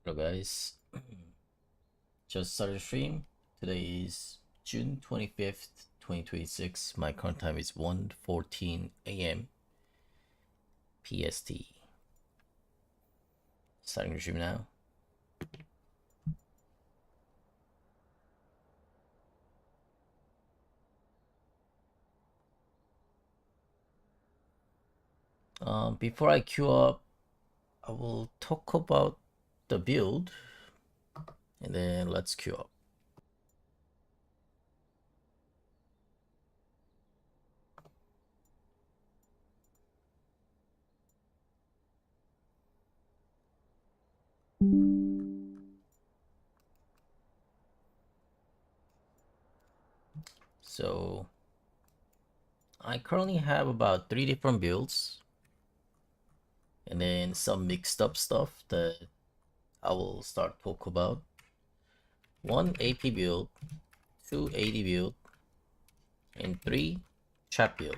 Hello guys, just started the stream. Today is June 25th, 2026. My current time is 1:14 a.m. PST. Starting the stream now. Before I queue up, I will talk about the build and then let's queue up. So I currently have about 3 different builds and then some mixed up stuff that I will start talk about. 1 AP build, 2 AD build, and 3 trap build.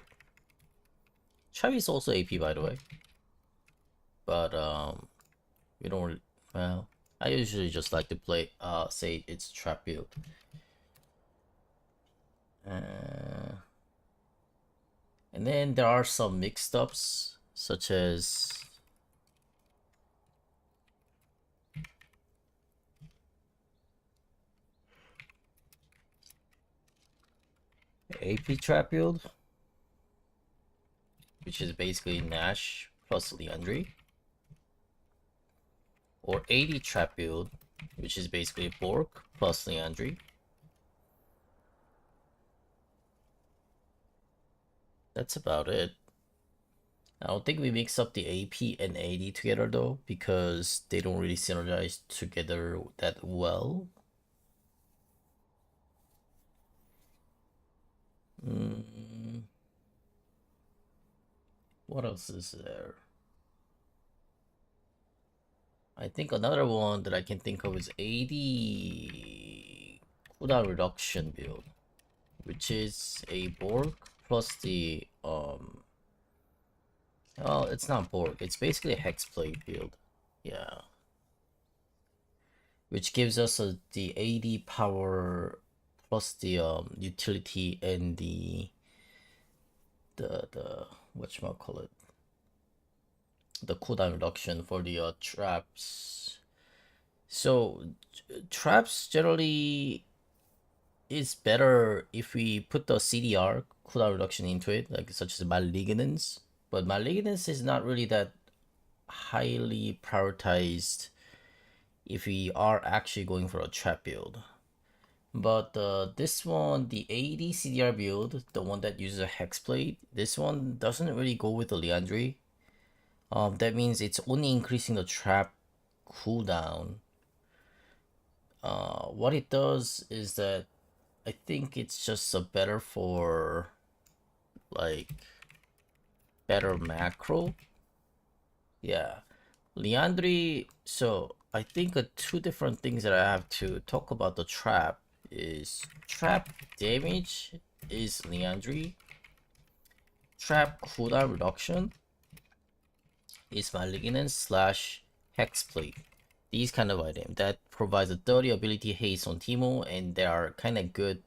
Trap is also AP by the way, but we don't really, well, I usually just like to play say it's trap build. And then there are some mixed ups such as AP trap build, which is basically Nash plus Leandry, or AD trap build, which is basically Bork plus Leandry. That's about it. I don't think we mix up the AP and AD together though, because they don't really synergize together that well. What else is there? I think another one that I can think of is AD cooldown reduction build, which is a Borg plus the well, it's not Borg, it's basically a Hexblade build. Yeah. Which gives us the AD power plus the utility and the whatchamacallit, the cooldown reduction for the traps. So traps generally is better if we put the CDR cooldown reduction into it, like such as Malignance. But Malignance is not really that highly prioritized if we are actually going for a trap build. But this one, the AD CDR build, the one that uses a Hexblade, this one doesn't really go with the Leandry. That means it's only increasing the trap cooldown. What it does is that I think it's just a better for like better macro. Yeah, Leandry. So I think two different things that I have to talk about the trap is trap damage is Leandry. Trap cooldown reduction is Malignance slash Hexblade. These kind of items that provides a 30 ability haste on Teemo, and they are kind of good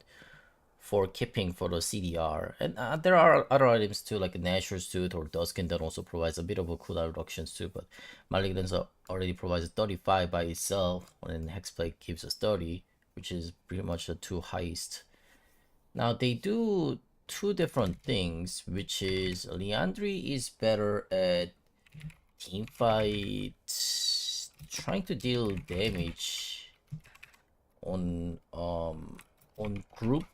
for keeping for the CDR. And there are other items too, like Nashor's Tooth or Duskin, that also provides a bit of a cooldown reductions too. But Malignance already provides 35 by itself, and Hexblade gives us 30, which is pretty much the two highest. Now they do two different things, which is Leandry is better at team fight, trying to deal damage on grouped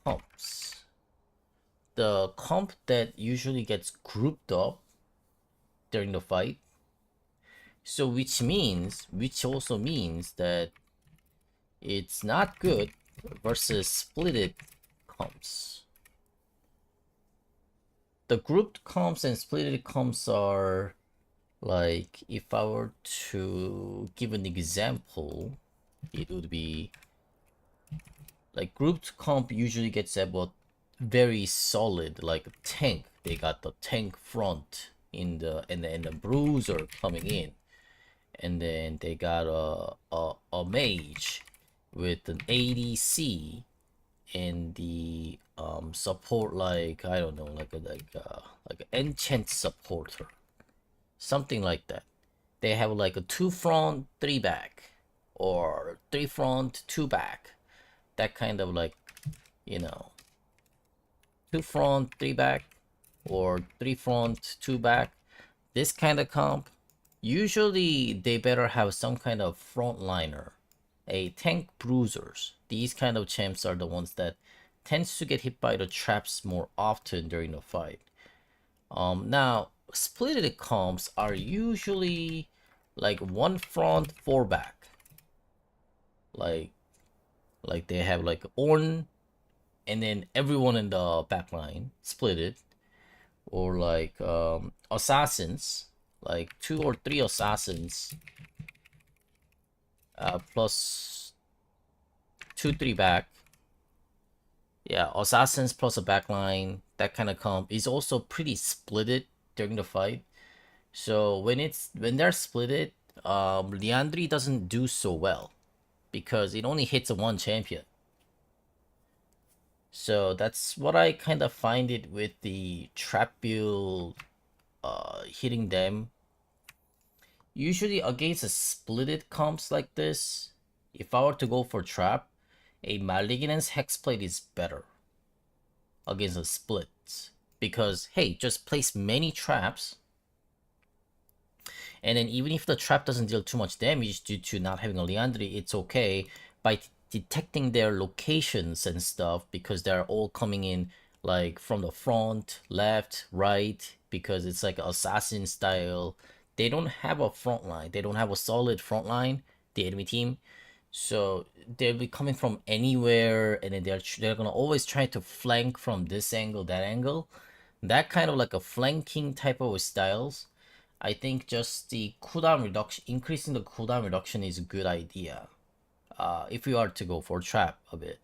comps. The comp that usually gets grouped up during the fight. So which also means that it's not good versus splitted comps. The grouped comps and splitted comps are like, if I were to give an example, it would be like grouped comp usually gets about very solid, like tank. They got the tank front in the and the bruiser coming in. and then they got a mage with an ADC and the support, like I don't know, like an enchant supporter, something like that. They have like a two front, three back, or three front, two back. That kind of like, you know, two front, three back, or three front, two back. This kind of comp, usually they better have some kind of frontliner, a tank bruisers. These kind of champs are the ones that tends to get hit by the traps more often during the fight. Now splitted comps are usually like one front, four back. Like like they have like Orn and then everyone in the back line split it, or like assassins, like two or three assassins, plus two three back. Yeah, assassins plus a backline, that kind of comp is also pretty splitted during the fight. So when they're splitted, Liandry doesn't do so well because it only hits a one champion. So that's what I kind of find it with the trap build, hitting them. Usually against a splitted comps like this, if I were to go for trap, a Malignance Hexblade is better against a split. Because, hey, just place many traps, and then even if the trap doesn't deal too much damage due to not having a Liandry, it's okay by detecting their locations and stuff, because they're all coming in like from the front, left, right, because it's like assassin style. They don't have a front line. They don't have a solid front line, the enemy team. So they'll be coming from anywhere, and then they're gonna always try to flank from this angle, that angle. That kind of like a flanking type of styles. I think just the cooldown reduction, increasing the cooldown reduction is a good idea. If you are to go for trap a bit.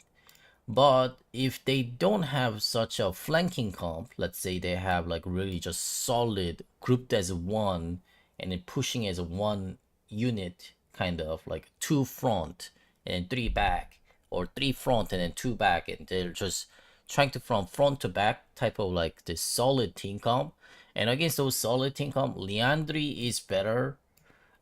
But if they don't have such a flanking comp, let's say they have like really just solid grouped as one and then pushing as a one unit, kind of like two front and three back, or three front and then two back, and they're just trying to from front to back type of like this solid team comp. And against those solid team comp, Leandri is better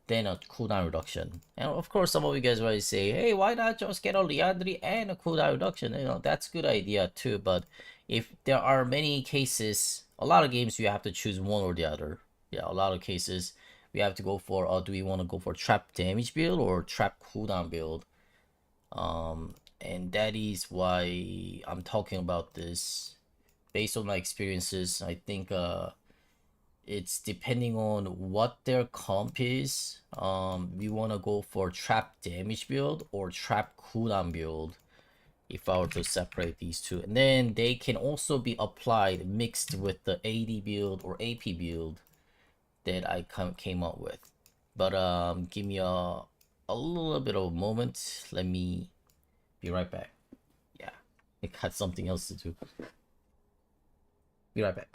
than a cooldown reduction. And of course, some of you guys might say, hey, why not just get a Liandry and a cooldown reduction? You know, that's a good idea too. But if there are many cases, a lot of games you have to choose one or the other. Yeah, a lot of cases we have to go for, do we want to go for trap damage build or trap cooldown build? And that is why I'm talking about this. Based on my experiences, I think it's depending on what their comp is. We want to go for trap damage build or trap cooldown build, if I were to separate these two. And then they can also be applied mixed with the AD build or AP build that I came up with. But give me a little bit of a moment. Let me be right back. Yeah, I got something else to do. Be right back.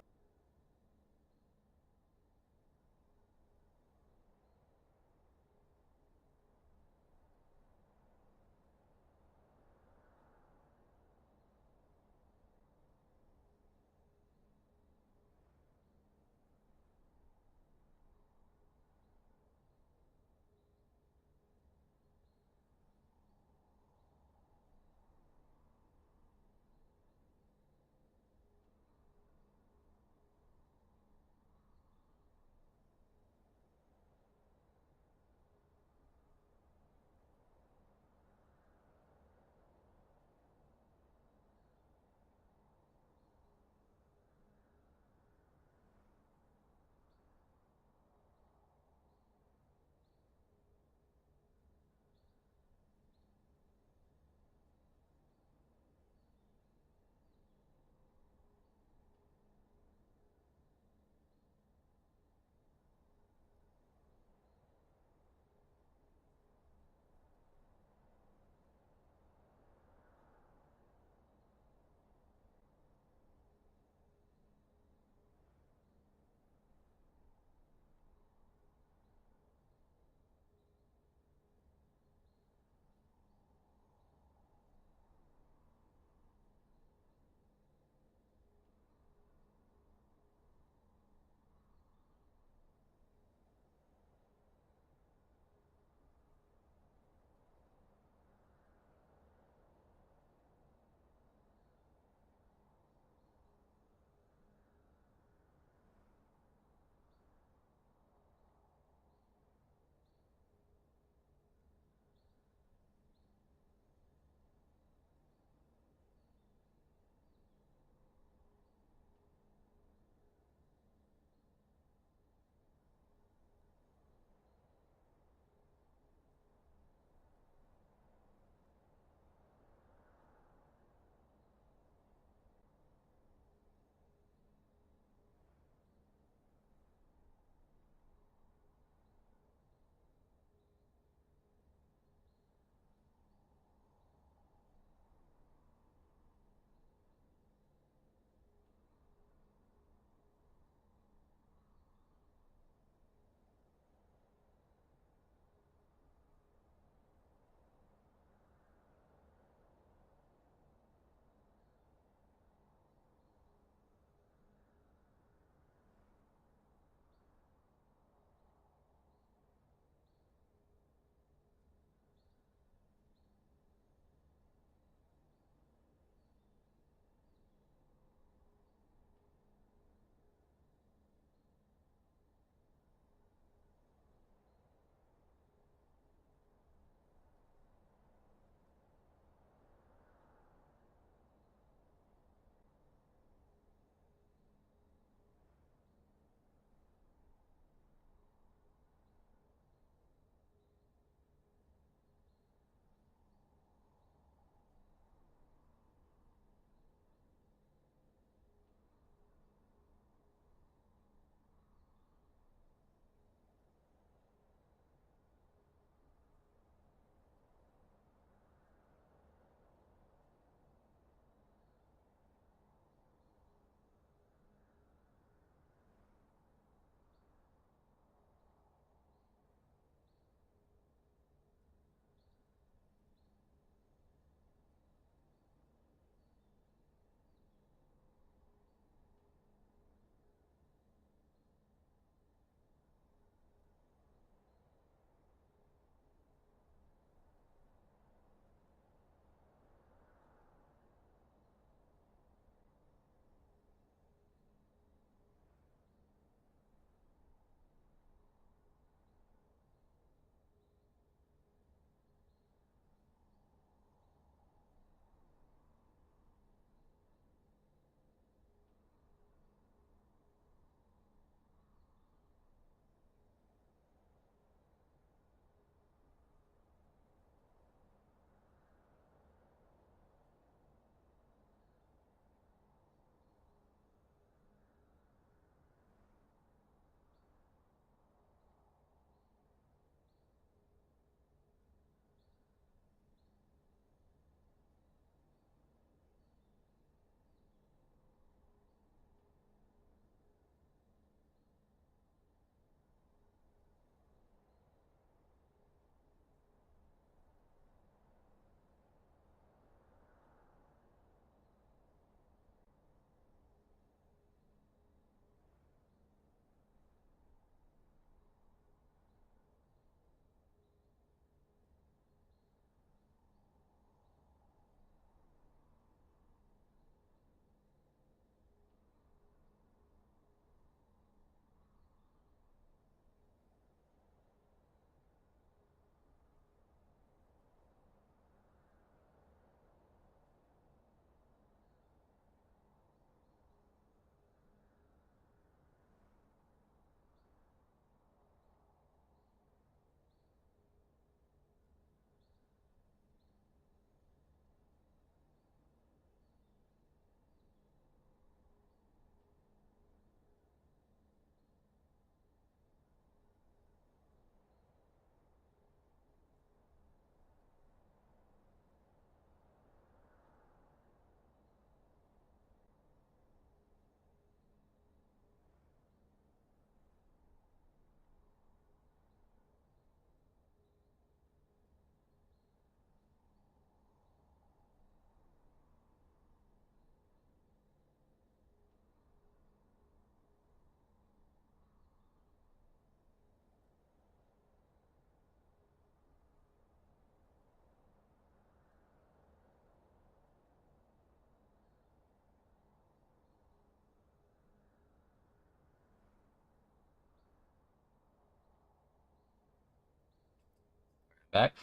Back.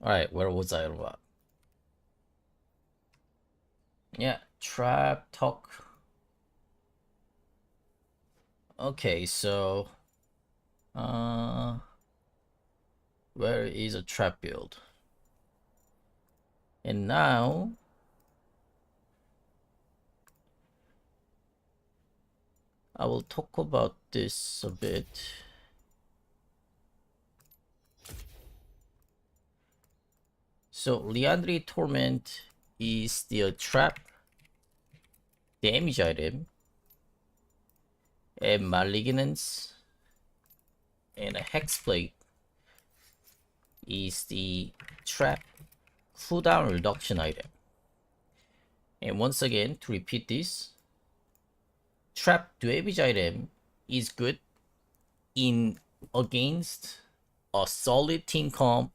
All right, where was I about? Yeah, trap talk. Okay, so uh, where is a trap build? And now I will talk about this a bit. So Liandry Torment is the trap damage item, and Malignance and a Hexblade is the trap cooldown reduction item. And once again, to repeat this, trap damage item is good in against a solid team comp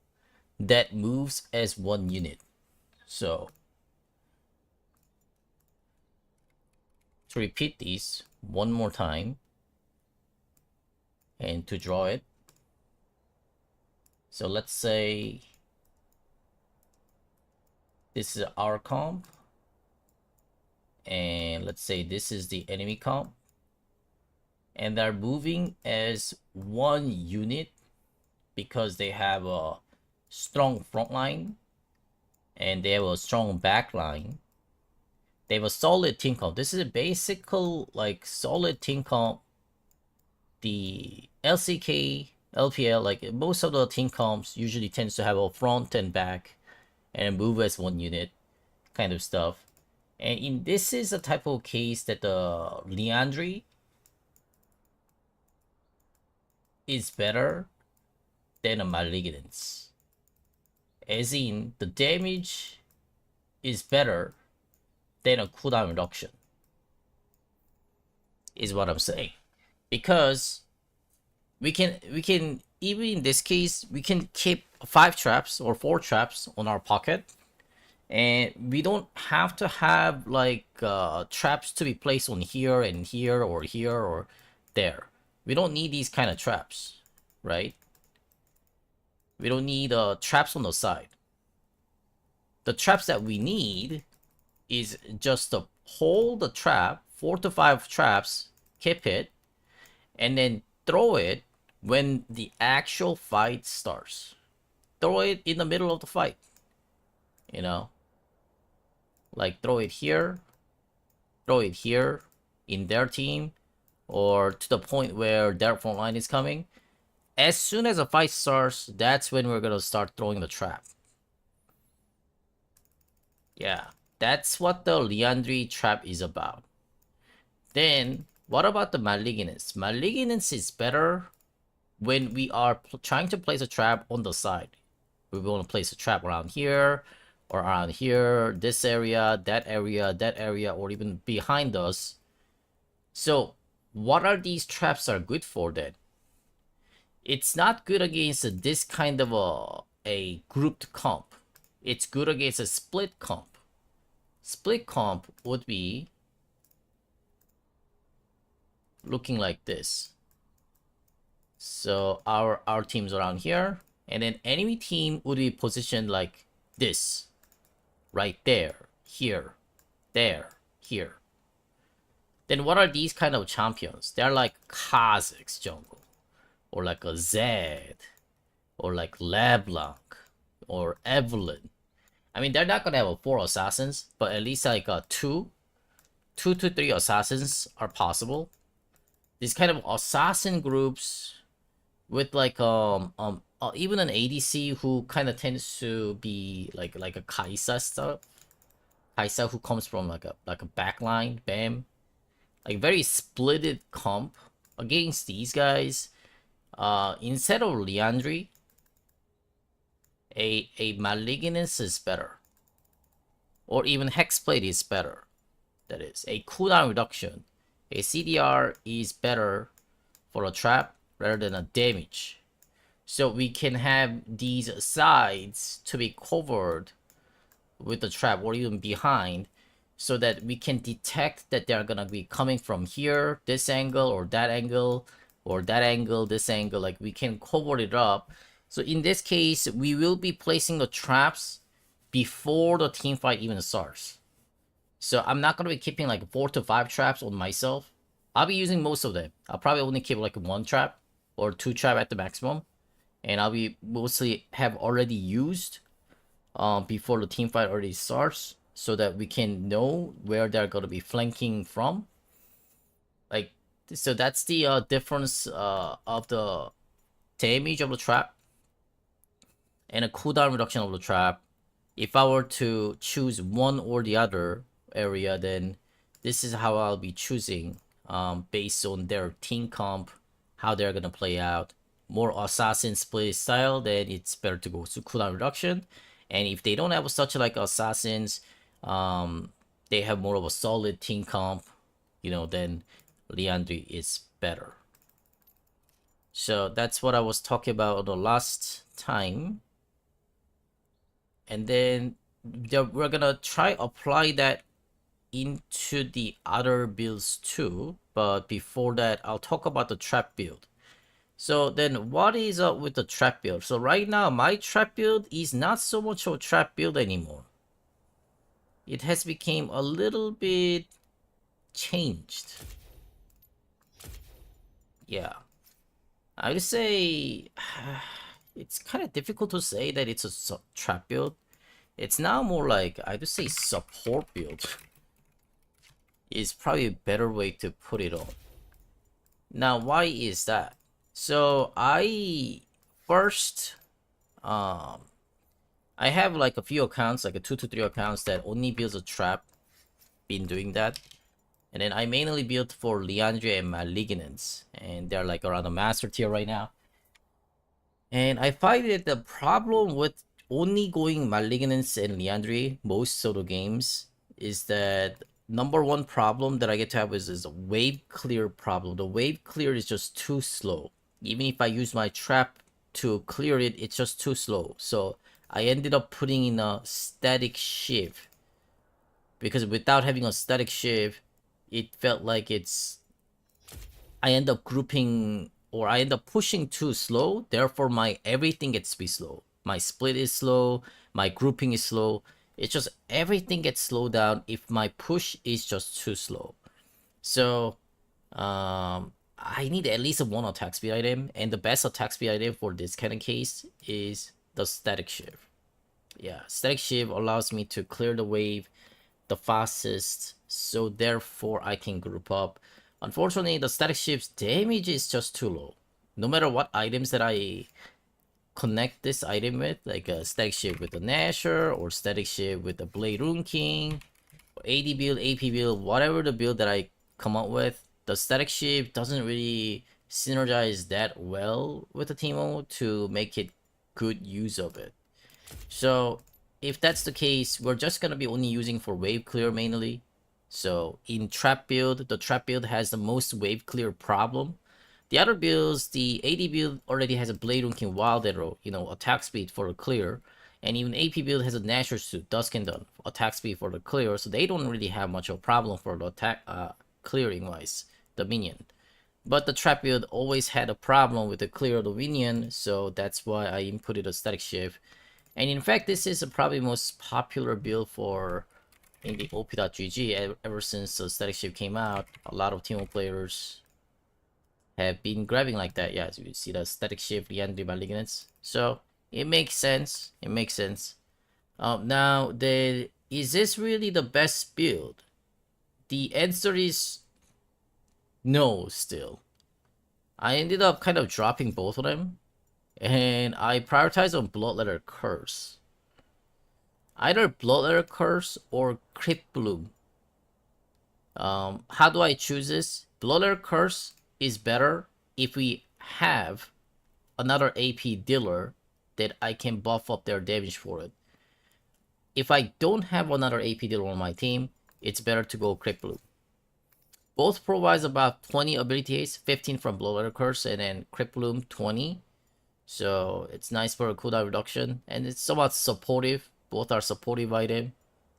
that moves as one unit. So to repeat this one more time and to draw it. So let's say this is our comp, and let's say this is the enemy comp, and they're moving as one unit because they have a strong front line and they have a strong back line. They have a solid team comp. This is a basic like solid team comp. The LCK, LPL, like most of the team comps usually tends to have a front and back and move as one unit kind of stuff. And this is a type of case that the Liandry is better than a Malignance. As in, the damage is better than a cooldown reduction. Is what I'm saying. Because we can even in this case, we can keep 5 traps or 4 traps on our pocket. And we don't have to have like traps to be placed on here and here or there. We don't need these kind of traps, right? We don't need traps on the side. The traps that we need is just to hold the trap, 4 to 5 traps, keep it, and then throw it when the actual fight starts. Throw it in the middle of the fight, you know? Like throw it here in their team, or to the point where their front line is coming. As soon as a fight starts, that's when we're gonna start throwing the trap. Yeah, that's what the Liandry trap is about. Then, what about the Malignance? Malignance is better when we are trying to place a trap on the side. We want to place a trap around here, or around here, this area, that area, or even behind us. So what are these traps are good for then? It's not good against this kind of a grouped comp. It's good against a split comp. Split comp would be looking like this. So our team's around here, and then enemy team would be positioned like this. Right there, here, there, here. Then what are these kind of champions? They're like Kazakh's jungle, or like a Zed, or like LeBlanc, or Evelyn. I mean, they're not gonna have 4 assassins, but at least like 2 to 3 assassins are possible. These kind of assassin groups with like even an ADC who kind of tends to be like a Kaisa stuff. Kaisa who comes from like a backline, bam. Like very splitted comp against these guys. Instead of Liandry, a Malignance is better. Or even Hexblade is better. That is, a cooldown reduction. A CDR is better for a trap rather than a damage. So we can have these sides to be covered with the trap or even behind, so that we can detect that they're gonna be coming from here, this angle, or that angle, or that angle, this angle. Like we can cover it up So in this case, we will be placing the traps before the team fight even starts. So I'm not going to be keeping like 4 to 5 traps on myself. I'll be using most of them. I'll probably only keep like 1 trap or 2 trap at the maximum. And I'll be mostly have already used before the team fight already starts, so that we can know where they're going to be flanking from. Like, so that's the difference of the damage of the trap and a cooldown reduction of the trap. If I were to choose one or the other area, then this is how I'll be choosing based on their team comp, how they're gonna play out. More assassin play style, then it's better to go to cooldown reduction. And if they don't have such like assassins, they have more of a solid team comp, you know, then Liandry is better. So that's what I was talking about the last time. And then we're gonna try apply that into the other builds too. But before that, I'll talk about the trap build. So then what is up with the trap build? So right now, my trap build is not so much of a trap build anymore. It has become a little bit changed. Yeah. I would say it's kind of difficult to say that it's a trap build. It's now more like, I would say, support build is probably a better way to put it on. Now, why is that? So I first, I have like a few accounts, like a 2 to 3 accounts that only builds a trap. Been doing that. And then I mainly built for Liandry and Malignants, and they're like around the master tier right now. And I find that the problem with only going Malignants and Liandry most of the games is that number one problem that I get to have is a wave clear problem. The wave clear is just too slow. Even if I use my trap to clear it, it's just too slow. So I ended up putting in a static shift, because without having a static shift, it felt like I end up grouping, or I end up pushing too slow. Therefore, my everything gets to be slow. My split is slow. My grouping is slow. It's just everything gets slowed down if my push is just too slow. So, I need at least one attack speed item, and the best attack speed item for this kind of case is the static shift. Yeah, static shift allows me to clear the wave the fastest, so therefore I can group up. Unfortunately, the static shift's damage is just too low. No matter what items that I connect this item with, like a static shift with the Nasher, or static shift with the Blade Rune King, or AD build, AP build, whatever the build that I come up with, the static shift doesn't really synergize that well with the Teemo to make it good use of it. So if that's the case, we're just gonna be only using for wave clear mainly. So in trap build, the trap build has the most wave clear problem. The other builds, the AD build already has a Blade Rune King Wild Arrow, you know, attack speed for the clear. And even AP build has a Nasher suit, Dusk and Dawn, attack speed for the clear. So they don't really have much of a problem for the attack clearing wise, the minion. But the trap build always had a problem with the clear of the minion, so that's why I inputted a static shift. And in fact, this is probably most popular build for in the op.gg ever since the static shift came out. A lot of Teemo players have been grabbing like that. Yeah, as you see the static shift, Liandry Malignants. So it makes sense. It makes sense. Now, is this really the best build? The answer is no. Still, I ended up kind of dropping both of them, and I prioritize on Bloodletter Curse. Either Bloodletter Curse or Crypt Bloom. How do I choose this? Bloodletter Curse is better if we have another AP dealer that I can buff up their damage for it. If I don't have another AP dealer on my team, it's better to go Crypt Bloom. Both provides about 20 ability haste, 15 from Bloodletter Curse, and then Crypt Bloom 20. So it's nice for a cooldown reduction, and it's somewhat supportive. Both are supportive item.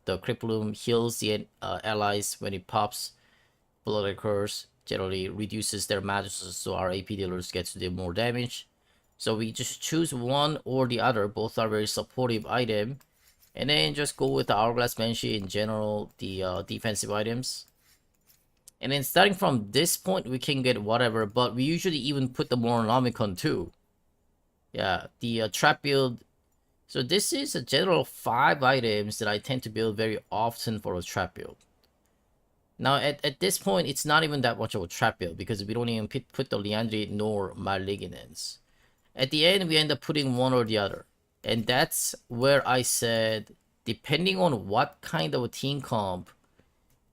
The Crypt Bloom heals the allies when it pops. Blood Curse generally reduces their magic, so our AP dealers get to deal more damage. So we just choose one or the other. Both are very supportive item. And then just go with the Hourglass Banshee in general, the defensive items. And then starting from this point, we can get whatever, but we usually even put the Mornomicon too. Yeah, the trap build. So this is a general 5 items that I tend to build very often for a trap build. Now, at this point, it's not even that much of a trap build because we don't even put the Liandry nor Malignance. At the end, we end up putting one or the other. And that's where I said, depending on what kind of a team comp,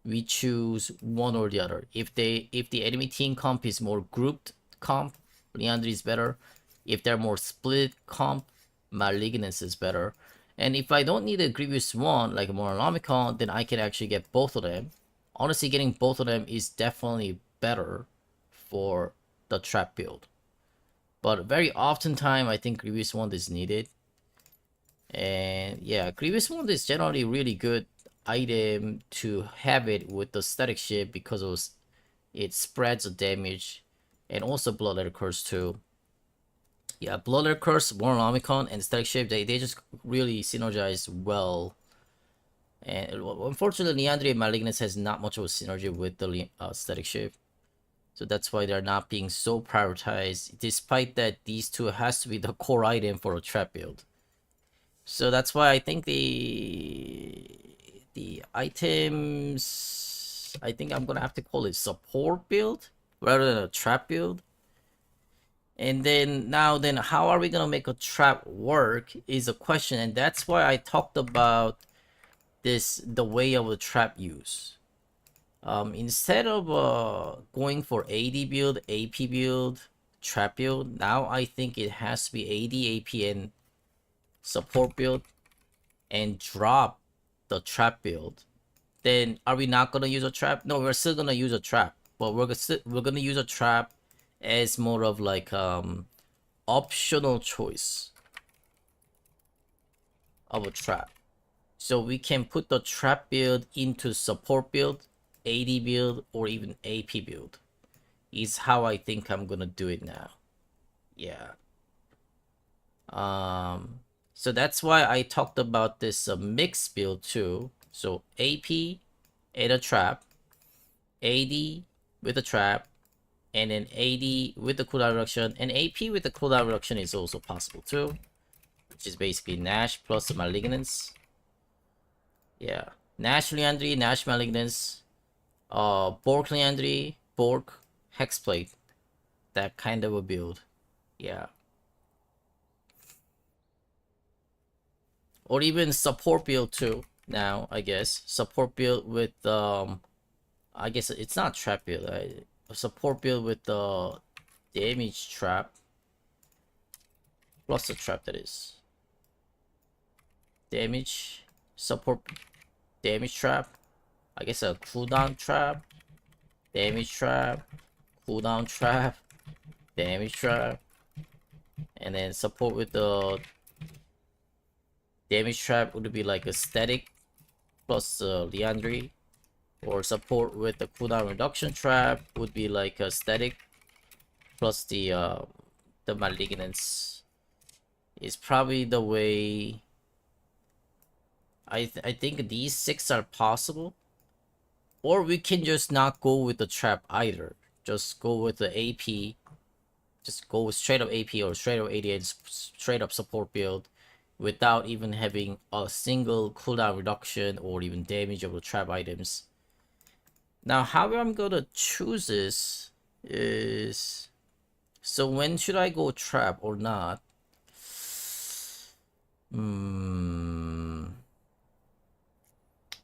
we choose one or the other. If the enemy team comp is more grouped comp, Liandry is better. If they're more split comp, Malignance is better. And if I don't need a Grievous one, like a Moromicon, then I can actually get both of them. Honestly, getting both of them is definitely better for the trap build. But very often time, I think Grievous Wand is needed. And yeah, Grievous Wand is generally really good item to have it with the static shift because it spreads the damage. And also Bloodletter Curse too. Yeah, Bloodletter Curse, Moromicon, and static shift, they just really synergize well. And unfortunately, Liandry Malignance has not much of a synergy with the static shift. So that's why they're not being so prioritized, despite that these two has to be the core item for a trap build. So that's why I think the items, I think I'm gonna have to call it support build rather than a trap build. And then how are we gonna make a trap work is a question, and that's why I talked about the way of a trap use. Instead of going for AD build, AP build, trap build, now I think it has to be AD, AP, and support build, and drop the trap build. Then are we not gonna use a trap? No, we're still gonna use a trap, but we're gonna use a trap as more of like optional choice of a trap. So we can put the trap build into support build, AD build, or even AP build. Is how I think I'm gonna do it now. Yeah. So that's why I talked about this mix build too. So AP and a trap, AD with a trap, and then AD with the cooldown reduction, and AP with the cooldown reduction is also possible too, which is basically Nash plus the Malignance. Yeah, Nash Liandry, Nash Malignance, Bork Liandry, Bork Hexplate, that kind of a build. Yeah. Or even support build too. Now, I guess support build with I guess it's not trap build. Right? A support build with the damage trap plus the trap, that is damage support damage trap. I guess a cooldown trap, damage trap, cooldown trap, damage trap, and then support with the damage trap would be like a static plus Liandry. Or support with the cooldown reduction trap would be like a static plus the Malignance is probably the way. I think these 6 are possible. Or we can just not go with the trap either. Just go with the AP. Just go with straight up AP or straight up 88, straight up support build without even having a single cooldown reduction or even damage of the trap items. Now, how I'm gonna choose this is, so when should I go trap or not?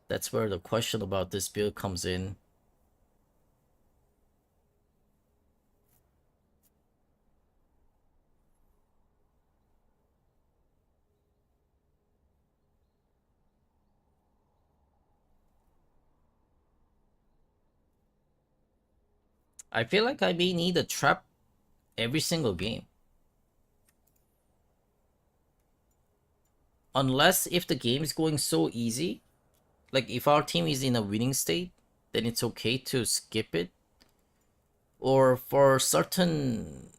That's where the question about this build comes in. I feel like I may need a trap every single game. Unless if the game is going so easy, like if our team is in a winning state, then it's okay to skip it. Or for certain,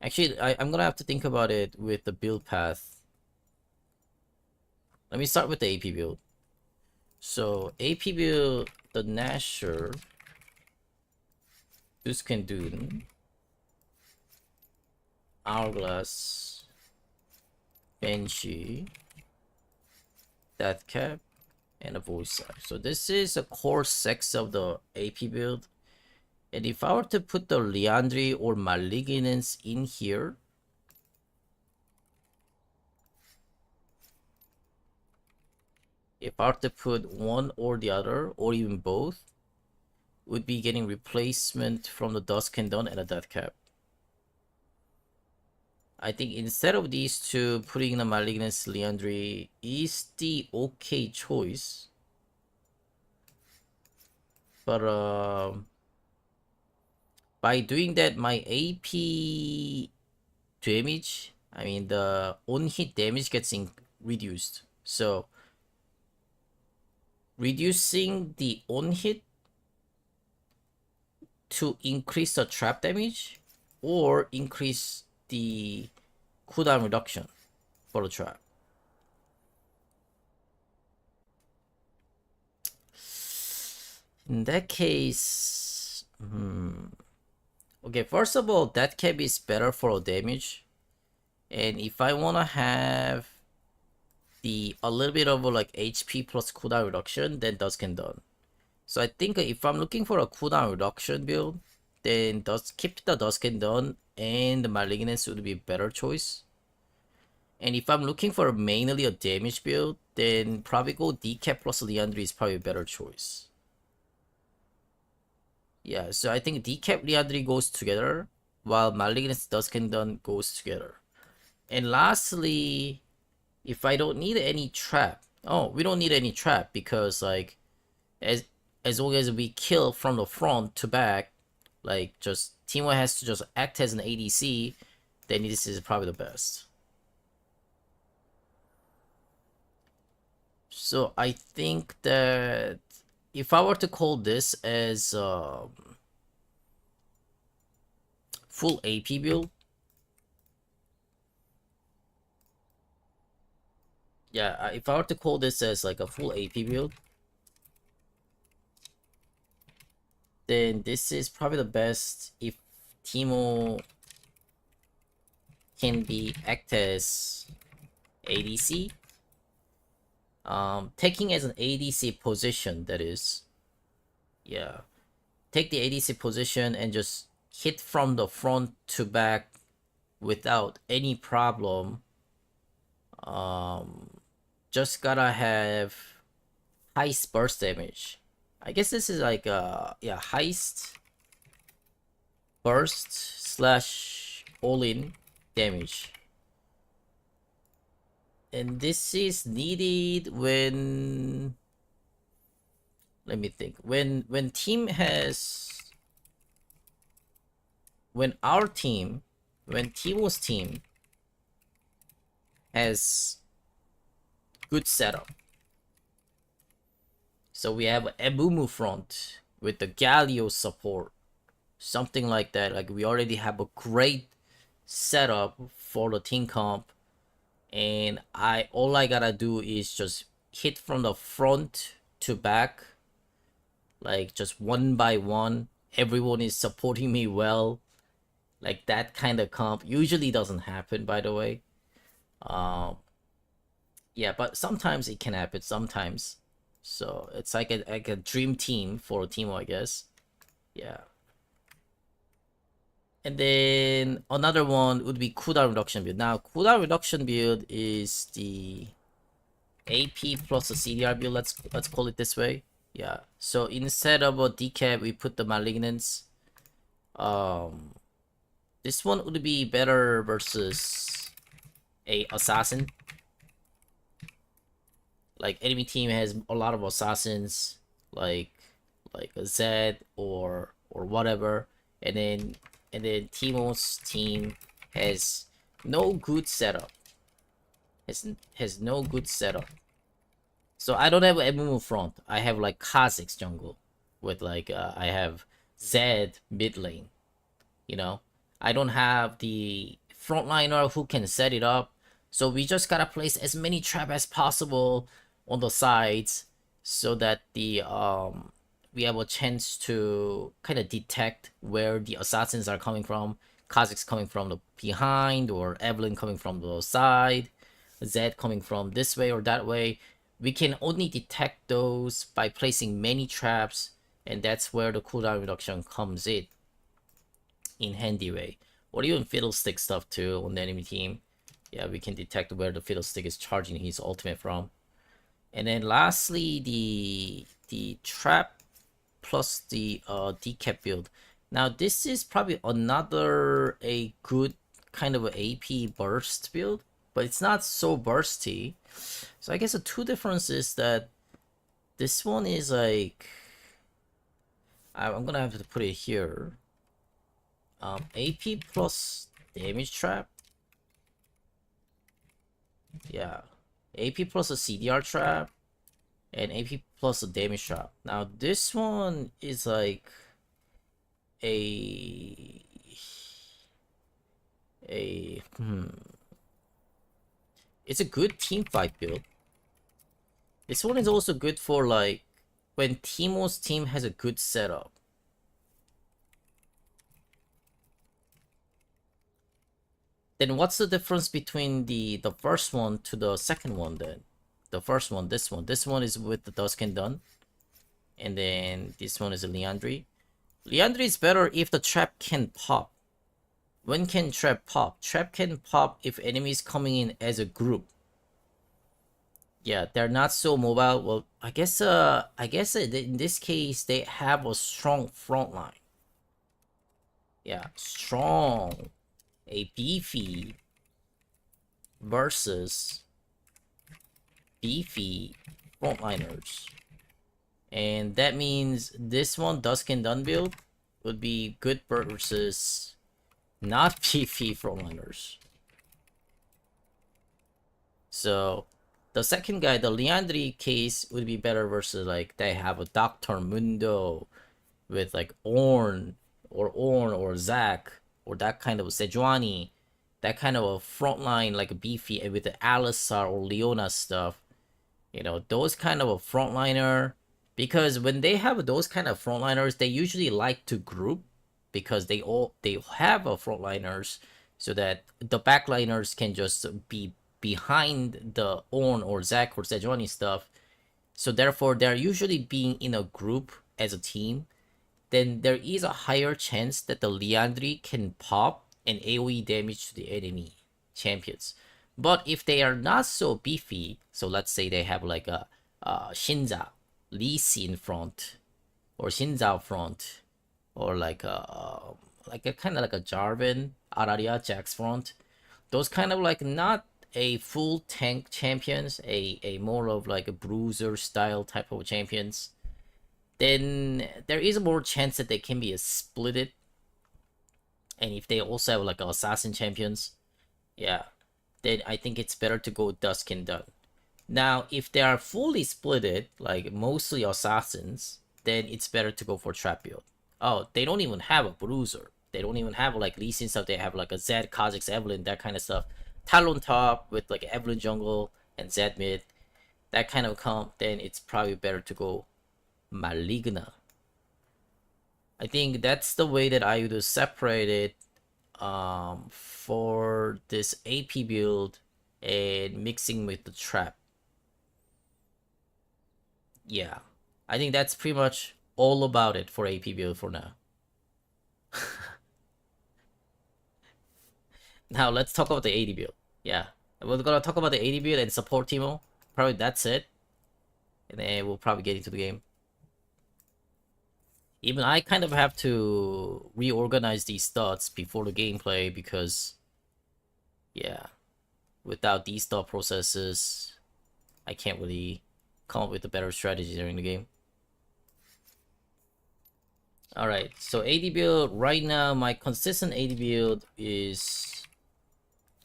Actually, I'm gonna have to think about it with the build path. Let me start with the AP build. So AP build, the Nasher, Duskendun, Hourglass, Banshee, Deathcap, and a Voice Sack. So this is a core 6 of the AP build. And if I were to put the Liandry or Malignance in here, if I were to put one or the other, or even both, would be getting replacement from the Dusk and Dawn and a Deathcap. I think instead of these two, putting the Malignance Liandry is the okay choice. But by doing that, my AP damage, I mean the on-hit damage gets reduced. So reducing the on-hit to increase the trap damage or increase the cooldown reduction for the trap. In that case, okay, first of all, that cap is better for damage. And if I want to have a little bit of a, like HP plus cooldown reduction, then Dusk and Dawn. So I think if I'm looking for a cooldown reduction build, then keep the Dusk and Dawn and the Malignance would be a better choice. And if I'm looking for mainly a damage build, then probably go Decap plus Liandry is probably a better choice. Yeah, so I think Decap Liandry goes together, while Malignance Dusk and Dawn goes together. And lastly, if I don't need any trap, we don't need any trap because like as long as we kill from the front to back, like just Teemo has to just act as an ADC, then this is probably the best. So I think that if I were to call this as full AP build, yeah, if I were to call this as like a full AP build, then this is probably the best if Teemo can be act as ADC. Taking as an ADC position, that is. Yeah. Take the ADC position and just hit from the front to back without any problem. Just gotta have heist burst damage. I guess this is like yeah, heist burst slash all-in damage. And this is needed when, let me think, when Teemo's team has good setup. So we have Ebumu front with the Galio support, something like that. Like we already have a great setup for the team comp, and all I gotta do is just hit from the front to back, like just one by one. Everyone is supporting me well. Like that kind of comp usually doesn't happen, by the way. Yeah, but sometimes it can happen. Sometimes, so it's like a dream team for a Teemo, I guess. Yeah. And then another one would be cooldown reduction build. Now, cooldown reduction build is the AP plus a CDR build. Let's call it this way. Yeah. So instead of a decap, we put the Malignance. This one would be better versus a assassin. Like enemy team has a lot of assassins, like a Zed or whatever, and then Teemo's team has no good setup. Has no good setup. So I don't have Emumu front. I have like Kha'Zix jungle with like I have Zed mid lane. You know, I don't have the frontliner who can set it up. So we just gotta place as many trap as possible on the sides so that the we have a chance to kind of detect where the assassins are coming from. Kha'Zix coming from the behind, or Evelyn coming from the side, Zed coming from this way or that way. We can only detect those by placing many traps, and that's where the cooldown reduction comes in handy way. Or even fiddlestick stuff too on the enemy team. Yeah, we can detect where the fiddlestick is charging his ultimate from. And then lastly, the trap plus the decap build. Now this is probably another a good kind of a AP burst build, but it's not so bursty. So I guess the two differences that this one is like, I'm gonna have to put it here. AP plus damage trap. Yeah, AP plus a CDR trap and AP plus a damage trap. Now this one is like a it's a good team fight build. This one is also good for like when Teemo's team has a good setup. Then what's the difference between the first one to the second one then? The first one, this one. This one is with the Dusk and Dun. And then this one is a Liandry. Liandry is better if the trap can pop. When can trap pop? Trap can pop if enemies coming in as a group. Yeah, they're not so mobile. Well, I guess in this case they have a strong front line. Yeah, strong, a beefy versus beefy frontliners. And that means this one, Dusk and Dun build, would be good versus not beefy frontliners. So the second guy, the Liandry case, would be better versus like they have a Dr. Mundo with like Ornn or Zac or that kind of Sejuani, that kind of a frontline like a beefy, and with the Alistar or Leona stuff. You know, those kind of a frontliner, because when they have those kind of frontliners, they usually like to group because they have a frontliners so that the backliners can just be behind the Ornn or Zac or Sejuani stuff. So therefore, they're usually being in a group as a team. Then there is a higher chance that the Liandry can pop and AoE damage to the enemy champions. But if they are not so beefy, so let's say they have like a Shinza, Lee Sin front, or Shinza front, or like a kind of like a Jarvan, Araria, Jax front, those kind of like not a full tank champions, a more of like a bruiser style type of champions, then there is more chance that they can be splitted. And if they also have like assassin champions, yeah, then I think it's better to go Dusk and Dun. Now, if they are fully splitted, like mostly assassins, then it's better to go for trap build. Oh, they don't even have a bruiser. They don't even have like Lee Sin stuff. They have like a Zed, Kha'Zix, Evelyn, that kind of stuff. Talon top with like Evelyn jungle and Zed mid, that kind of comp. Then it's probably better to go Maligna. I think that's the way that I would separate it for this AP build and mixing with the trap. Yeah, I think that's pretty much all about it for AP build for now. Now let's talk about the AD build. Yeah, we're gonna talk about the AD build and support Teemo. Probably that's it, and then we'll probably get into the game. Even I kind of have to reorganize these thoughts before the gameplay because, yeah, without these thought processes, I can't really come up with a better strategy during the game. Alright, so AD build, right now, my consistent AD build is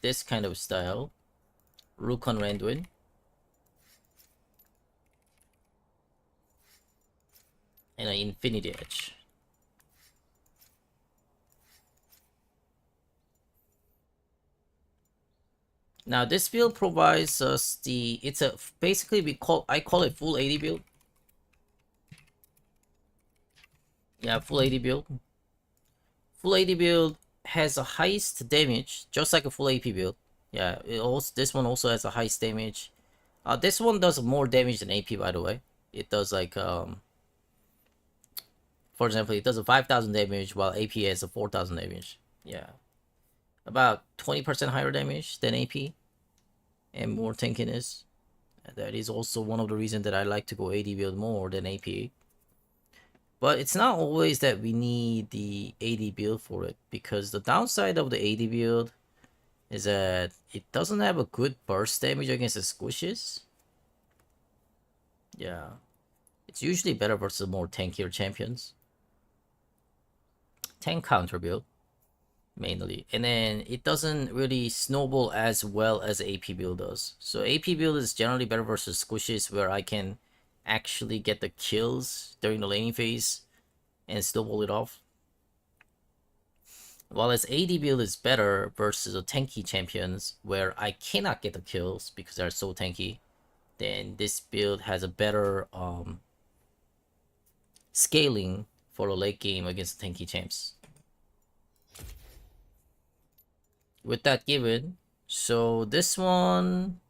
this kind of style. Rukon Randuin. And an Infinity Edge. Now this build provides us the, it's a, basically I call it full 80 build. Yeah, full 80 build. Full 80 build has the highest damage, just like a full AP build. Yeah, this one also has the highest damage. This one does more damage than AP, by the way. It does like for example, it does a 5,000 damage while AP has a 4,000 damage. Yeah, about 20% higher damage than AP and more tankiness. That is also one of the reasons that I like to go 80 build more than AP. But it's not always that we need the 80 build for it, because the downside of the 80 build is that it doesn't have a good burst damage against the squishes. Yeah, it's usually better versus more tankier champions. Tank counter build, mainly. And then it doesn't really snowball as well as AP build does. So AP build is generally better versus squishes, where I can actually get the kills during the laning phase and snowball it off. While its AD build is better versus the tanky champions, where I cannot get the kills because they're so tanky, then this build has a better scaling for a late game against tanky champs. With that given, so this one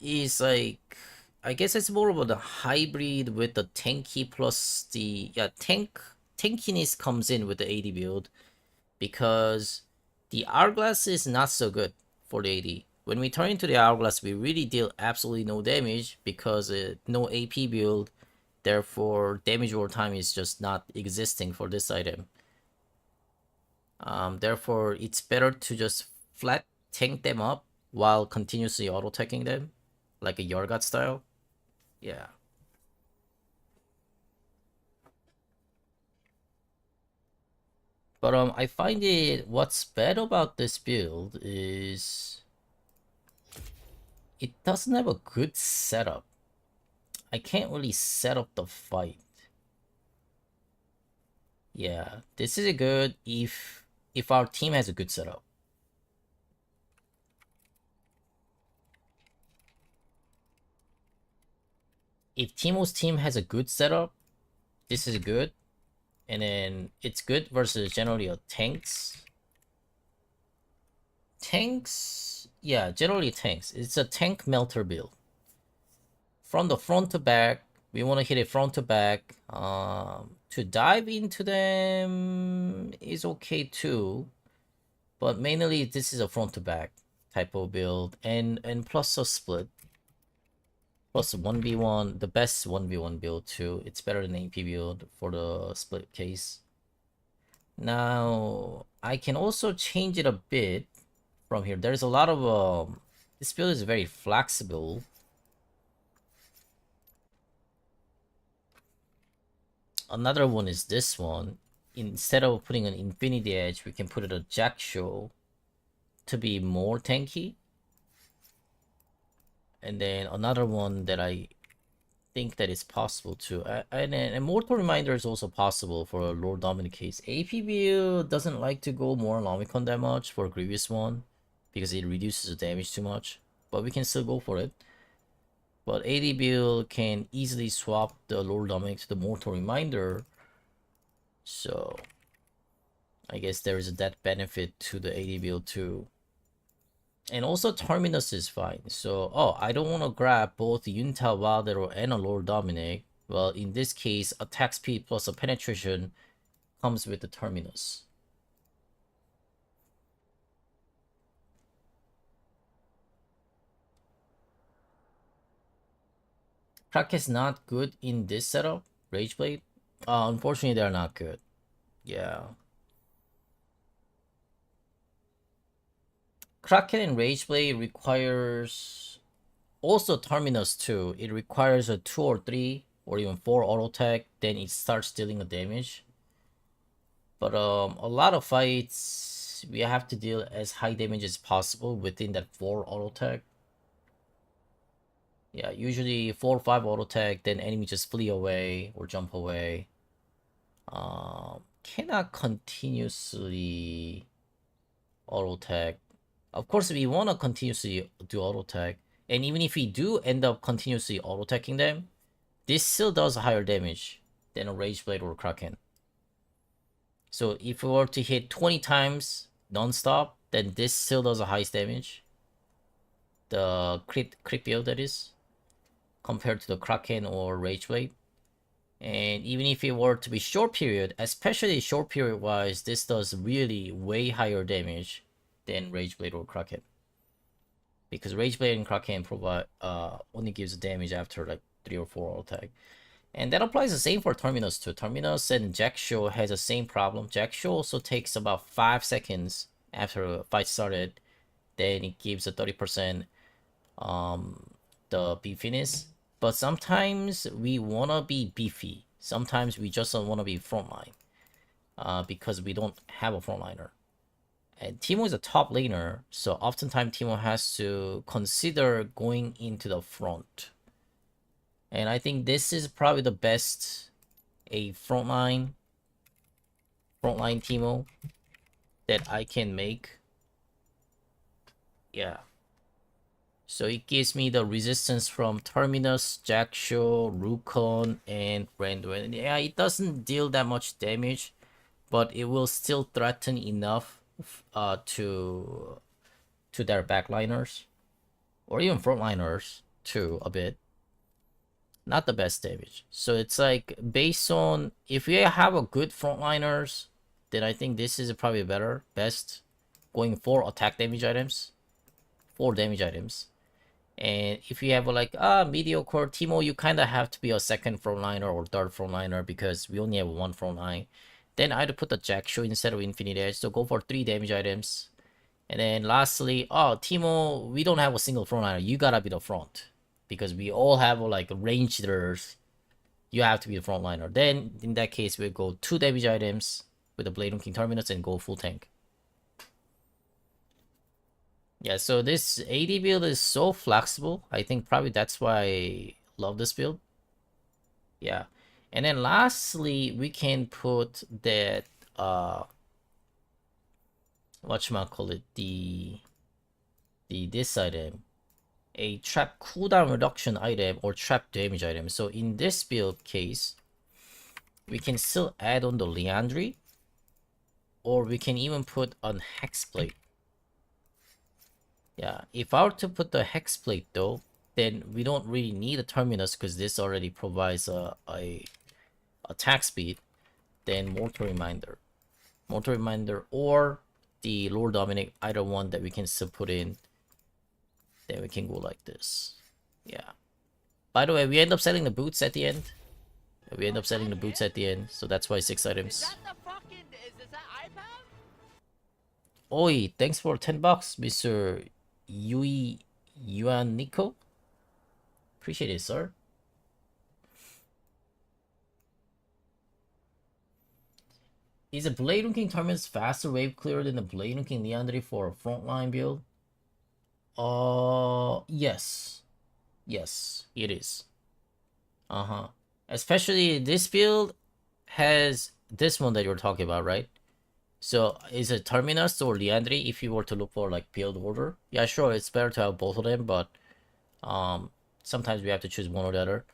is like, I guess it's more of a hybrid with the tanky plus the, yeah, tankiness comes in with the AD build, because the Hourglass is not so good for the AD. When we turn into the Hourglass, we really deal absolutely no damage because no AP build, therefore damage over time is just not existing for this item. Therefore, it's better to just flat tank them up while continuously auto-attacking them, like a Yargat style. Yeah. But I find it, what's bad about this build is it doesn't have a good setup. I can't really set up the fight. Yeah, this is a good if our team has a good setup. If Teemo's team has a good setup, this is good. And then it's good versus generally a tanks. Tanks, yeah, generally tanks. It's a tank melter build. From the front to back, we want to hit it front to back. To dive into them is okay too, but mainly this is a front to back type of build, and plus a split, plus 1v1, the best 1v1 build too. It's better than AP build for the split case. Now I can also change it a bit from here. There's a lot of this build is very flexible. Another one is this one. Instead of putting an Infinity Edge, we can put it a Jack Show to be more tanky. And then another one that I think that is possible too. And Mortal Reminder is also possible for a Lord Dominant case. AP build doesn't like to go more Lomicon that much for a Grievous one, because it reduces the damage too much. But we can still go for it. But AD build can easily swap the Lord Dominant to the Mortal Reminder. So I guess there is that benefit to the AD build too. And also Terminus is fine. So, oh, I don't want to grab both Yunta Wilder and a Lord Dominic. Well, in this case, attack speed plus a penetration comes with the Terminus. Crack is not good in this setup. Rageblade? Unfortunately, they're not good. Yeah. Kraken and Rageblade requires also Terminus too. It requires a 2 or 3 or even 4 auto attack, then it starts dealing a damage. But a lot of fights we have to deal as high damage as possible within that 4 auto attack. Yeah, usually 4 or 5 auto attack, then enemy just flee away or jump away. Cannot continuously auto attack. Of course, we want to continuously do auto attack, and even if we do end up continuously auto attacking them, this still does higher damage than a Rage Blade or Kraken. So if we were to hit 20 times non-stop, then this still does the highest damage. The crit build, that is, compared to the Kraken or Rage Blade. And even if it were to be short period, especially short period wise, this does really way higher damage than Rage Blade or Kraken. Because Rage Blade and Kraken provide only gives damage after like 3 or 4 attack. And that applies the same for Terminus too. Terminus and Jackshaw has the same problem. Jackshaw also takes about 5 seconds after a fight started. Then it gives a 30% the beefiness. But sometimes we wanna be beefy. Sometimes we just don't wanna be frontline. Because we don't have a frontliner. And Teemo is a top laner, so oftentimes Teemo has to consider going into the front. And I think this is probably the best a frontline Teemo that I can make. Yeah. So it gives me the resistance from Terminus, Jackshaw, Rukon, and Randuin. Yeah, it doesn't deal that much damage, but it will still threaten enough to their backliners or even frontliners too a bit. Not the best damage. So it's like based on if you have a good frontliners, then I think this is probably best going for attack damage items, 4 damage items. And if you have like mediocre Teemo, you kind of have to be a second frontliner or third frontliner because we only have one frontline. Then I'd put the Jackshaw instead of Infinite Edge, so go for 3 damage items. And then lastly, Teemo, we don't have a single frontliner. You gotta be the front because we all have like rangers. You have to be the frontliner. Then in that case, we'll go 2 damage items with the Blade King Terminus and go full tank. Yeah, so this AD build is so flexible. I think probably that's why I love this build. Yeah. And then lastly, we can put that whatchamacallit, this item, a trap cooldown reduction item or trap damage item. So in this build case, we can still add on the Liandry, or we can even put on Hexblade. Yeah, if I were to put the Hexblade though, then we don't really need a Terminus because this already provides a attack speed. Then Mortal Reminder or the Lord Dominic, either one that we can still put in. Then we can go like this. Yeah. By the way, we end up selling the boots at the end. So that's why 6 items. Is that iPav? Oi, thanks for 10 bucks, Mr. Yuan Nico. Appreciate it, sir. Is a Blade King Terminus faster wave clear than the Blade King Liandry for a frontline build? Yes. Yes, it is. Especially this build has this one that you're talking about, right? So is it Terminus or Liandry if you were to look for like build order? Yeah, sure, it's better to have both of them, but sometimes we have to choose one or the other.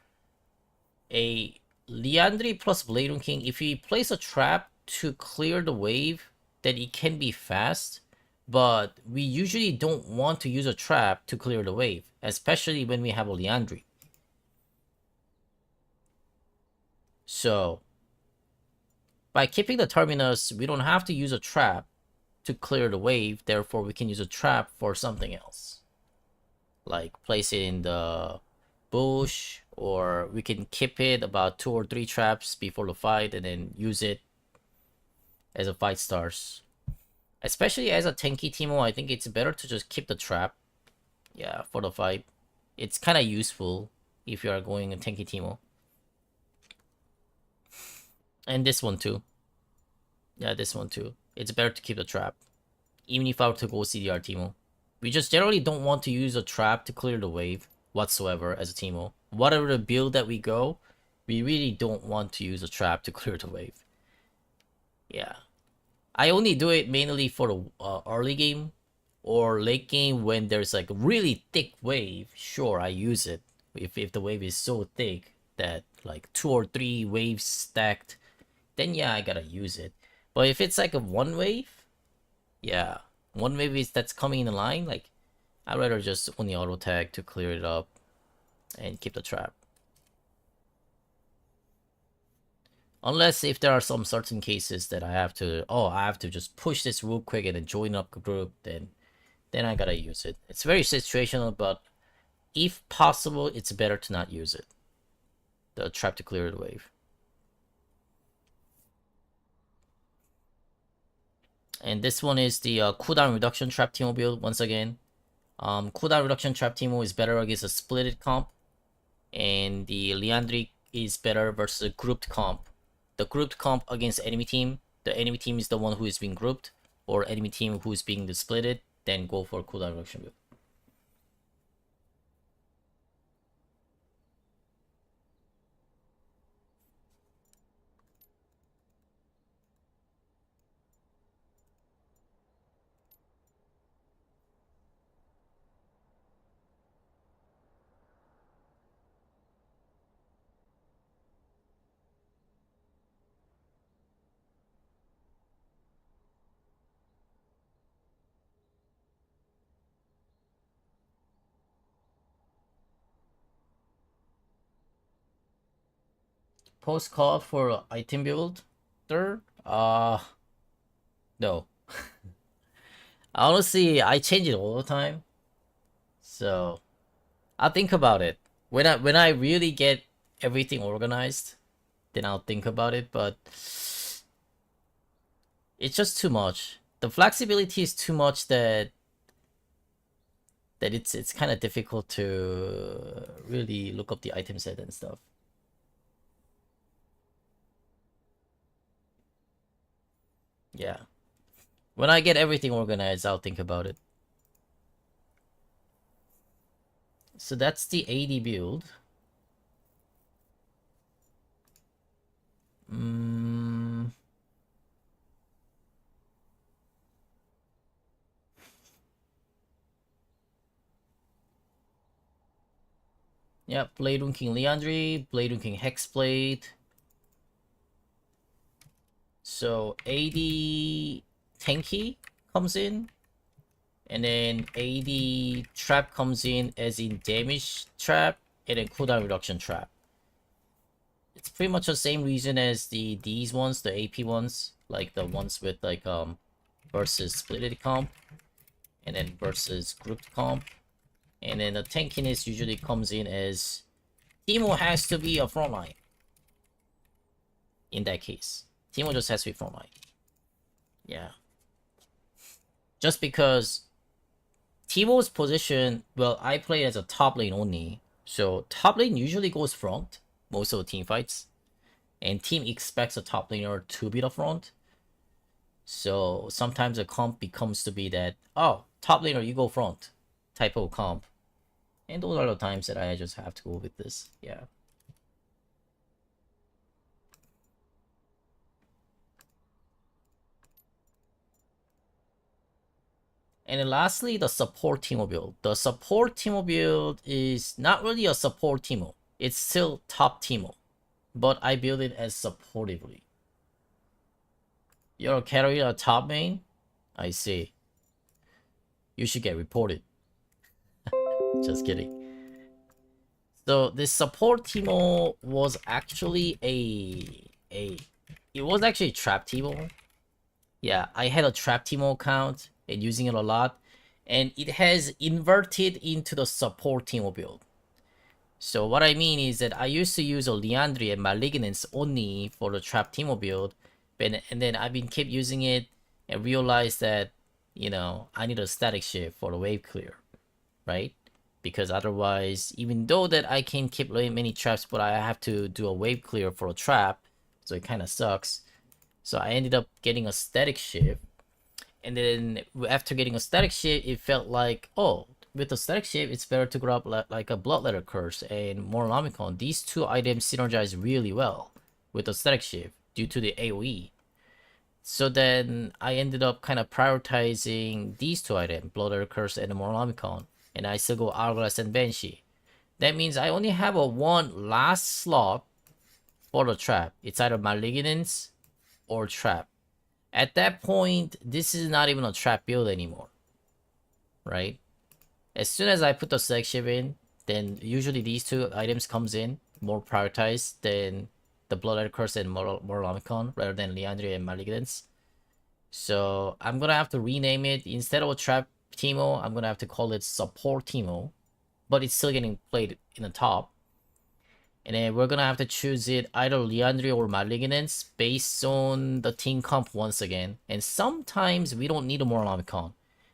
A Liandry plus Blade King, if you place a trap to clear the wave, then it can be fast, but we usually don't want to use a trap to clear the wave, especially when we have a Liandry. So by keeping the Terminus, we don't have to use a trap to clear the wave, therefore we can use a trap for something else. Like place it in the bush, or we can keep it about 2 or 3 traps before the fight and then use it as a fight starts. Especially as a tanky Teemo, I think it's better to just keep the trap. Yeah, for the fight. It's kind of useful if you are going a tanky Teemo. And this one too. Yeah, this one too. It's better to keep the trap. Even if I were to go CDR Teemo. We just generally don't want to use a trap to clear the wave whatsoever as a Teemo. Whatever the build that we go, we really don't want to use a trap to clear the wave. Yeah. I only do it mainly for the early game. or late game when there's like a really thick wave, sure, I use it. If the wave is so thick that like 2 or 3 waves stacked, then yeah, I gotta use it. But if it's like a one wave, yeah, one wave is that's coming in the line, like I'd rather just only auto tag to clear it up and keep the trap. Unless if there are some certain cases that I have to just push this real quick and then join up a group, then I gotta use it. It's very situational, but if possible, it's better to not use it. The trap to clear the wave. And this one is the cooldown reduction trap Teemo build once again. Cooldown reduction trap Teemo is better against a splitted comp, and the Liandry is better versus a grouped comp. The grouped comp against enemy team, the enemy team is the one who is being grouped, or enemy team who is being splitted, then go for cooldown reduction build. Post call for item build. Third, no. Honestly, I change it all the time, so I'll think about it when I really get everything organized. Then I'll think about it, but it's just too much. The flexibility is too much that it's kind of difficult to really look up the item set and stuff. Yeah. When I get everything organized, I'll think about it. So that's the AD build. Yeah, Blade King Liandry, Blade King Hexblade. So AD tanky comes in, and then AD trap comes in as in damage trap, and then cooldown reduction trap. It's pretty much the same reason as these ones, the AP ones, like the ones with like versus splitted comp, and then versus grouped comp, and then the tankiness usually comes in as Teemo has to be a frontline. In that case, Teemo just has to be frontline. Yeah. Just because Teemo's position, well, I play as a top lane only, so top lane usually goes front most of the team fights, and team expects a top laner to be the front. So sometimes a comp becomes to be that, oh, top laner, you go front type of comp, and those are the times that I just have to go with this. Yeah. And then lastly, the support Teemo build. The support Teemo build is not really a support Teemo. It's still top Teemo, but I build it as supportively. You're carrying a top main? I see. You should get reported. Just kidding. So this support Teemo was actually it was actually a trap Teemo. Yeah, I had a trap Teemo account and using it a lot, and it has inverted into the support Teemo build. So what I mean is that I used to use a Liandry and Malignance only for the trap Teemo build, and then I've been kept using it and realized that, you know, I need a static shift for the wave clear, right? Because otherwise, even though that I can keep many traps, but I have to do a wave clear for a trap, so it kind of sucks. So I ended up getting a static shift, and then after getting a static shift, it felt like, oh, with the static shift, it's better to grab like a Bloodletter Curse and Moromicon. These two items synergize really well with the static shift due to the AoE. So then I ended up kind of prioritizing these two items, Blood Curse and Moromicon. And I still go Hourglass and Banshee. That means I only have a one last slot for the trap. It's either Malignance or Trap. At that point, this is not even a trap build anymore, right? As soon as I put the select ship in, then usually these two items comes in more prioritized than the Blood Curse and Moromicon rather than Liandry and Malignance. So I'm gonna have to rename it. Instead of a trap Teemo, I'm gonna have to call it support Teemo, but it's still getting played in the top. And then we're gonna have to choose it either Liandry or Malignance based on the team comp once again. And sometimes we don't need a Moromicon,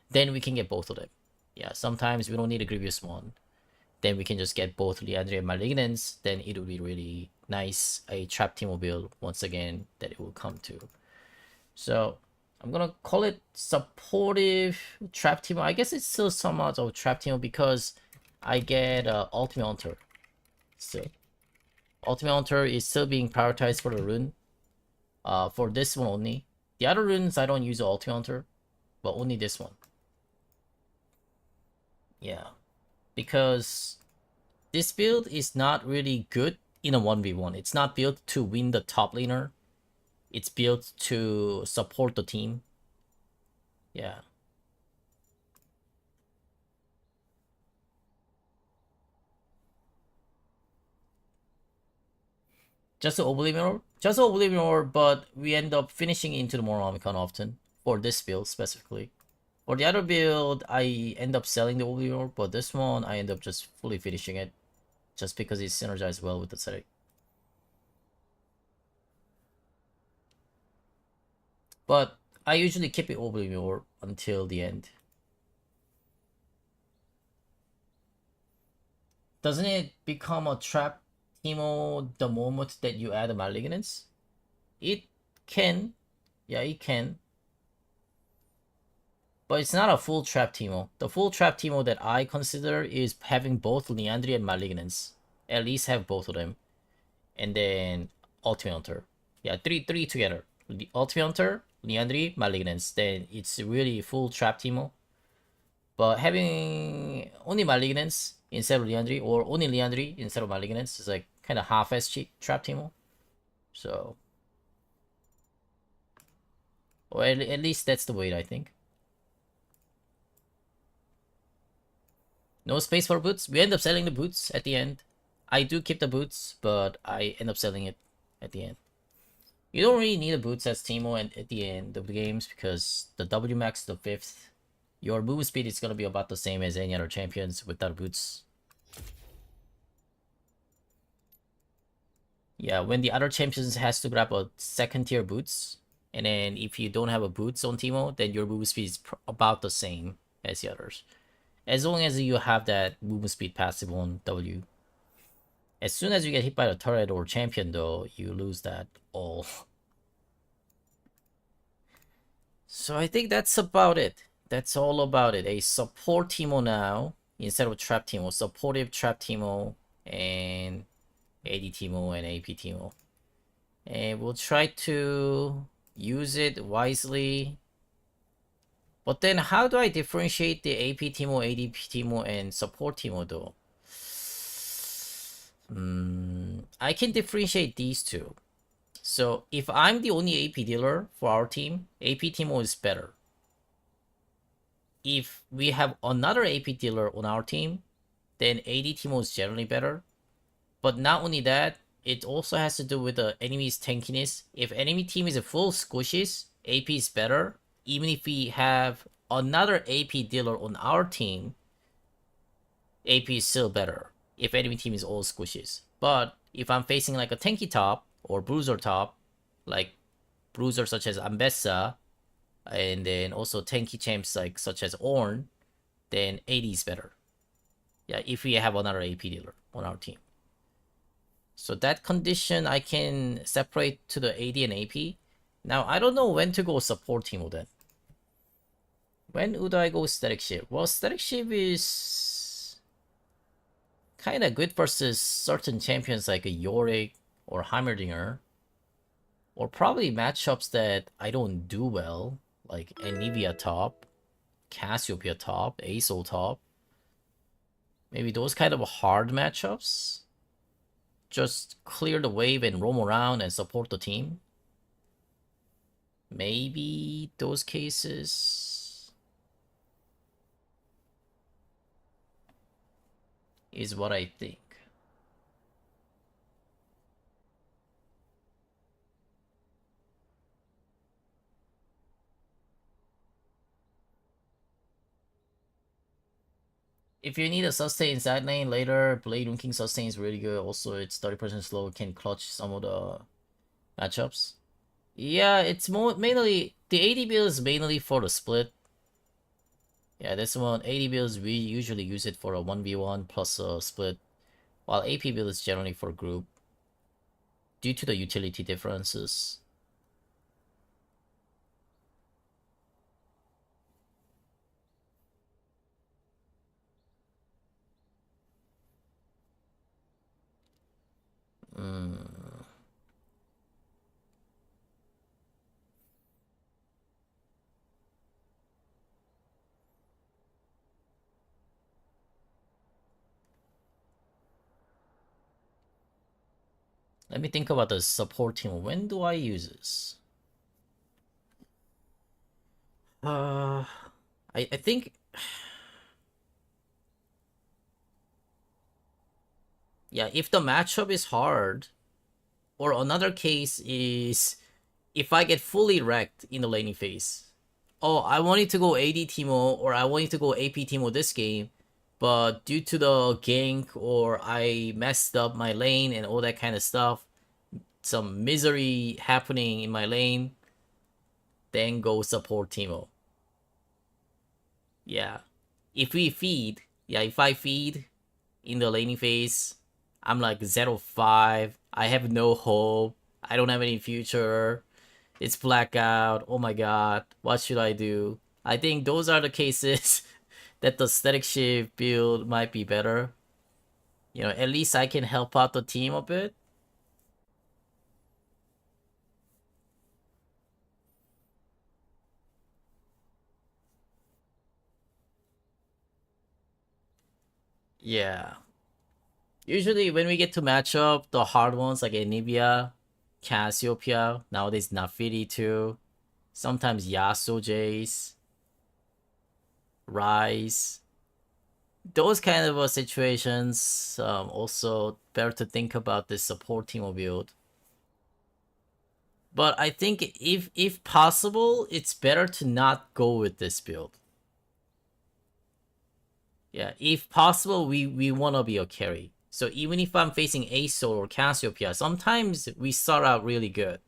then we can get both of them. Yeah, sometimes we don't need a Grievous one, then we can just get both Liandry and Malignance. Then it will be really nice, a trap Teemo build once again that it will come to. So I'm gonna call it supportive trap Teemo. I guess it's still somewhat of trap Teemo because I get Ultimate Hunter still. Ultimate Hunter is still being prioritized for the rune. For this one only. The other runes I don't use Ultimate Hunter, but only this one. Yeah, because this build is not really good in a 1v1. It's not built to win the top laner. It's built to support the team. Yeah. Just an Oblivion Orb? Just an Oblivion Orb, but we end up finishing into the Moromicon often. For this build specifically. For the other build, I end up selling the Oblivion Orb, but this one, I end up just fully finishing it. Just because it's synergized well with the setting. But I usually keep it Oblivion Orb until the end. Doesn't it become a trap Teemo the moment that you add a Malignance? It can. Yeah, it can. But it's not a full trap Teemo. The full trap Teemo that I consider is having both Liandry and Malignance. At least have both of them. And then Ultimate Hunter. Yeah, three together. The Ultimate Hunter, Liandry, Malignance. Then it's really full trap Teemo. But having only Malignance instead of Liandry, or only Liandry instead of Malignance, is like kind of half-ass cheap trap Teemo. So, or at least that's the way I think. No space for boots. We end up selling the boots at the end. I do keep the boots, but I end up selling it at the end. You don't really need the boots as Teemo at the end of the games because the W max the 5th. Your move speed is gonna be about the same as any other champions without boots. Yeah, when the other champions has to grab a second tier boots, and then if you don't have a boots on Teemo, then your move speed is about the same as the others. As long as you have that movement speed passive on W. As soon as you get hit by the turret or champion though, you lose that all. So I think that's about it. That's all about it. A support Teemo now, instead of trap Teemo. Supportive trap Teemo and AD Teemo and AP Teemo. And we'll try to use it wisely. But then how do I differentiate the AP Teemo, AD Teemo, and support Teemo though? I can differentiate these two. So if I'm the only AP dealer for our team, AP Teemo is better. If we have another AP dealer on our team, then AD Teemo is generally better. But not only that, it also has to do with the enemy's tankiness. If enemy team is a full squishes, AP is better. Even if we have another AP dealer on our team, AP is still better if enemy team is all squishes. But if I'm facing like a tanky top or bruiser top, like bruiser such as Ambessa, and then also tanky champs like such as Ornn, then AD is better. Yeah, if we have another AP dealer on our team. So that condition I can separate to the AD and AP. Now I don't know when to go support Teemo then. When would I go static shift? Well, static shift is kind of good versus certain champions like a Yorick or Heimerdinger Or probably matchups that I don't do well, like Anivia top, Cassiopeia top, Aso top. Maybe those kind of hard matchups. Just clear the wave and roam around and support the team. Maybe those cases is what I think. If you need a sustain side lane later, Blade King sustain is really good. Also, it's 30% slow, can clutch some of the matchups. Yeah, it's more mainly the AD build is mainly for the split. Yeah, this one AD builds we usually use it for a 1v1 plus a split, while AP build is generally for group due to the utility differences. Mm. Let me think about the support team. When do I use this? I think, yeah, if the matchup is hard, or another case is if I get fully wrecked in the laning phase. Oh, I wanted to go AD Teemo or I wanted to go AP Teemo this game, but due to the gank or I messed up my lane and all that kind of stuff, some misery happening in my lane, then go support Teemo. Yeah. If we feed, yeah, if I feed in the laning phase, I'm like 0-5. I have no hope. I don't have any future. It's blackout. Oh my god. What should I do? I think those are the cases that the static shift build might be better. You know, at least I can help out the team a bit. Yeah. Usually when we get to match up the hard ones like Anivia, Cassiopeia, nowadays Nafiri too. Sometimes Yasuo Jace, Rise. Those kind of situations, also better to think about this support team build. But I think if possible, it's better to not go with this build. Yeah, if possible, we wanna be a carry. So even if I'm facing Aso or Cassiopeia, sometimes we start out really good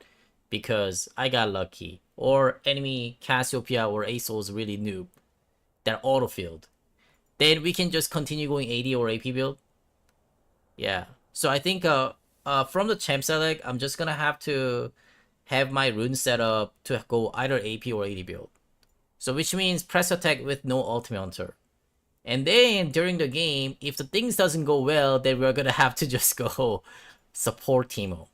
because I got lucky. Or enemy Cassiopeia or Aso is really noob. They're autofilled. Then we can just continue going AD or AP build. Yeah. So I think from the champ select, I'm just gonna have to have my rune set up to go either AP or AD build. So which means press attack with no ultimate hunter. And then during the game, if the things doesn't go well, then we're gonna have to just go support Teemo.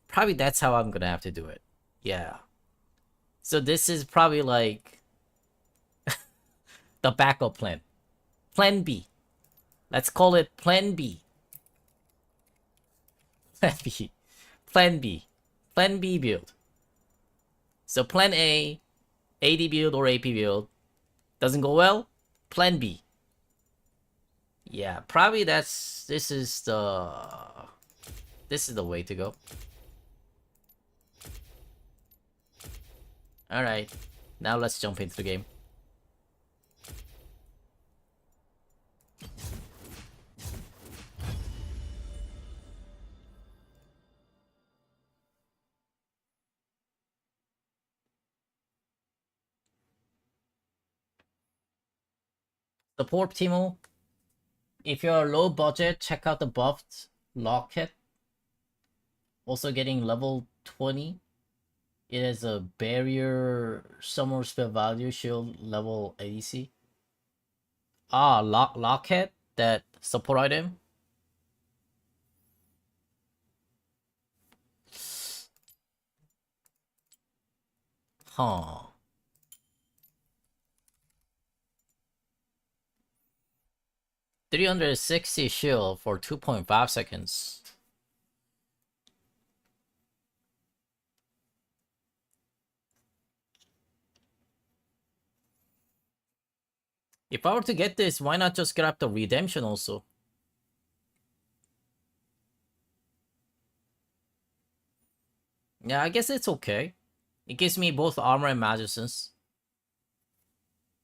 Probably that's how I'm gonna have to do it. Yeah. So this is probably like the backup plan. Plan B. Let's call it Plan B. Plan B. Plan B. Plan B build. So Plan A, AD build or AP build. Doesn't go well? Plan B. Yeah, probably this is the way to go. Alright. Now let's jump into the game. Support Teemo. If you're low budget, check out the buffed locket. Also getting level 20. It has a barrier summer spell value shield level ADC. Ah, locket, that support item. Huh. $360 shield for 2.5 seconds. If I were to get this, why not just grab the redemption also? Yeah, I guess it's okay. It gives me both armor and magicians.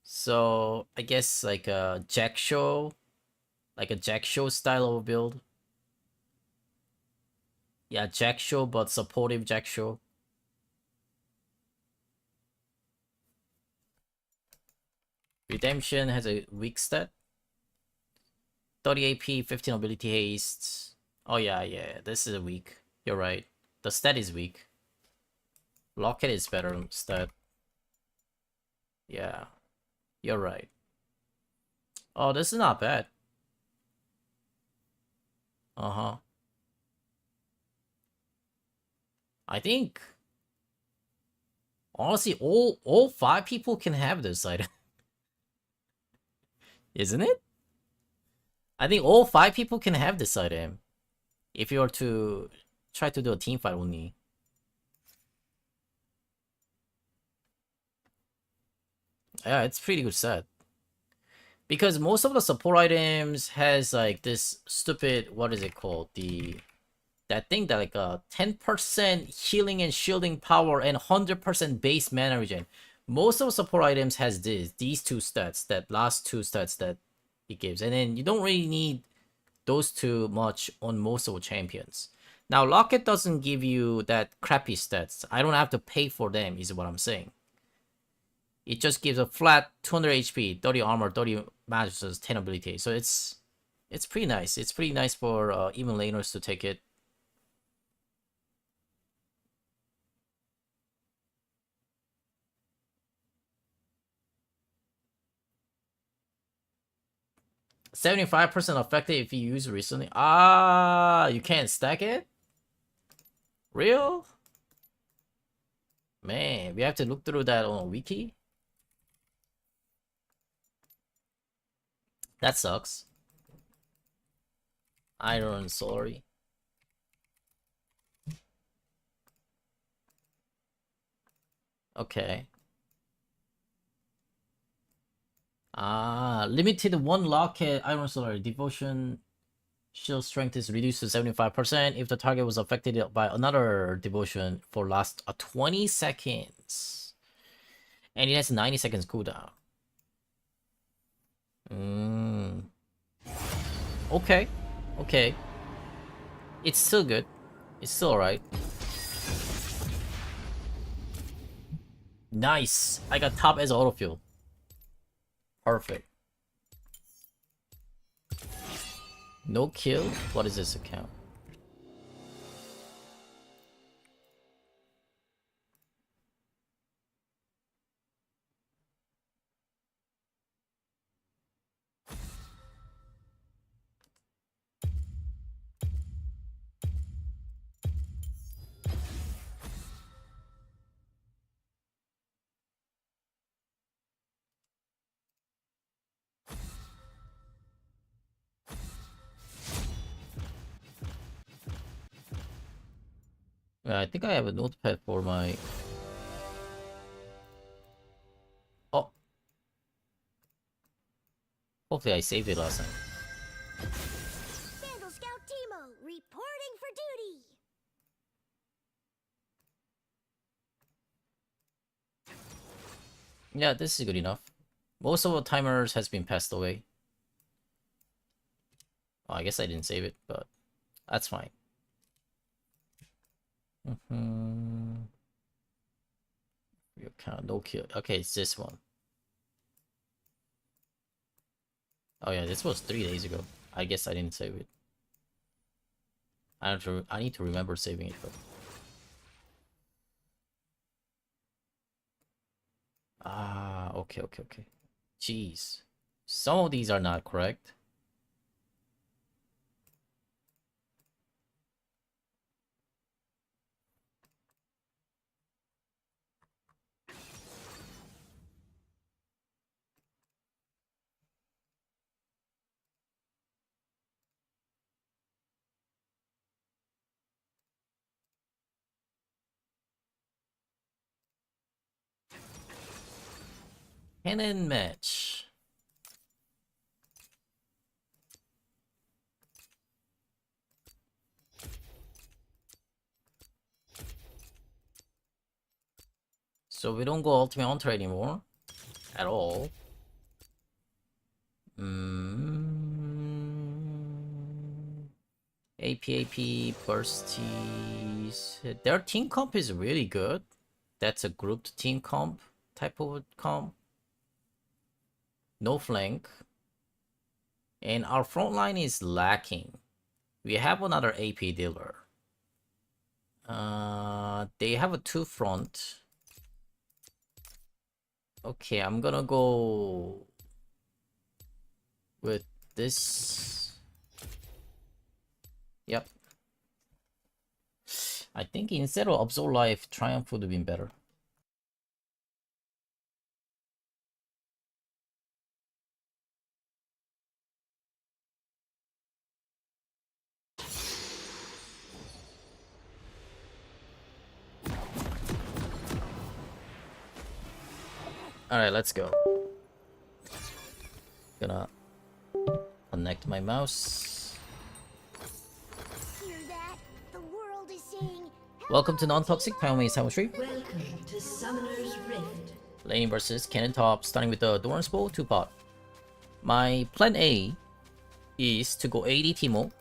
So I guess like a Jack Show, style of build. Yeah, Jack Show, but supportive Jack Show. Redemption has a weak stat. 30 AP, 15 ability haste. Oh yeah, this is weak. You're right. The stat is weak. Locket is better stat. Yeah, you're right. Oh, this is not bad. Uh-huh. I think honestly all 5 people can have this item. Isn't it? I think all 5 people can have this item. If you were to try to do a team fight only. Yeah, it's pretty good set. Because most of the support items has like this stupid, what is it called? That thing that like 10% healing and shielding power and 100% base mana regen. Most of the support items has these 2 stats, that last 2 stats that it gives. And then you don't really need those too much on most of the champions. Now, Locket doesn't give you that crappy stats. I don't have to pay for them, is what I'm saying. It just gives a flat 200 HP, 30 armor, 30 magic, 10 ability. So it's pretty nice. It's pretty nice for even laners to take it. %75% effective if you use it recently. Ah, you can't stack it? Real? Man, we have to look through that on a wiki? That sucks. Iron, sorry. Okay. Ah, limited 1 locket Iron Solar devotion shield strength is reduced to 75% if the target was affected by another devotion for last 20 seconds. And it has 90 seconds cooldown. Okay. Okay. It's still good. It's still alright. Nice. I got top as autofuel. Perfect. No kill? What is this account? I think I have a notepad for my... Oh. Hopefully I saved it last time. Vandal Scout Teemo, reporting for duty. Yeah, this is good enough. Most of the timers has been passed away. Oh, I guess I didn't save it, but that's fine. Account, no kill. Okay, it's this one. Oh yeah, this was 3 days ago. I guess I didn't save it. I need to remember saving it, but... Ah, okay. Jeez. Some of these are not correct. Cannon match. So we don't go Ultimate Hunter anymore. At all. AP Bursties. Their team comp is really good. That's a grouped team comp type of comp. No flank. And our front line is lacking. We have another AP dealer. They have a 2 front. Okay, I'm gonna go with this. Yep. I think instead of Absol Life, Triumph would have been better. Alright, let's go. Gonna connect my mouse. Hear that? The world is saying, Welcome to Non-Toxic Pyomei Samushri. Welcome to Summoner's Rift. Laning versus Cannon Top, starting with the Doran's Bow 2-pot. My plan A is to go AD Teemo.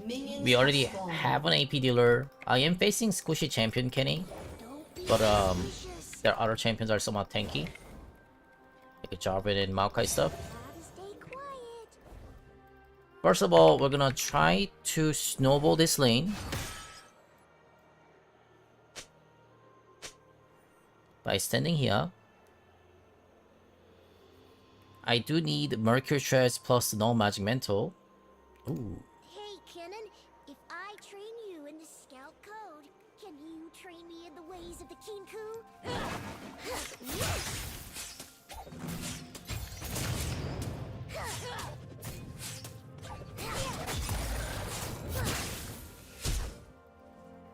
Minions We already have spawned. have an AP dealer. I am facing Squishy Champion Kenny, don't be but suspicious. their other champions are somewhat tanky. Like Jarvan and Maokai stuff. Gotta stay quiet. First of all, we're gonna try to snowball this lane by standing here. I do need Mercury Shreds plus no Magic Mantle. Ooh. Hey, Kennen, if I train you in the Scout Code, can you train me in the ways of the Kinku?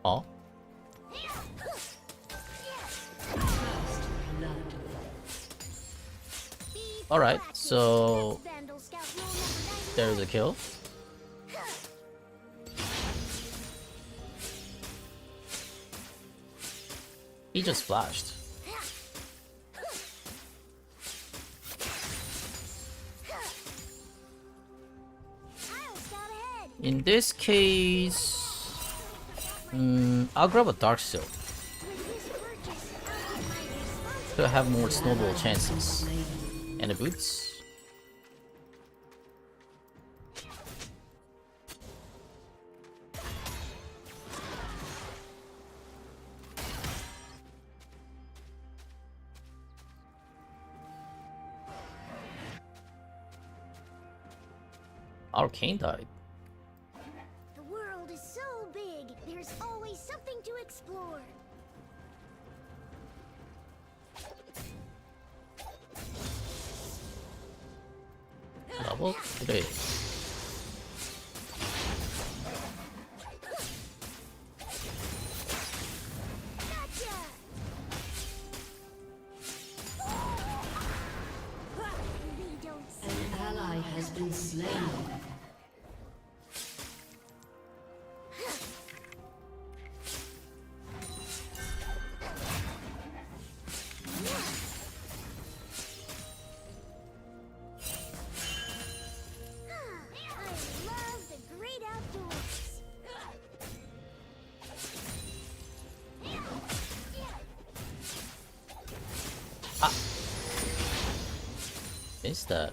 Oh. Alright, so there's a kill. He just flashed. In this case, I'll grab a Dark Silk to have more snowball chances. And the boots. Arcane died. The world is so big, there's always something to explore. Level 3. Gotcha! We don't see An ally has been slain. I love the great outdoors. Missed that.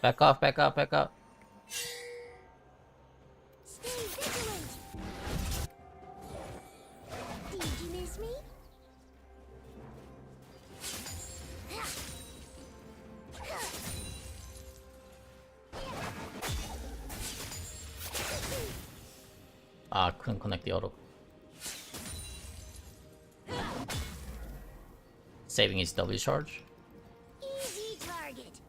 Back off, back up, back up. Stay vigilant. Did you miss me? Ah, couldn't connect the auto. Saving his W charge. Easy target.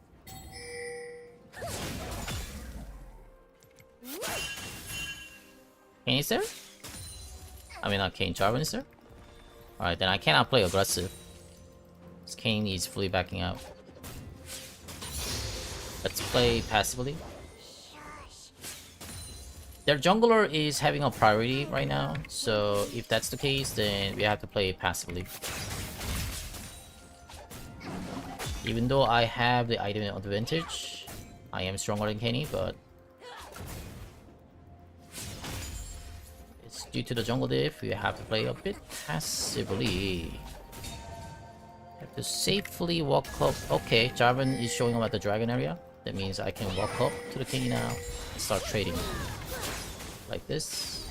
Kane is there? I mean, not Kane, Jarvan is there? Alright, then I cannot play aggressive. This Kane is fully backing out. Let's play passively. Their jungler is having a priority right now, so if that's the case, then we have to play passively. Even though I have the item advantage, I am stronger than Kenny, but it's due to the jungle diff, we have to play a bit passively. Have to safely walk up. Okay, Jarvan is showing up at the dragon area. That means I can walk up to the Kenny now and start trading. Like this.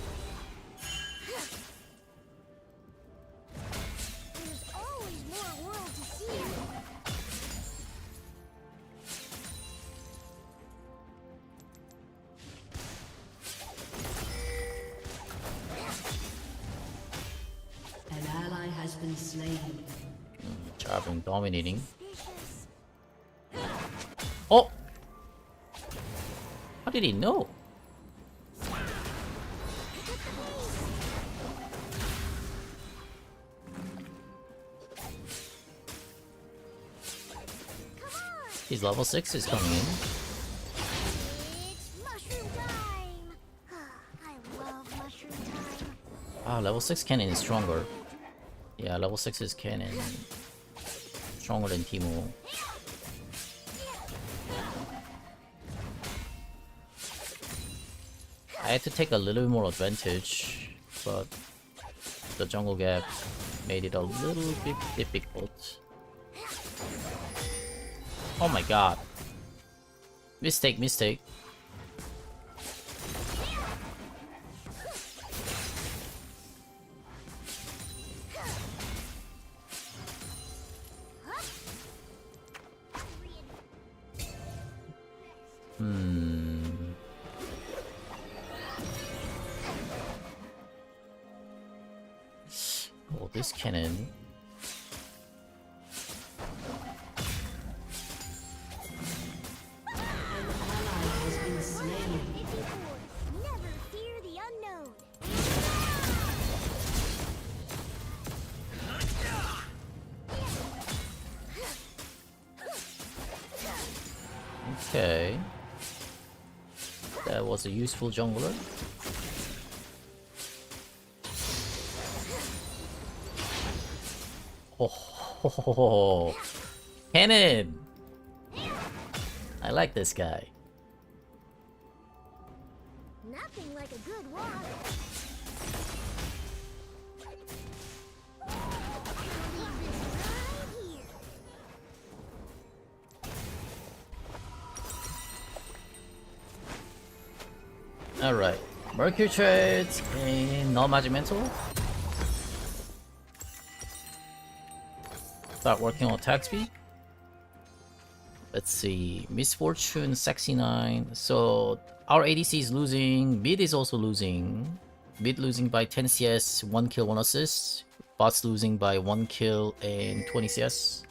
There's always more world to see. An ally has been slain. Jarvan dominating. Suspicious. Oh! How did he know? His level 6 is coming in. It's mushroom time. I love mushroom time. Ah, level 6 cannon is stronger. Yeah, level 6 is cannon. Stronger than Teemo. I had to take a little bit more advantage, but the jungle gap made it a little bit difficult. Oh my god. Mistake, mistake. Oh, this cannon. Ally has been slain. Never fear the unknown. Okay. That was a useful jungler. Oh, cannon! I like this guy. Nothing like a good walk. Leave this right here. Alright. Mercury trades in non-magic mental. Start working on attack speed. Let's see. Misfortune 69. So our ADC is losing. Mid is also losing. Mid losing by 10 CS, 1 kill, 1 assist. Bots losing by 1 kill and 20 CS.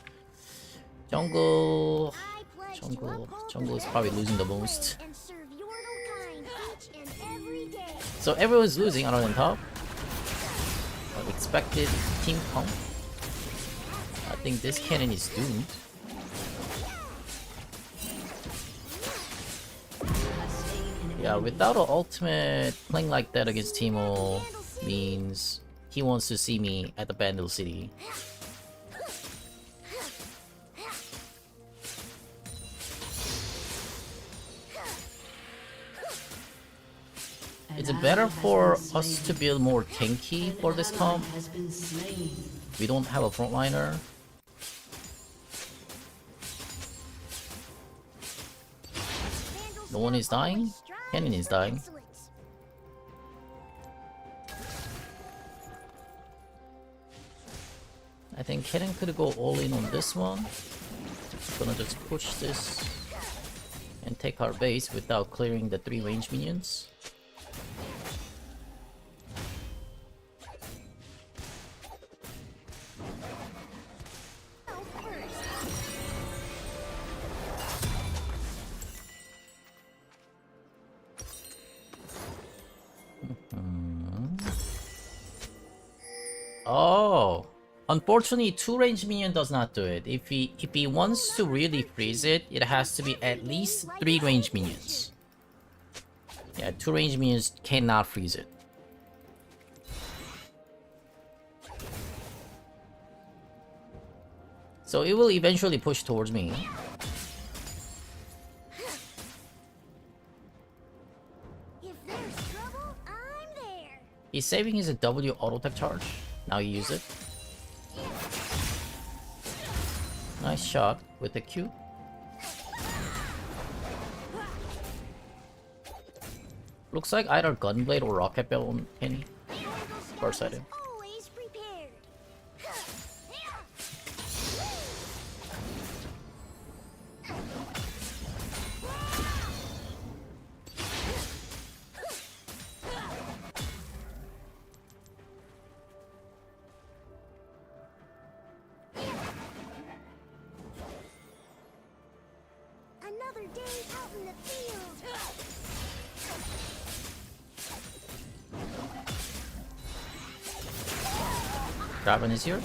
Jungle. I pledge to Jungle. uphold Jungle is the probably values losing the of play most. and serve your kind each and every day. So everyone's losing other than top. Expected team comp. I think this cannon is doomed. Yeah, without an ultimate, playing like that against Teemo means he wants to see me at the Bandle City. Is it better for us to build more tanky for this comp? Has been slain. We don't have a frontliner. No one is dying? Cannon is dying. Excellence. I think Cannon could go all in on this one. Gonna just push this and take our base without clearing the 3 range minions. Oh, unfortunately, 2 range minion does not do it. If he wants to really freeze it, it has to be at least 3 range minions. Yeah, 2 range minions cannot freeze it. So it will eventually push towards me. If there's trouble, I'm there. He's saving his W auto attack charge. Now you use it. Nice shot with the Q. Looks like either Gunblade or Rocket Bell on Kenny. First item. Always prepared. Another day out in the field. Draven is here.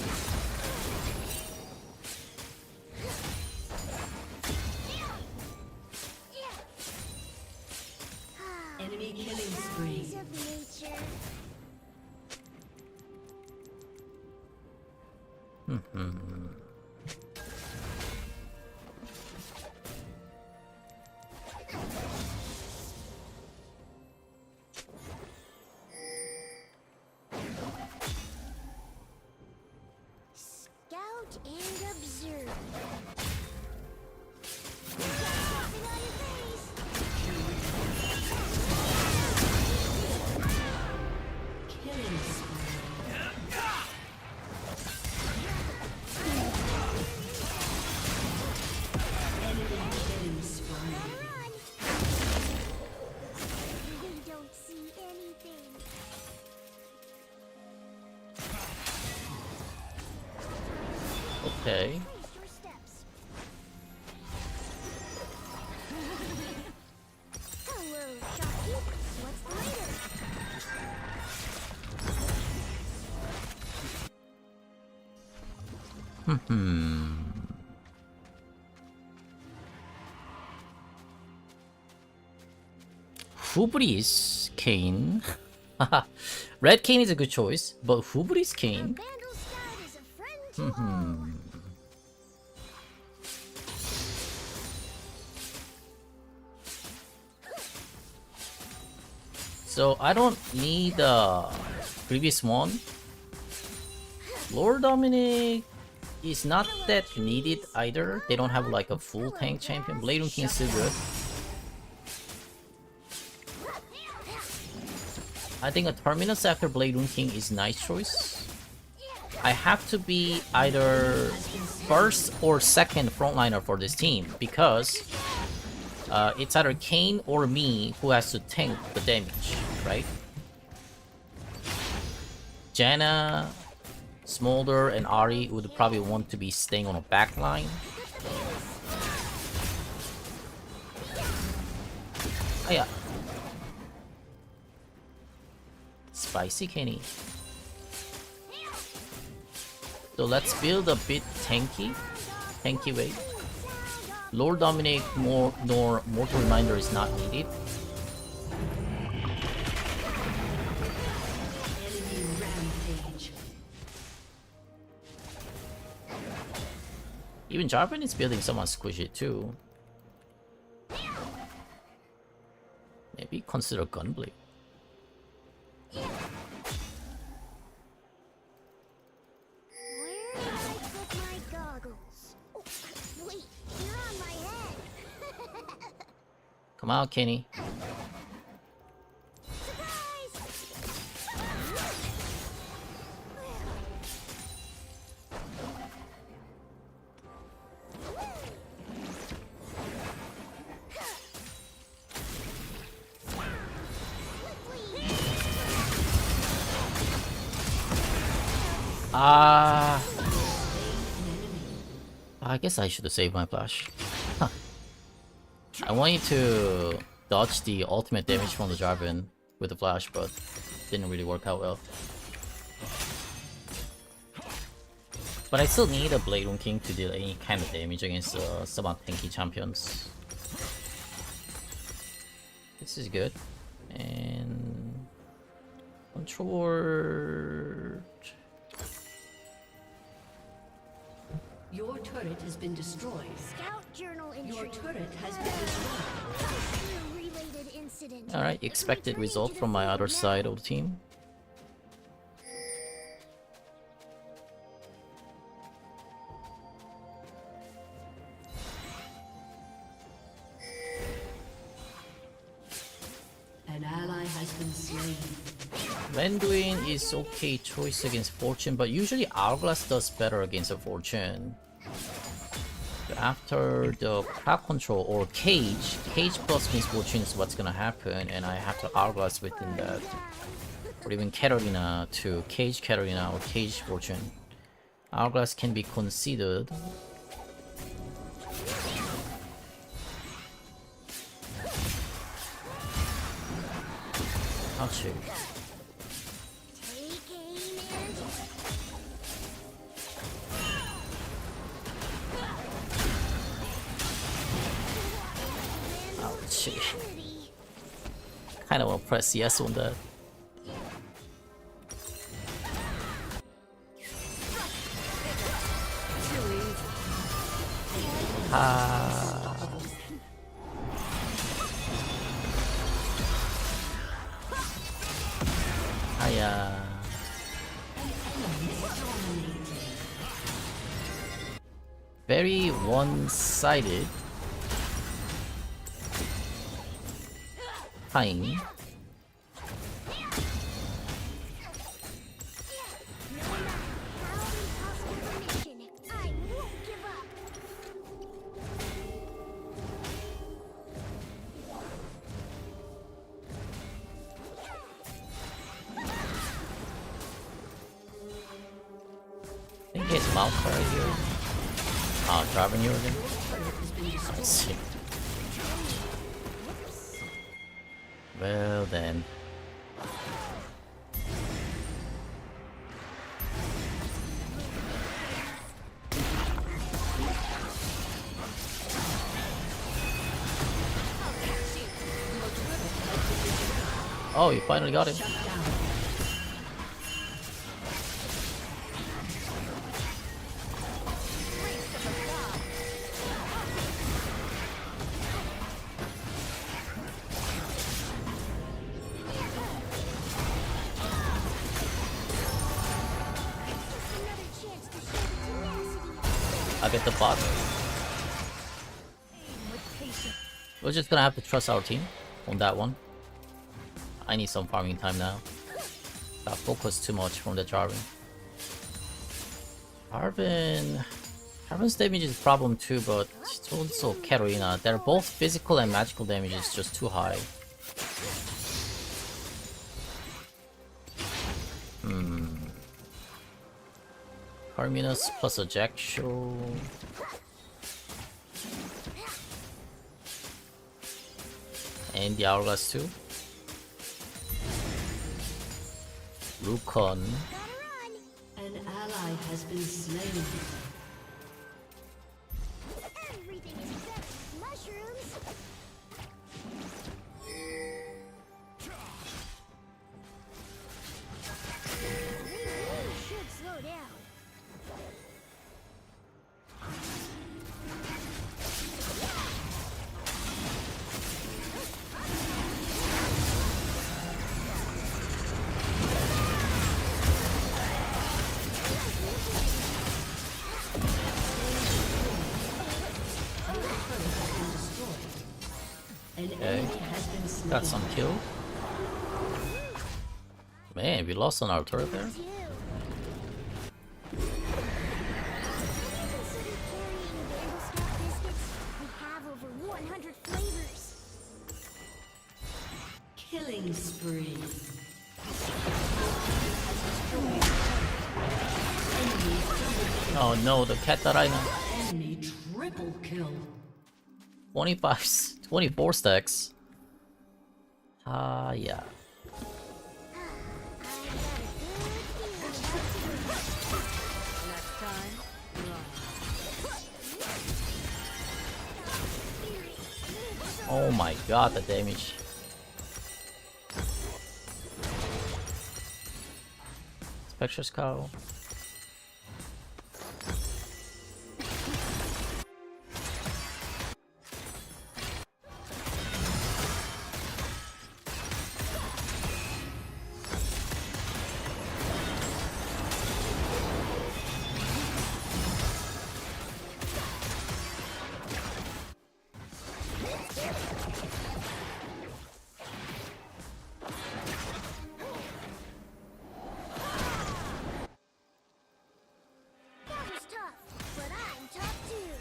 Enemy killing spree. Laws of nature. Scout and observe. Something on your face. Killing spree. Enemy killing spree. Run! We don't see anything. Okay. Trace your steps. Hello, shopkeep. What's the latest? Hubris Kane. Red Kane is a good choice, but Hubris Kane. Vandal Scout is a friend to all. So I don't need the previous one. Lord Dominic is not that needed either. They don't have like a full tank champion. Blade King is still good. I think a Terminus after Blade King is nice choice. I have to be either first or second frontliner for this team because it's either Kane or me who has to tank the damage, right? Janna, Smolder, and Ahri would probably want to be staying on a back line. Oh yeah. Spicy Kenny. So let's build a bit tanky way. Lord Dominic nor Mortal Reminder is not needed. Enemy rampage. Even Jarvan is building someone squishy too. Maybe consider Gunblade. Where did I put my goggles? Oh, wait, you're on my head. Come out, Kenny. I guess I should have saved my flash. Huh. I wanted to dodge the ultimate damage from the Jarvan with the flash, but didn't really work out well. But I still need a Blade Rune King to deal any kind of damage against somewhat tanky champions. This is good. And control. Your turret has been destroyed. Scout journal entry. Your turret has been destroyed. Related incident. Alright, expected result from my other side of the team. An ally has been slain. Manduin is okay choice against Fortune, but usually Hourglass does better against a Fortune. After the crowd control or cage plus Miss Fortune is what's gonna happen, and I have to Hourglass within that. Or even Katarina to cage Katarina or cage Fortune. Hourglass can be considered. Ouch. Ouch. Kinda wanna press yes on that. Hiya. Very one-sided. Fine. I won't give up. I think it's Malphite right here. Oh, driving you again? I see. Well then. Oh, you finally got him. I get the bot. We're just gonna have to trust our team on that one. I need some farming time now. Got focused too much from the Jarvan. Jarvan's damage is a problem too, but it's also Katarina. They're both physical and magical damage is just too high. Carminus plus a Jack Show. And the Hourglass too. Rukon. An ally has been slain. Everything is except mushrooms. We should slow down. Okay. Got some kill. Man, we lost on our turret there. Consider carrying Vandal biscuits. We have over 100 flavors. Killing spree. Oh no, the Katarina. Enemy triple kill. 24 stacks. Yeah. Next time. Oh my god, the damage. Spectre Skull. That was tough, but I'm tough too.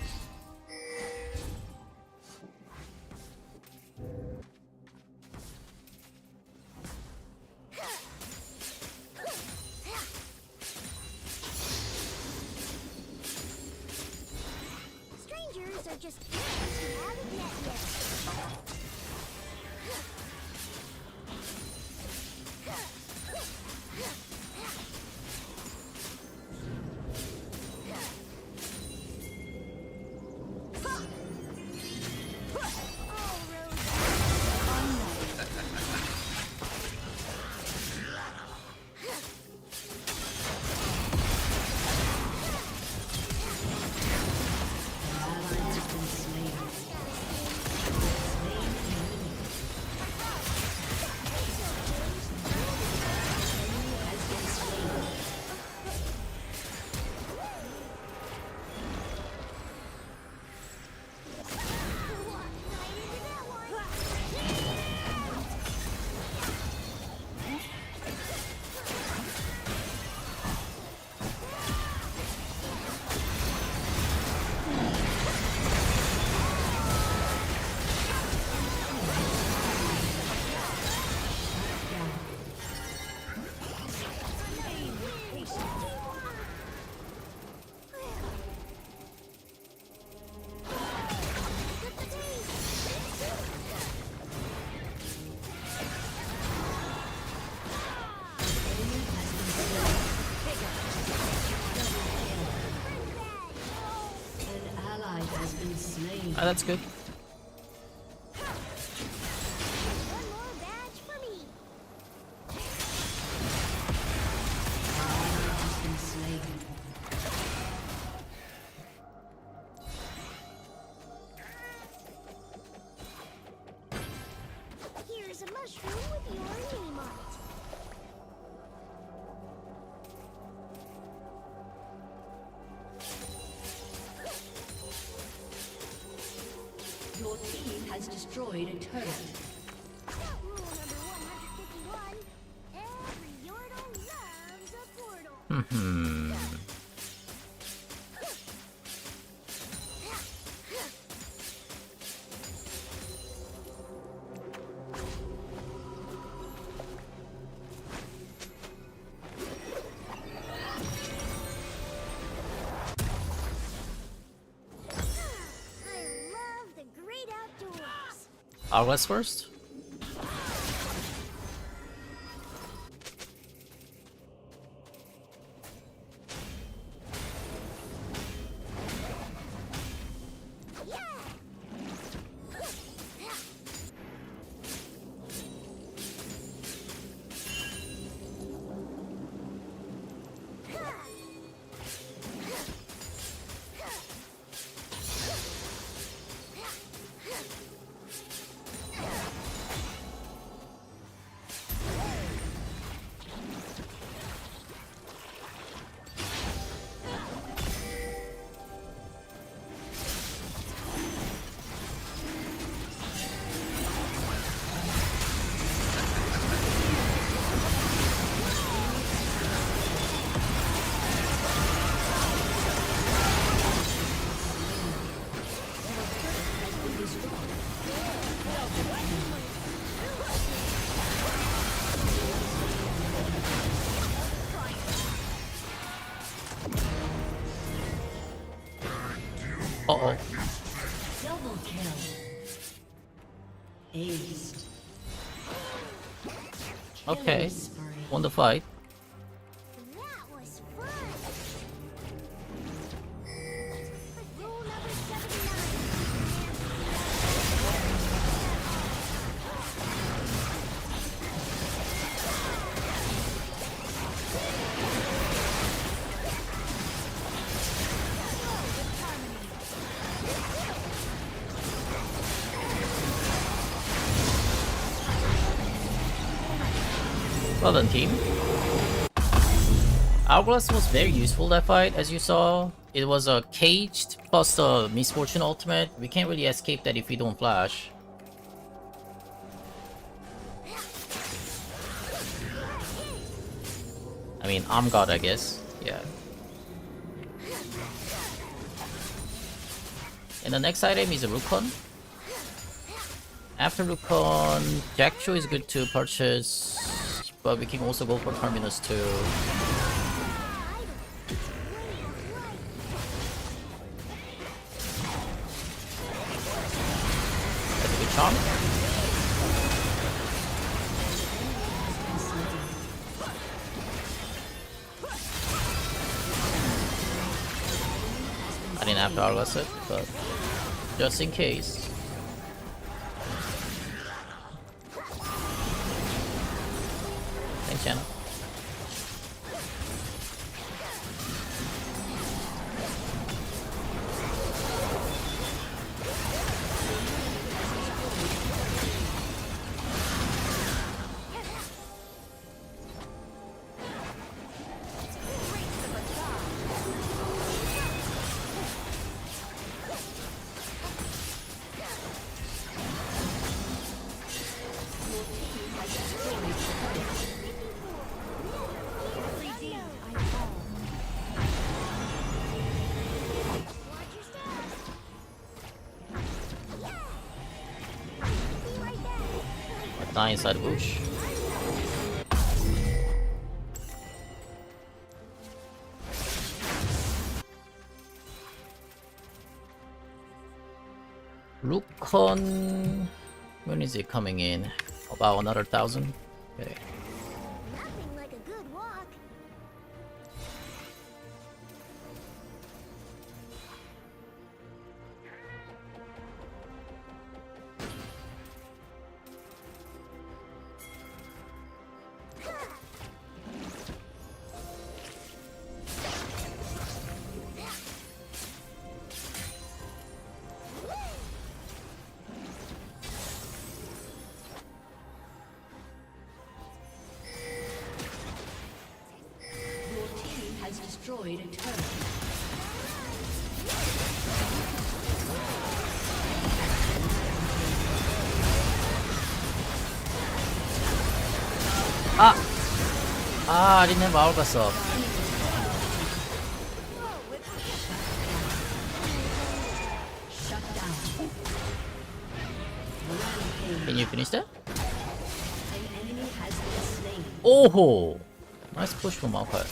Strangers are just friends who haven't met yet. Oh, Rose. An ally has been slain. Slain an enemy. Enemy has been slain. Walk right into that one. An ally has been slain. Ah, that's good. One more badge for me. An ally has been slain. Here's a mushroom with your name on it. Your team has destroyed a turret. Rule number 151. Every Yordle loves a portal. Hmm. I love the great outdoors. Hourglass first? Uh-oh. Double kill. Aced. Okay. Killing spree. Won the fight. That was fun. Rule number 79. Well done, team. Hourglass was very useful that fight, as you saw. It was a caged plus the misfortune ultimate. We can't really escape that if we don't flash. I mean, I'm God, I guess. Yeah. And the next item is a Rukon. After Rukon, Jackcho is good to purchase, but we can also go for Terminus too. That's a good charm. I didn't have to Hourglass it, but just in case. Thanks, Shanna. Watch your step. Yeah. Be right back. Die inside the bush. Rukon, when is it coming in? About another 1,000? Okay. Nothing like a good walk. Your team has destroyed a turret. I didn't have Hourglass up. Shut down. Rampage. Can you finish that? An enemy has been slain. Oh! Nice push from Maokai.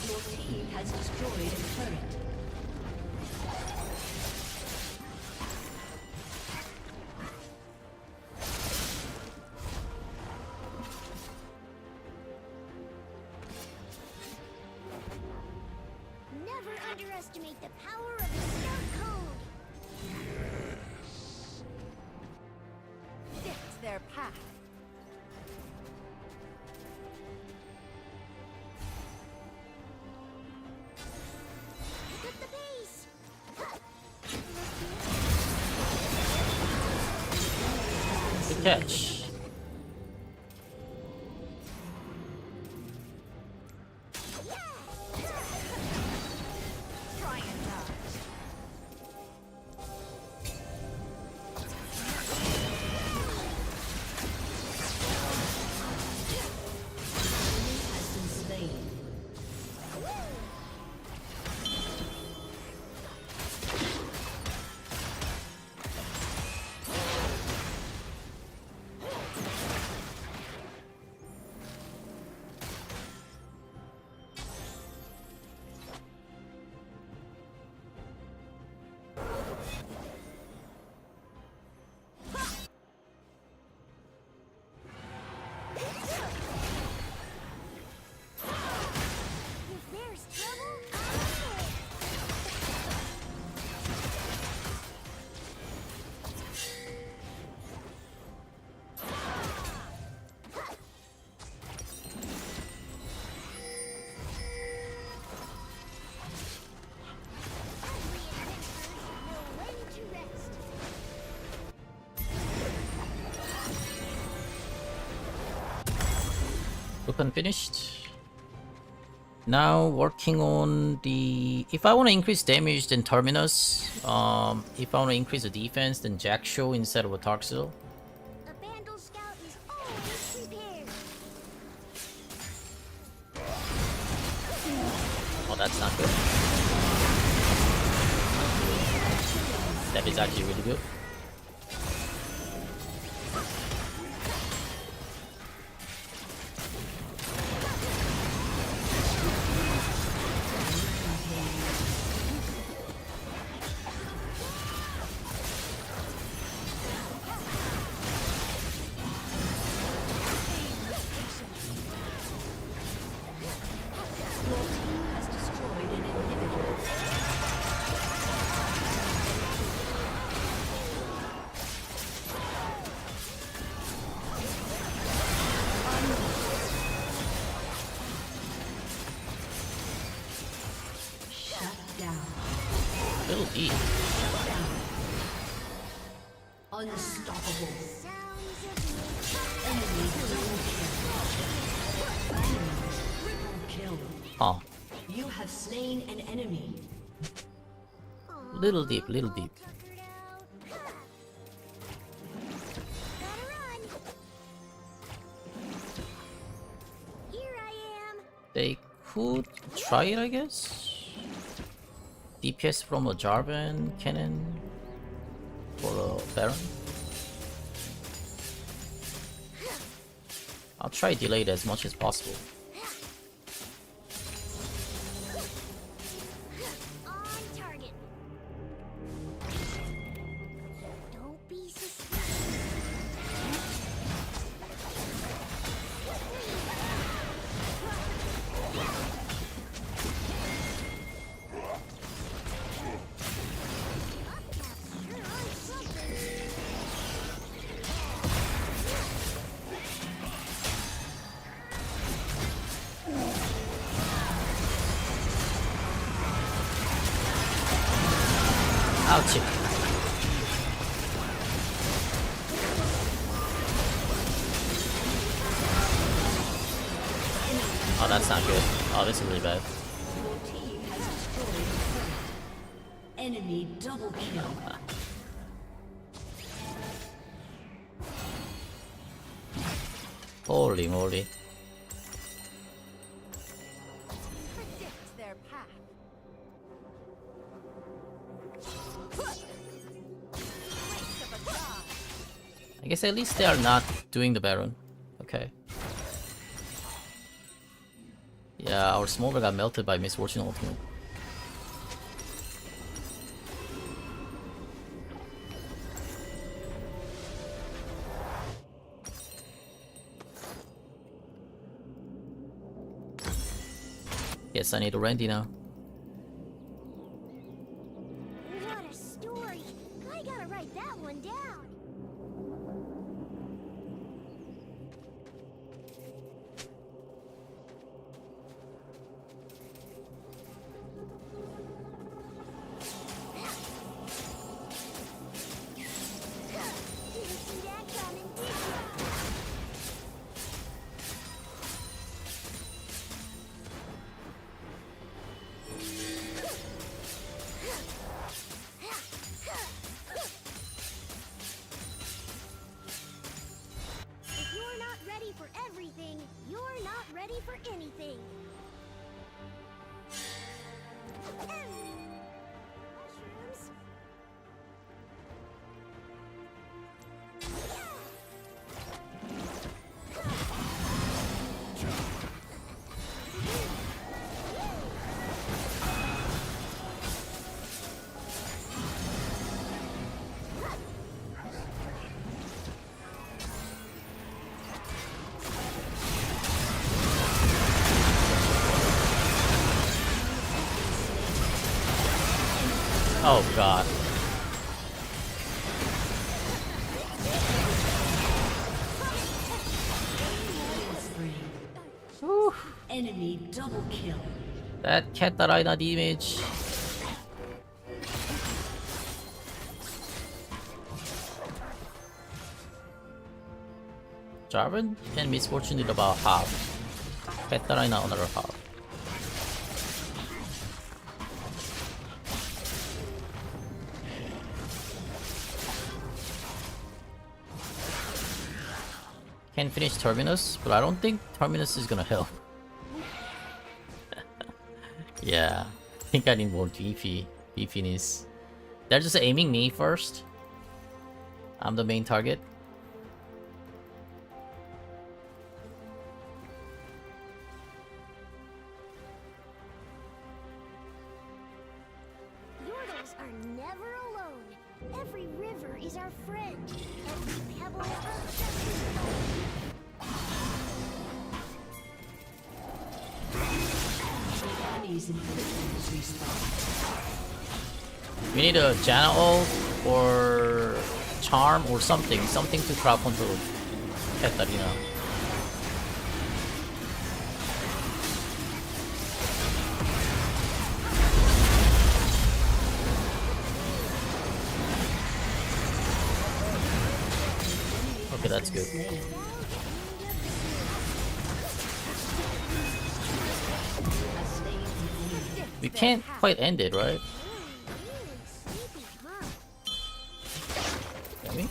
Your team has destroyed a turret. Never underestimate the power of the Scout Code. Fix their path. Pick up the pace. Good catch. Try and dodge. Has been slain. Looking finished. Now working on the. If I want to increase damage, then Terminus. If I want to increase the defense, then Jack Show instead of a Tarxel. A Vandal scout is always prepared. Oh, that's not good. That is actually really good. Has destroyed an inhibitor. Shut down. Little deep. Unstoppable. Sounds of Enemy double kill. Enemy triple kill. Oh, You have slain an enemy. little deep, little deep. tuckered out. Ha! Gotta run. Here I am. They could try it, I guess. DPS from a Jarvan cannon for a Baron. I'll try delay it as much as possible. On target. Don't be suspicious. Sure on something. Ouchie. Oh, that's not good. Oh, this is really bad. Your team has destroyed a turret. Enemy double kill. Holy moly. Predict their path. Waste of a god. I guess at least they are not doing the Baron. Okay. Yeah, our Smolder got melted by Misfortune Ultimate. Yes, I need a Randy now. What a story. I gotta write that one down. Didn't see that coming, did ya? If you're not ready for everything, you're not ready for anything. Mushrooms. Oh god. Enemy double kill. That Katarina damage. Jarvan and Misfortune did about half. Katarina on her half. Can finish Terminus, but I don't think Terminus is gonna help. Yeah, I think I need more DPs. They're just aiming me first. I'm the main target. Yordles are never alone. Every river is our friend. Every pebble our precious Enemy's inhibitor is respawned. We need a Janna ult or Charm or something to crowd control Katarina. Okay, that's good. We can't quite end it, right? sleepy, huh? Can we?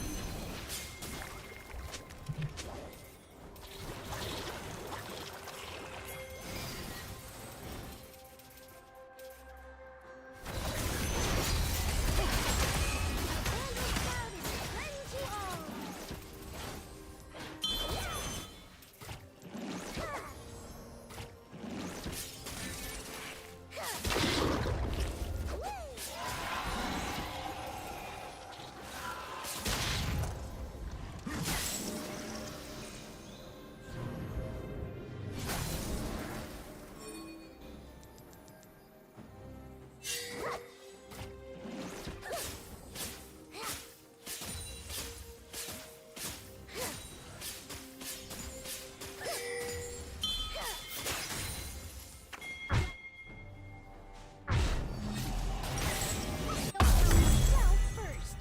First.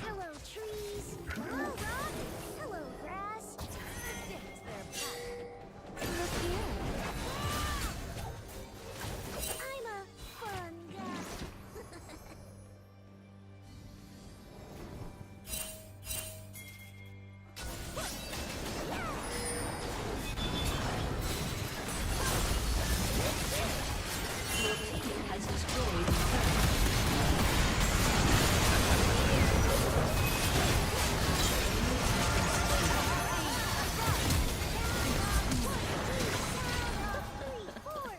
Hello, trees. Hello, rock. Hello, grass. Predict their path. Look here. I'm a fun guy. Has destroyed the turret. Three, four.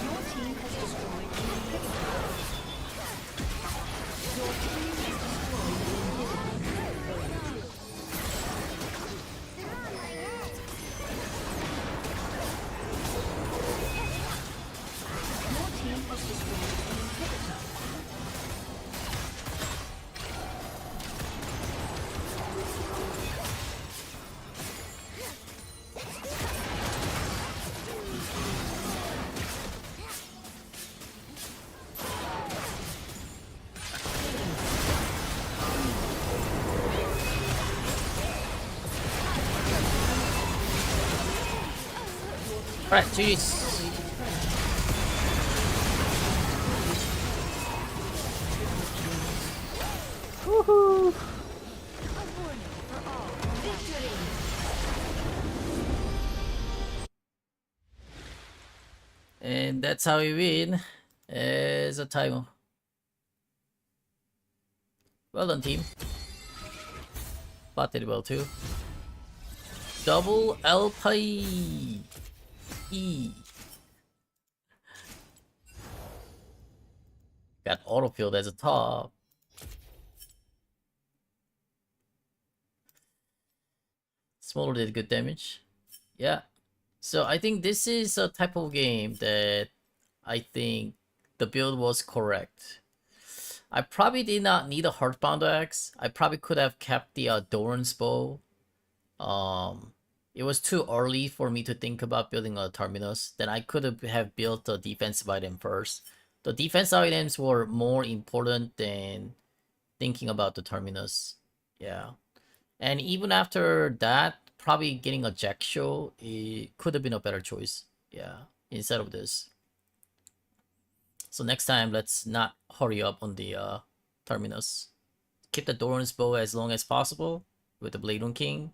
Your team has destroyed an inhibitor. Your team has destroyed an inhibitor. They're on my head. Your team has destroyed an inhibitor. Alright, jeez. Woohoo! Victory! And that's how we win as a Teemo. Well done, team. Bot did well too. Double Alpine E. Got autofilled as a top. Smaller did good damage. Yeah. So I think this is a type of game that I think the build was correct. I probably did not need a Heartbound Axe. I probably could have kept the Doran's Bow. It was too early for me to think about building a Terminus. Then I could have built the defensive item first. The defense items were more important than thinking about the Terminus. Yeah. And even after that, probably getting a Jack Show, it could have been a better choice. Yeah. Instead of this. So next time, let's not hurry up on the Terminus. Keep the Doran's Bow as long as possible with the Blade King.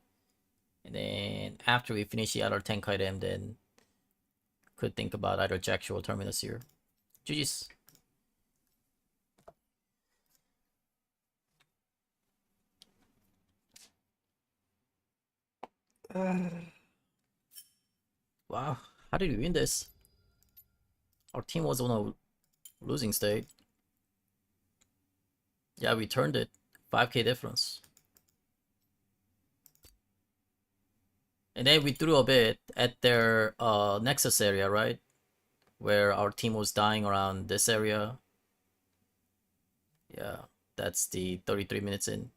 And then after we finish the other tank item, then could think about either Jack or Terminus here. GG's. Wow, how did we win this? Our team was on a losing state. Yeah, we turned it. 5k difference. And then we threw a bit at their Nexus area, right? Where our team was dying around this area. Yeah, that's the 33 minutes in.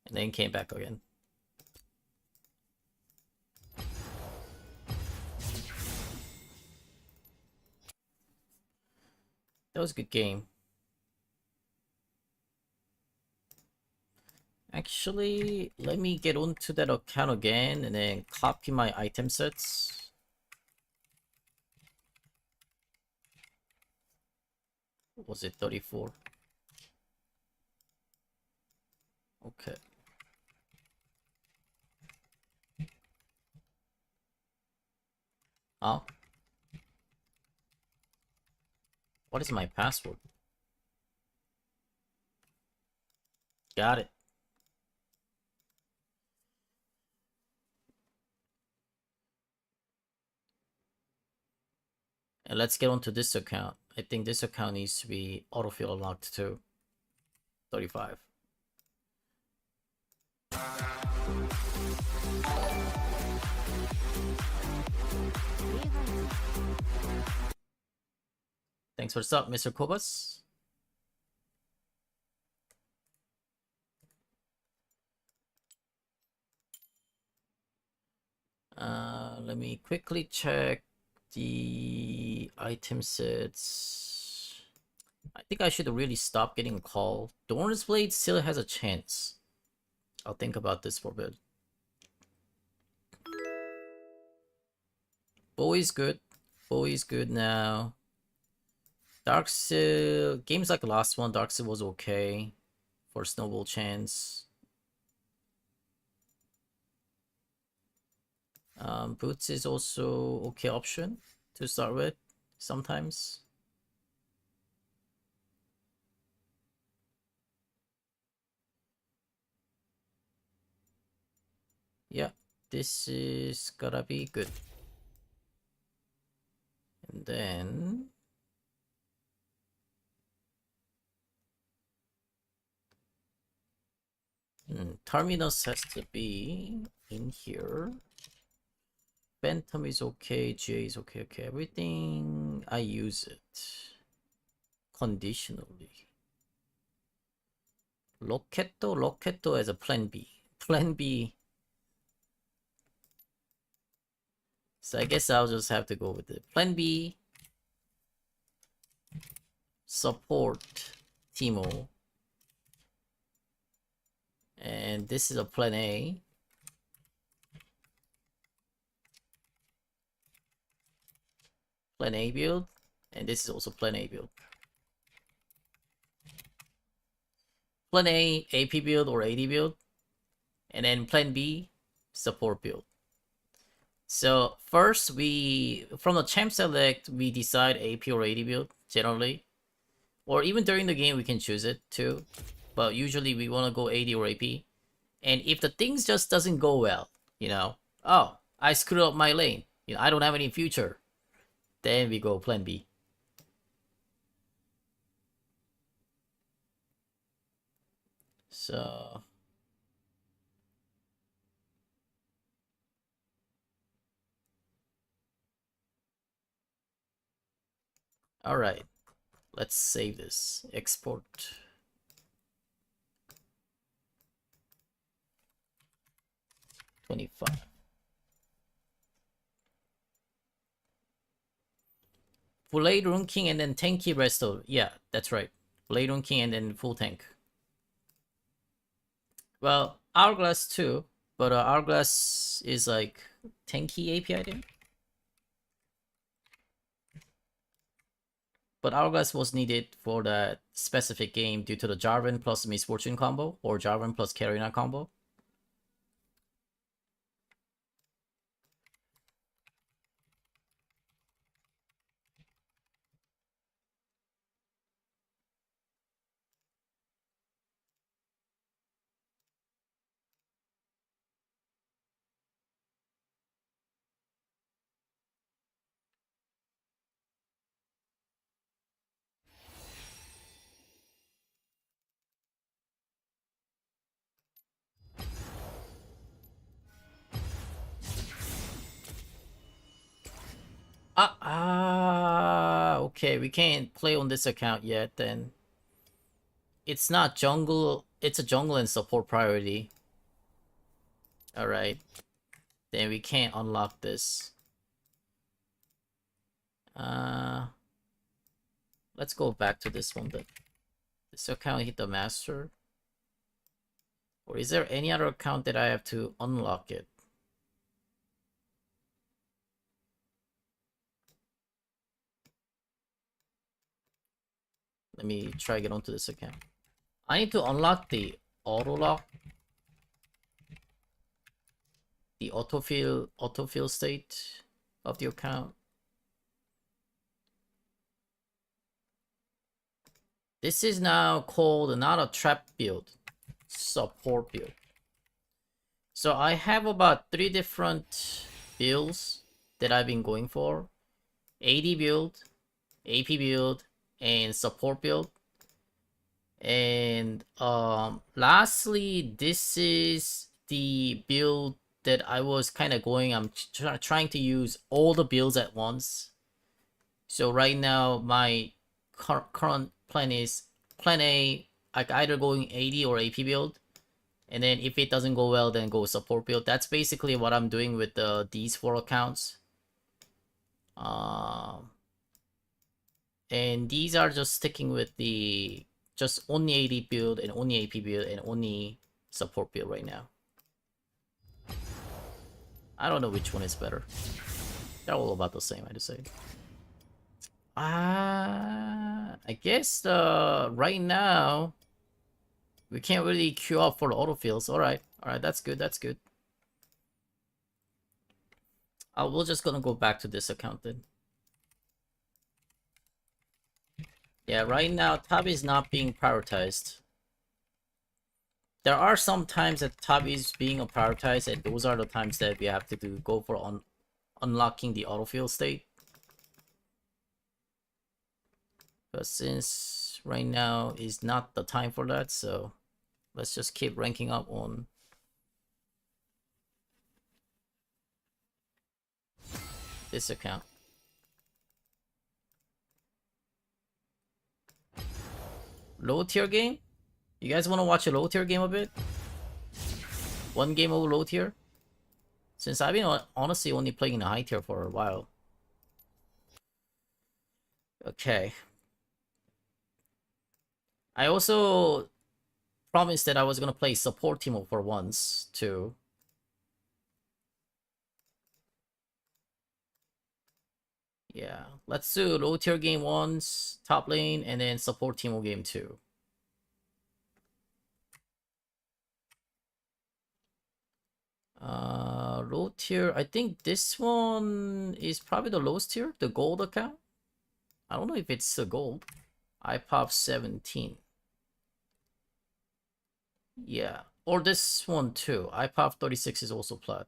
And then came back again. That was a good game. Actually, let me get onto that account again and then copy my item sets. Was it 34? Okay. Oh. What is my password? Got it. And let's get onto this account. I think this account needs to be autofill unlocked too. 35. Thanks for the sub, Mr. Kobas. Let me quickly check the item sets. I think I should really stop getting a call. Doran's Blade still has a chance. I'll think about this for a bit. Bow is good. Bow is good now. Darkseid, games like the last one, Darkseid was okay for snowball chance. Boots is also okay option to start with sometimes. Yeah, this is gotta be good. And then Terminus has to be in here. Phantom is okay, GA is okay, okay. Everything I use it conditionally. Locketto as a plan B. Plan B. So I guess I'll just have to go with it. Plan B. Support Teemo. And this is a plan A. Plan A build. And this is also plan A build. Plan A, AP build or AD build. And then plan B, support build. So first from the champ select, we decide AP or AD build generally. Or even during the game, we can choose it too. But usually we want to go AD or AP. And if the things just doesn't go well, you know, oh, I screwed up my lane. You know, I don't have any future. Then we go plan B. So Alright. Let's save this. Export. $25. Blade Rune King and then tanky resto. Yeah, that's right. Blade Rune King and then full tank. Well, Hourglass too, but Hourglass is like tanky AP, I think. But Hourglass was needed for that specific game due to the Jarvan plus Misfortune combo or Jarvan plus Karina combo. Okay, we can't play on this account yet then. It's not jungle, it's a jungle and support priority. Alright. Then we can't unlock this. Let's go back to this one then. This account hit the master. Or is there any other account that I have to unlock it? Let me try get onto this account. I need to unlock the auto lock. The autofill state of the account. This is now called not a trap build, support build. So I have about 3 different builds that I've been going for. AD build, AP build, and support build. And lastly, this is the build that I was kind of going. I'm trying to use all the builds at once. So right now my current plan is plan A, like either going AD or AP build, and then if it doesn't go well, then go support build. That's basically what I'm doing with these 4 accounts. And these are just sticking with the just only AD build and only AP build and only support build right now. I don't know which one is better. They're all about the same, I just say. I guess right now we can't really queue up for the autofills. Alright, that's good, that's good. We're just gonna go back to this account then. Yeah, right now top is not being prioritized. There are some times that top is being prioritized, and those are the times that we have to go for unlocking the autofill state. But since right now is not the time for that, so let's just keep ranking up on this account. Low tier game? You guys want to watch a low tier game a bit? One game of low tier? Since I've been honestly only playing the high tier for a while. Okay. I also promised that I was gonna play support Teemo for once too. Yeah, let's do low tier game once, top lane, and then support Teemo game 2. Low tier, I think this one is probably the lowest tier, the gold account. I don't know if it's the gold. iPav 17. Yeah, or this one too. iPav 36 is also plat.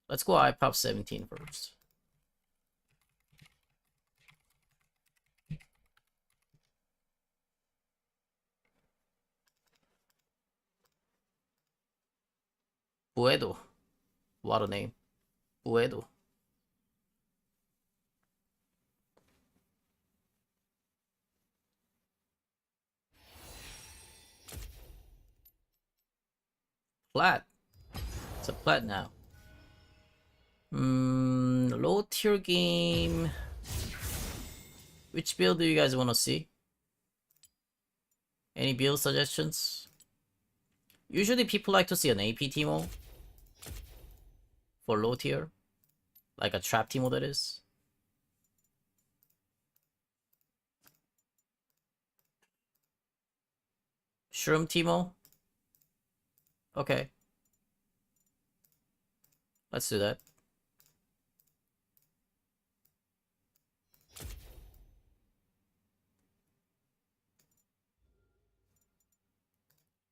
Let's go iPav 17 first. Puedo. What a name. Puedo. plat. It's a plat now. Low tier game. Which build do you guys want to see? Any build suggestions? Usually people like to see an AP Teemo for low tier. Like a trap Teemo, that is. Shroom Teemo? Okay. Let's do that.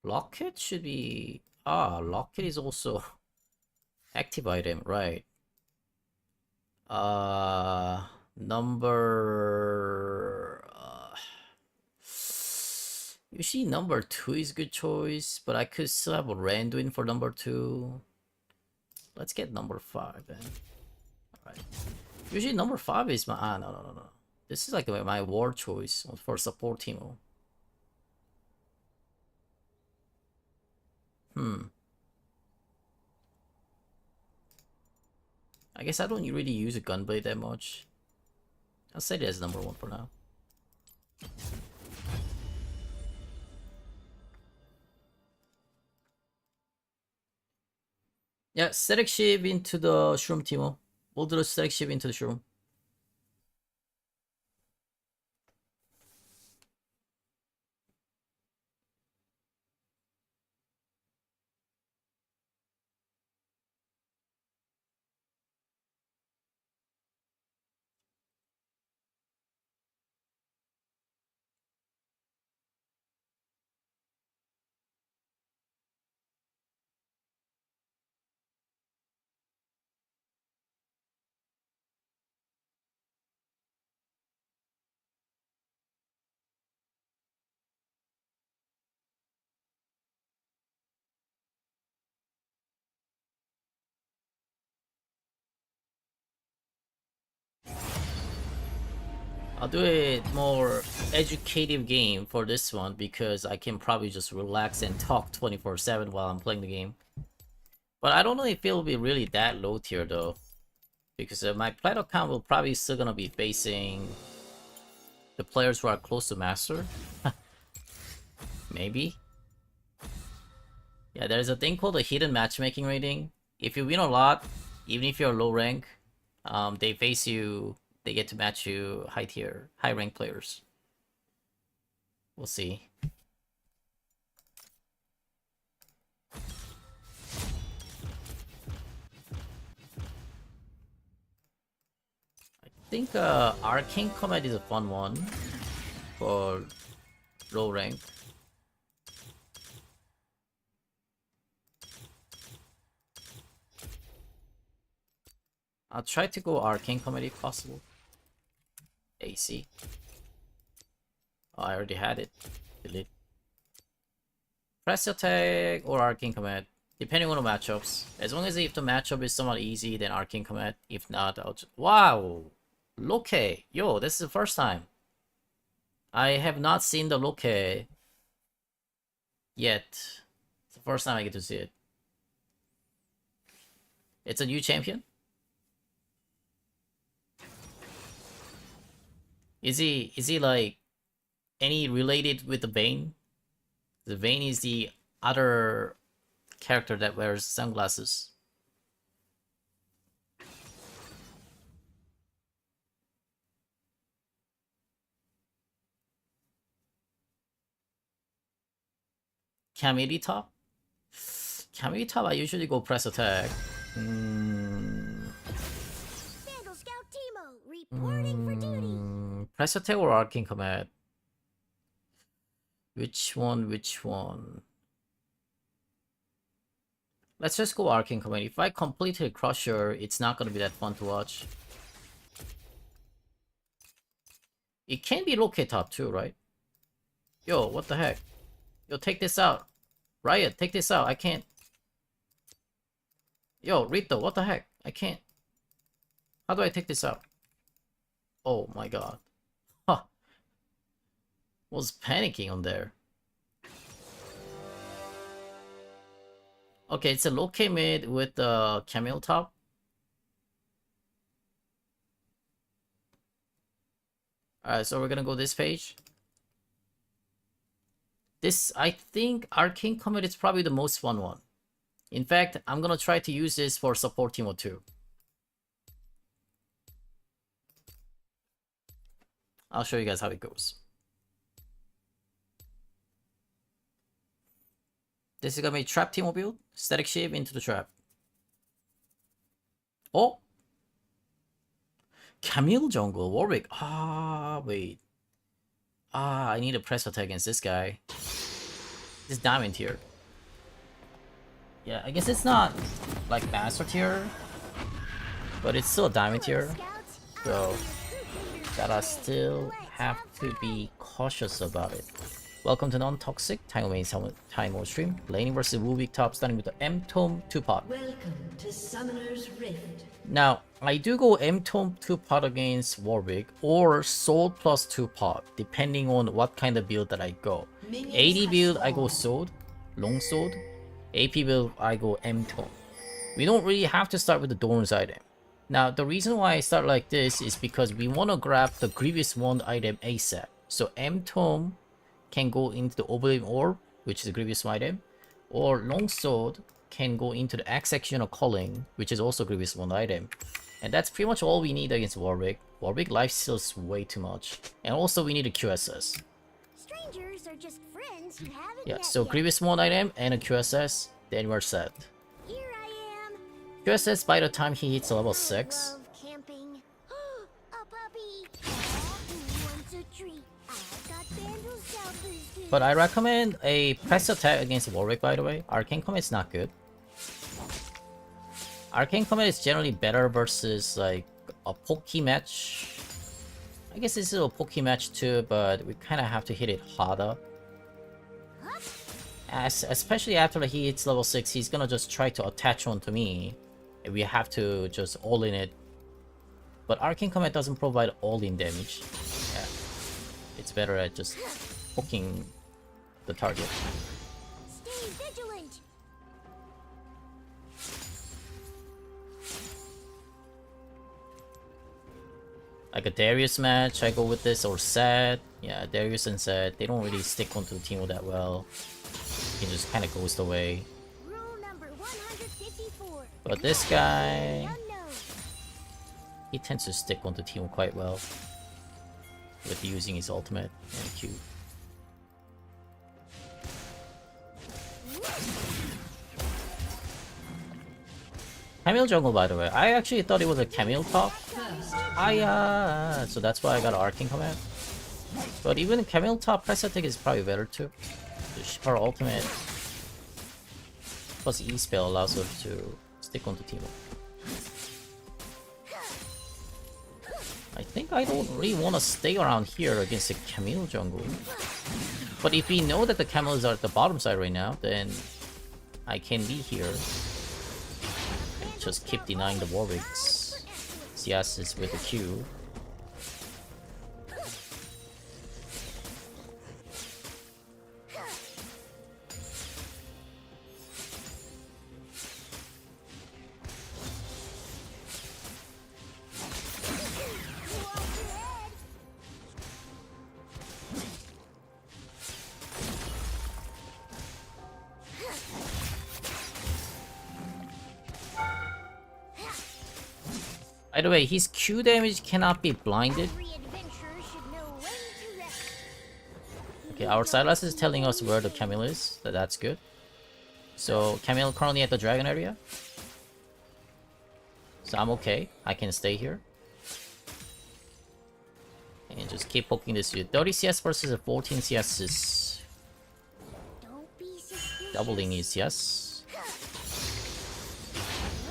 Locket should be... Ah, Locket is also active item, right. Number... usually number 2 is good choice, but I could still have a Randuin for number 2. Let's get number 5 then. Alright. Usually number 5 is my... Ah, no. This is like my war choice for support Teemo. I guess I don't really use a Gunblade that much. I'll set it as number 1 for now. Yeah, static ship into the Shroom, Teemo. We'll do the static ship into the Shroom. I'll do a more educative game for this one because I can probably just relax and talk 24/7 while I'm playing the game. But I don't know if it'll be really that low tier though, because my plat account will probably still gonna be facing the players who are close to master. Maybe. Yeah, there's a thing called a hidden matchmaking rating. If you win a lot, even if you're low rank, they face you. They get to match you high tier, high rank players. We'll see. I think Arcane Comet is a fun one for low rank. I'll try to go Arcane Comet if possible. AC. Oh, I already had it. Delete. Press attack or Arcane Comet, depending on the matchups. As long as if the matchup is somewhat easy, then Arcane Comet. If not, I'll just... Wow! Loke! Yo, this is the first time. I have not seen the Loke yet. It's the first time I get to see it. It's a new champion? Is he like any related with the Vayne? The Vayne is the other character that wears sunglasses. Camille top? Camille top, I usually go press attack. Vandal Scout Teemo, reporting for duty. Press attack or Arcane Command? Which one? Let's just go Arcane Command. If I completed Crusher, it's not gonna be that fun to watch. It can be Loki top too, right? Yo, what the heck? Yo, take this out. Riot, take this out. I can't. Yo, Rito, what the heck? I can't. How do I take this out? Oh my god. Huh. Was panicking on there. Okay, it's a low K mid with the camel top. Alright, so we're gonna go this page. This, I think, Arcane Comet is probably the most fun one. In fact, I'm gonna try to use this for support Teemo too. I'll show you guys how it goes. This is gonna be trap Teemo build. Static shape into the trap. Oh! Camille jungle, Warwick. Ah, wait. Ah, I need a press attack against this guy. This diamond tier. Yeah, I guess it's not like master tier, but it's still a diamond tier. So gotta still have to be cautious about it. Welcome to non-toxic Teemo stream. Laning versus Rubik top, starting with the M-Tome 2-pot. Welcome to Summoner's Rift. Now, I do go M-Tome 2-pot against Warwick or Sword plus 2-pot, depending on what kind of build that I go. AD build, I go Sword, Long Sword. AP build, I go M-Tome. We don't really have to start with the Dorn's item. Now, the reason why I start like this is because we want to grab the Grievous Wand item ASAP. So M-Tome can go into the Oblivion Orb, which is a Grievous item, or Longsword can go into the Executioner Calling, which is also Grievous Wand item. And that's pretty much all we need against Warwick. Warwick lifesteal is way too much. And also we need a QSS. Strangers are just friends you haven't Yeah, met so yet. Grievous Wand item and a QSS, then we're set. Here I am. QSS by the time he hits level I 6, love camping. A puppy. Aw, who wants a treat? I've got Vandal Selfers. but I recommend a press attack against Warwick, by the way. Arcane Comet is not good. Arcane Comet is generally better versus like a Poke match. I guess this is a Poke match too, but we kind of have to hit it harder. Especially after he hits level 6, he's gonna just try to attach onto me. And we have to just all-in it. But Arcane Comet doesn't provide all-in damage. Yeah. It's better at just poking the target. Stay vigilant. Like a Darius match, I go with this, or Zed. Yeah, Darius and Zed, they don't really stick onto the team that well. You can just kind of ghost away. Rule number 154. But this guy, Unknown. he tends to stick onto the team quite well. With using his ultimate and Q. Camille jungle, by the way. I actually thought it was a Camille top. So that's why I got an Arcane Command. But even Camille top press attack is probably better too. Her ultimate plus E spell allows us to stick onto Teemo. I think I don't really want to stay around here against the Camille jungle. But if we know that the Camels are at the bottom side right now, then I can be here. And just keep denying the Warwick's CSs with the Q. By the way, his Q damage cannot be blinded. Every adventurer should know when to rest. Okay, our Silas is telling us where the Camille is. That's good. So, Camille currently at the dragon area. So I'm okay. I can stay here. And just keep poking this dude. 30 CS versus a 14 CS is Don't be suspicious. doubling his CS. One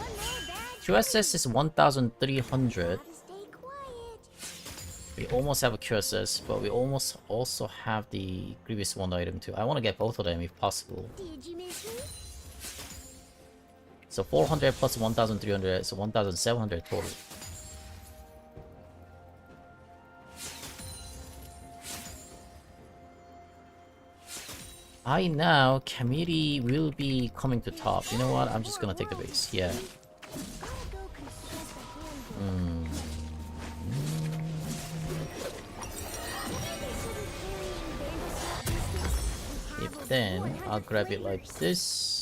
more badge. QSS is 1,300. Gotta stay quiet. We almost have a QSS, but we almost also have the Grievous Wand item too. I want to get both of them if possible. Did you miss me? So 400 plus 1,300, so 1,700 total. I now Camille will be coming to top. You know what? I'm just gonna take the base. Yeah. Gotta go consult the handbook. If then I'll grab it like this.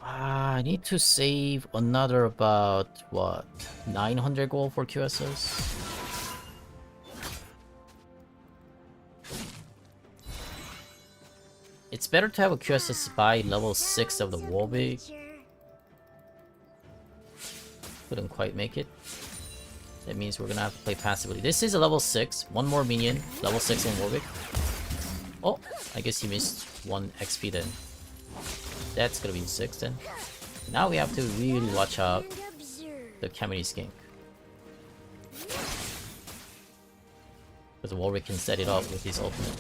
I need to save another about what 900 gold for QSS. It's better to have a QSS by level 6 of the Warwick. Couldn't quite make it. That means we're gonna have to play passively. This is a level 6. One more minion. Level 6 on Warwick. Oh, I guess he missed 1 XP then. That's gonna be 6 then. Now we have to really watch out the Camille skink. Because Warwick can set it up with his ultimate.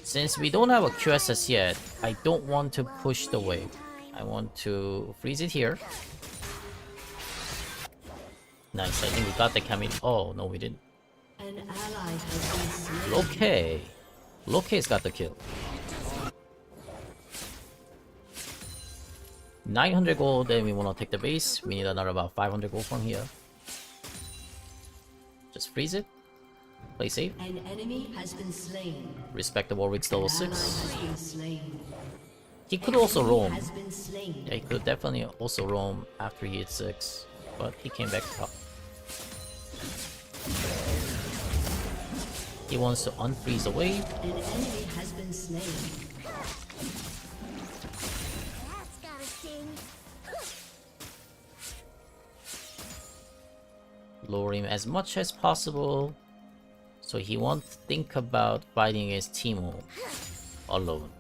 Since we don't have a QSS yet, I don't want to push the wave. I want to freeze it here. Nice, I think we got the Camille. Oh, no we didn't. An ally has been slain. Loke. Loke's got the kill. 900 gold, then we want to take the base. We need another about 500 gold from here. Just freeze it. Play safe. An enemy has been slain. Respect the Warwick's level Ally 6. has been slain. He could also roam. Has been slain. Yeah, he could definitely also roam after he hit 6. But he came back top. He wants to unfreeze the wave. An enemy has been slain. That's gotta sting. Lower him as much as possible. So he won't think about fighting against Teemo alone.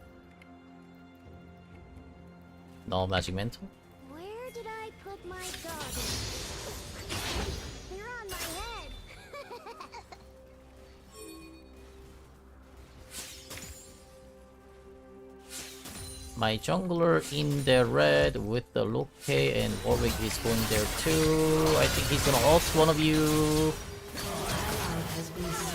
No magic mental. Where did I put my goggles? They're on my head. My jungler in the red with the Loke and Warwick is going there too. I think he's gonna ult one of you. Ally has been slain.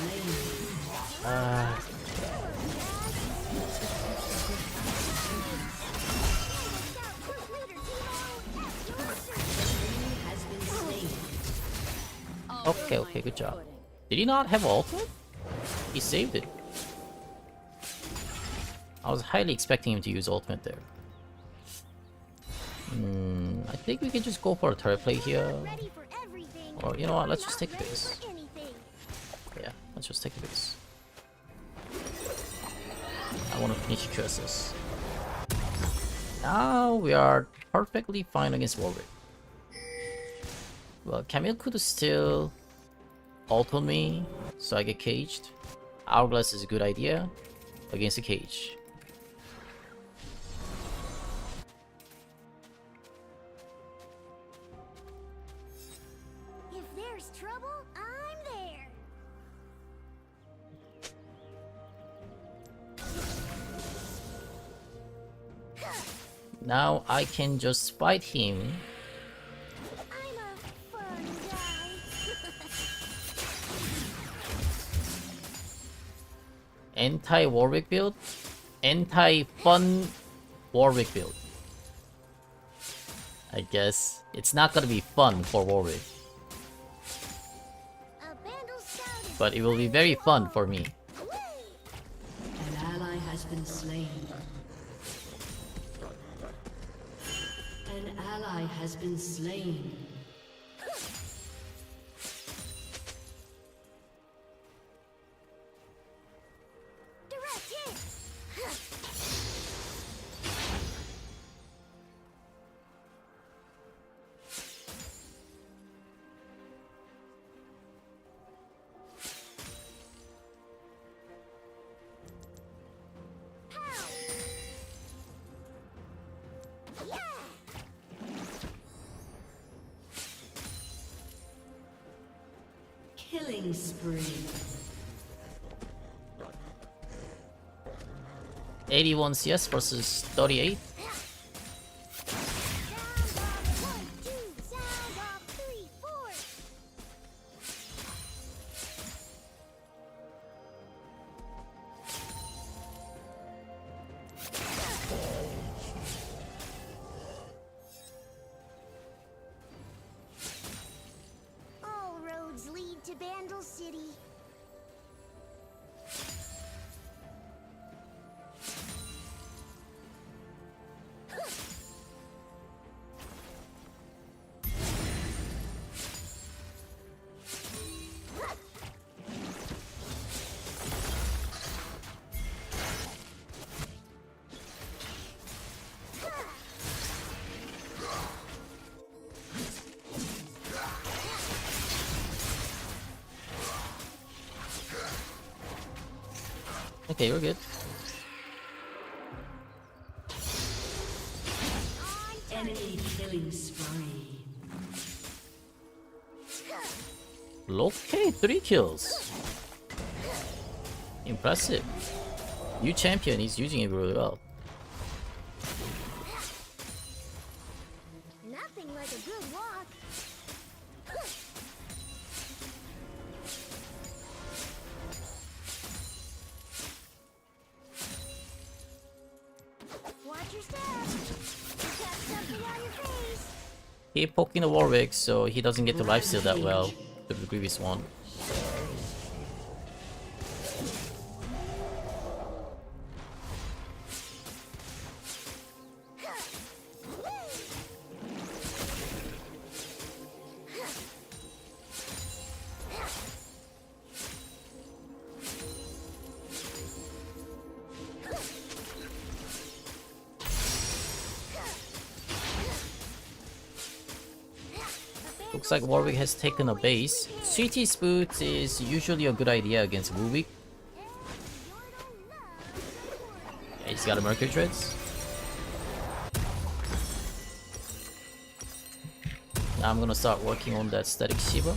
Has been slain. Okay, good job. Did he not have ult? He saved it. I was highly expecting him to use ultimate there. I think we can just go for a turret play here. Ready for everything. Or you know what, let's just Not take the ready base. for anything. Yeah, let's just take the base. I want to finish QSS. Now we are perfectly fine against Warwick. Well, Camille could still ult on me, so I get caged. Hourglass is a good idea against a cage. If there's trouble, I'm there. Now I can just fight him. I'm a fun guy. Anti-Warwick build, anti-fun Warwick build. I guess it's not gonna be fun for Warwick, A Vandal scout is but it will be very fun for me. away. An ally has been slain. An ally has been slain. Direct hit. Pow. Yeah. Killing spree. 81 CS versus 38. Okay, we're good. Enemy killing spree. Okay, 3 kills. Impressive. New champion, he's using it really well. Nothing like a good walk. Watch your step. You got something on your face. Keep poking the Warwick so he doesn't get to lifesteal that well to the previous one. Looks like Warwick has taken a base. Sweetie's Boots is usually a good idea against Warwick. Yeah, he's got a Mercury Treads. Now I'm gonna start working on that Static Shiva.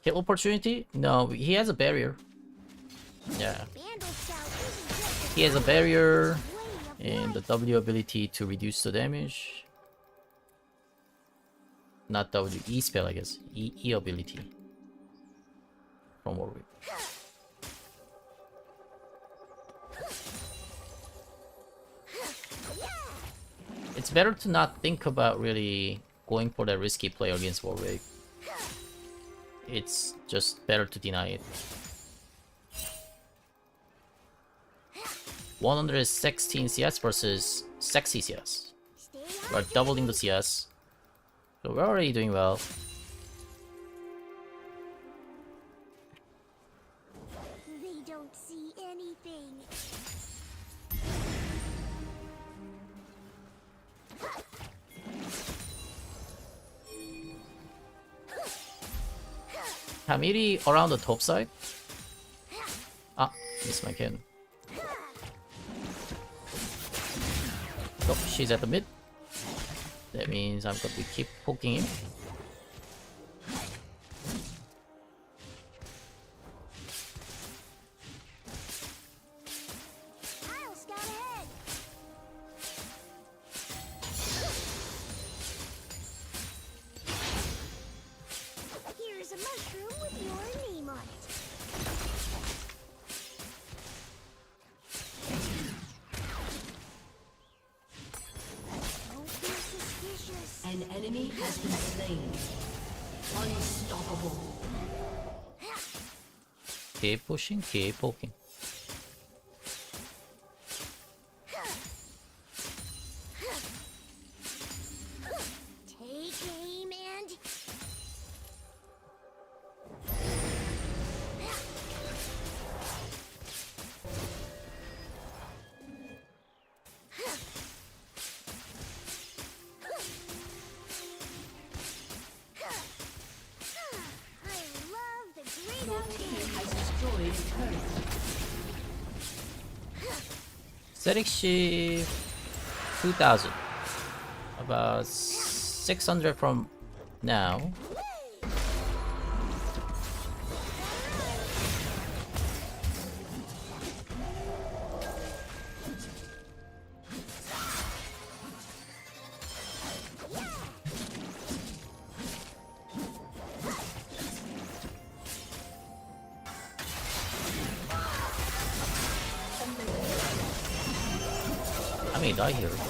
Hit opportunity? No, he has a barrier. Yeah. He has a barrier and the W ability to reduce the damage. Not W, E spell I guess. E ability. From Warwick. It's better to not think about really going for that risky play against Warwick. It's just better to deny it. 116 CS versus sexy CS. We're doubling the CS. So we're already doing well. They don't see anything. Hamiri around the top side. Ah, missed my cannon. Oh, she's at the mid. That means I'm going to keep poking him. I'll scout ahead. Here's a mushroom with your name on it. Don't be suspicious. An enemy has been slain. Unstoppable. Keep pushing, keep poking. Take aim and I love the great Your outdoors. team has destroyed a turret. Static Shiv 2000. About 600 from now. I may die here. That's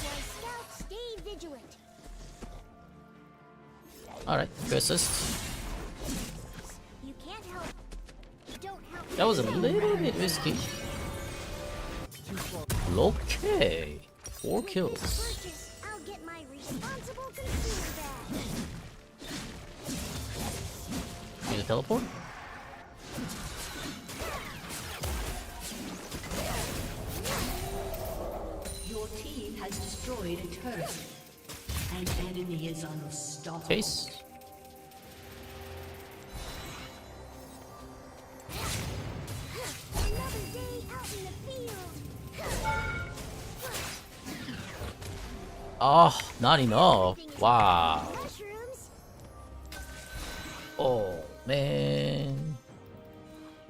why scouts stay vigilant. Alright, good assist. You can't help. Don't help. That was a little bit risky. Okay, 4 kills. Purchase, I'll get my responsible consumer badge. Need a teleport? Your team team has destroyed a turret. An enemy is unstoppable. Chase. Another day out in the field. Oh, not enough. Wow. Mushrooms. Oh, man.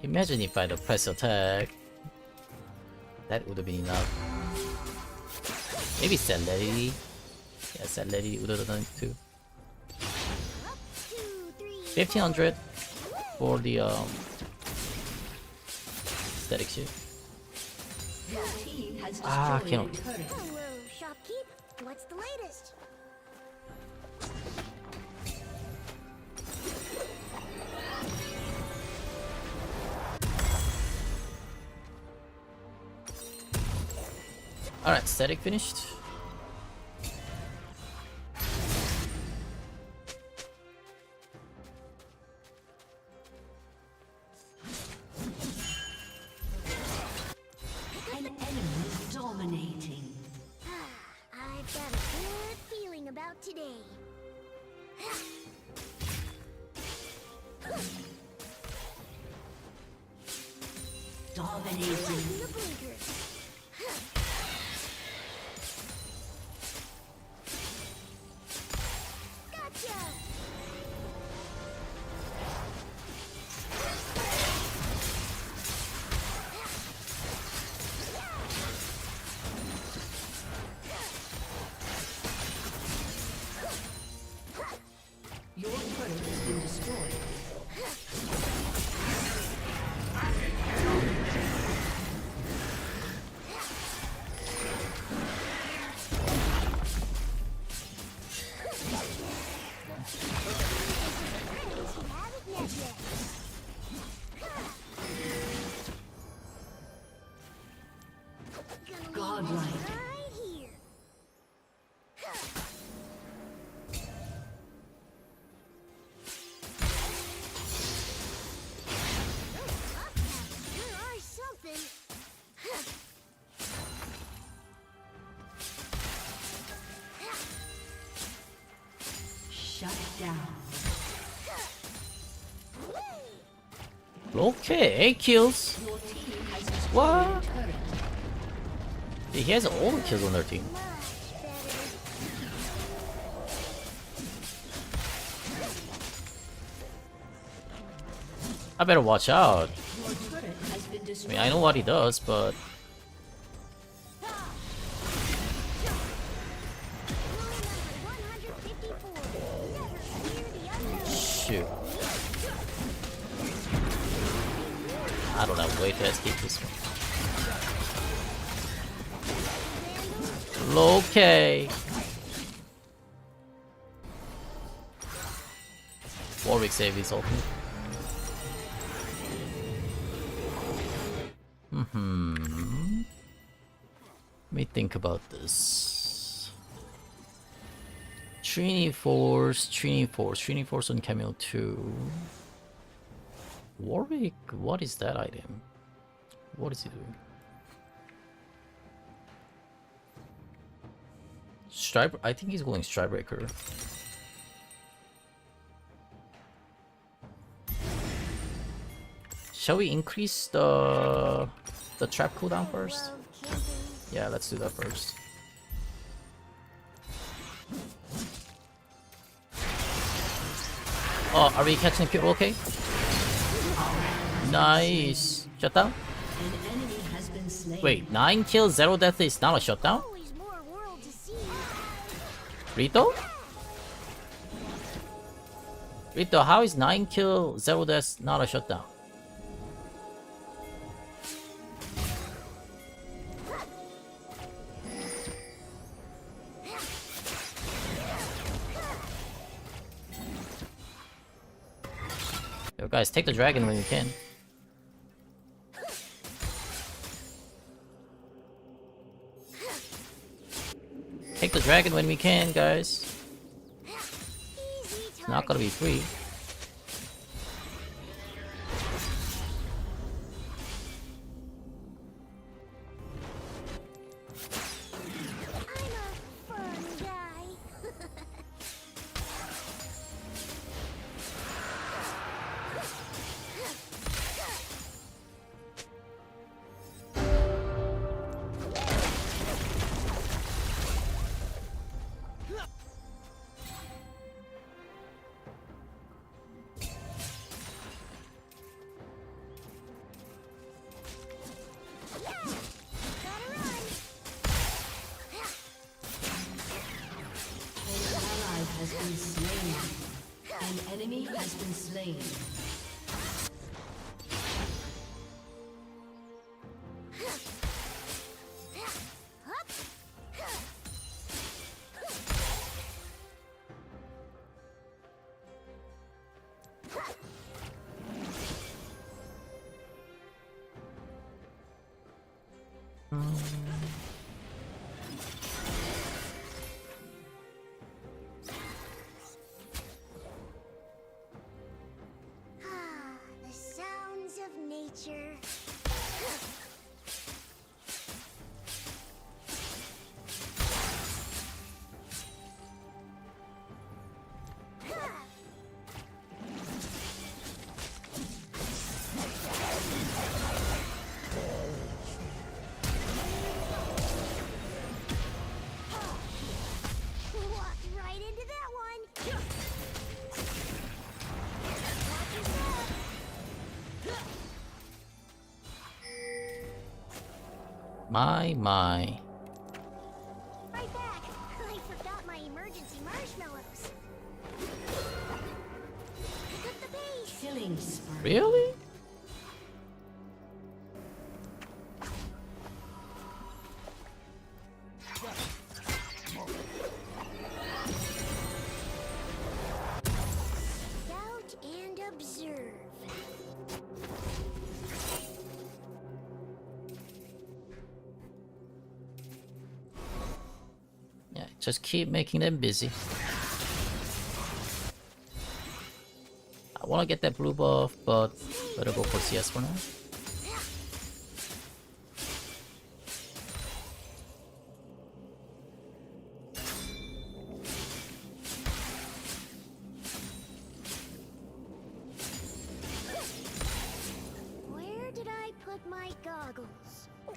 Imagine if I had a press attack. That would have been enough. Maybe Celerity. Yeah, Celerity would have done it too. 1500 for the static shit. Your team has Ah, destroyed cannot. a turret. Hello, shopkeep. What's the latest? Alright, static finished. An enemy dominating. I've got a good feeling about today. Dominating. Lighten the blinkers. Gotcha! Your turret has been destroyed. Friends you haven't met yet. Gonna leave Godlike. this right here. Sure are something. Shut down. Okay, 8 kills. Your team has destroyed What? a turret. He has all the kills on their team. Much better. I better watch out. Your turret has been I destroyed. mean, I know what he does, but Rule number 154. Never fear the unknown. shoot. I don't have a way to escape this one. Okay. Warwick save his ultimate. Let me think about this. Trini Force on Cameo 2. Warwick, what is that item? What is he doing? Stripe, I think he's going Stripebreaker. Shall we increase the trap cooldown first? Love camping. Yeah, let's do that first. Oh, are we catching people okay? Nice. Shutdown? An enemy has been slain. Wait, 9 kills, 0 death is not a shutdown? Always more world to see. Rito? Rito, how is 9 kill, 0 death not a shutdown? Yo guys, take the dragon when you can. Take the dragon when we can, guys. Easy It's not gonna be free. has been slain. Ah, the sounds of nature. Walked right into that one. Watch your step. My. Right back. I forgot my emergency marshmallows. Pick up the pace. Killing spree. Really? Scout and observe. Yeah, just keep making them busy. I wanna get that blue buff, but better go for CS for now. Where did I put my goggles? Oh,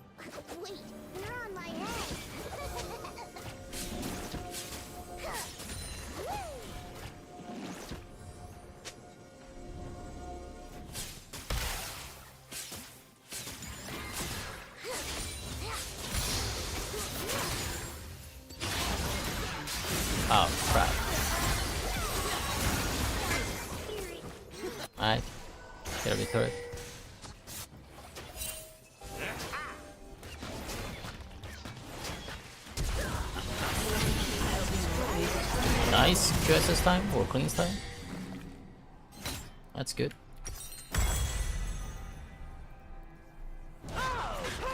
wait, they're on my head. Oh crap. Alright. Get a bit turret. Nice QSS time or cleans time. That's good.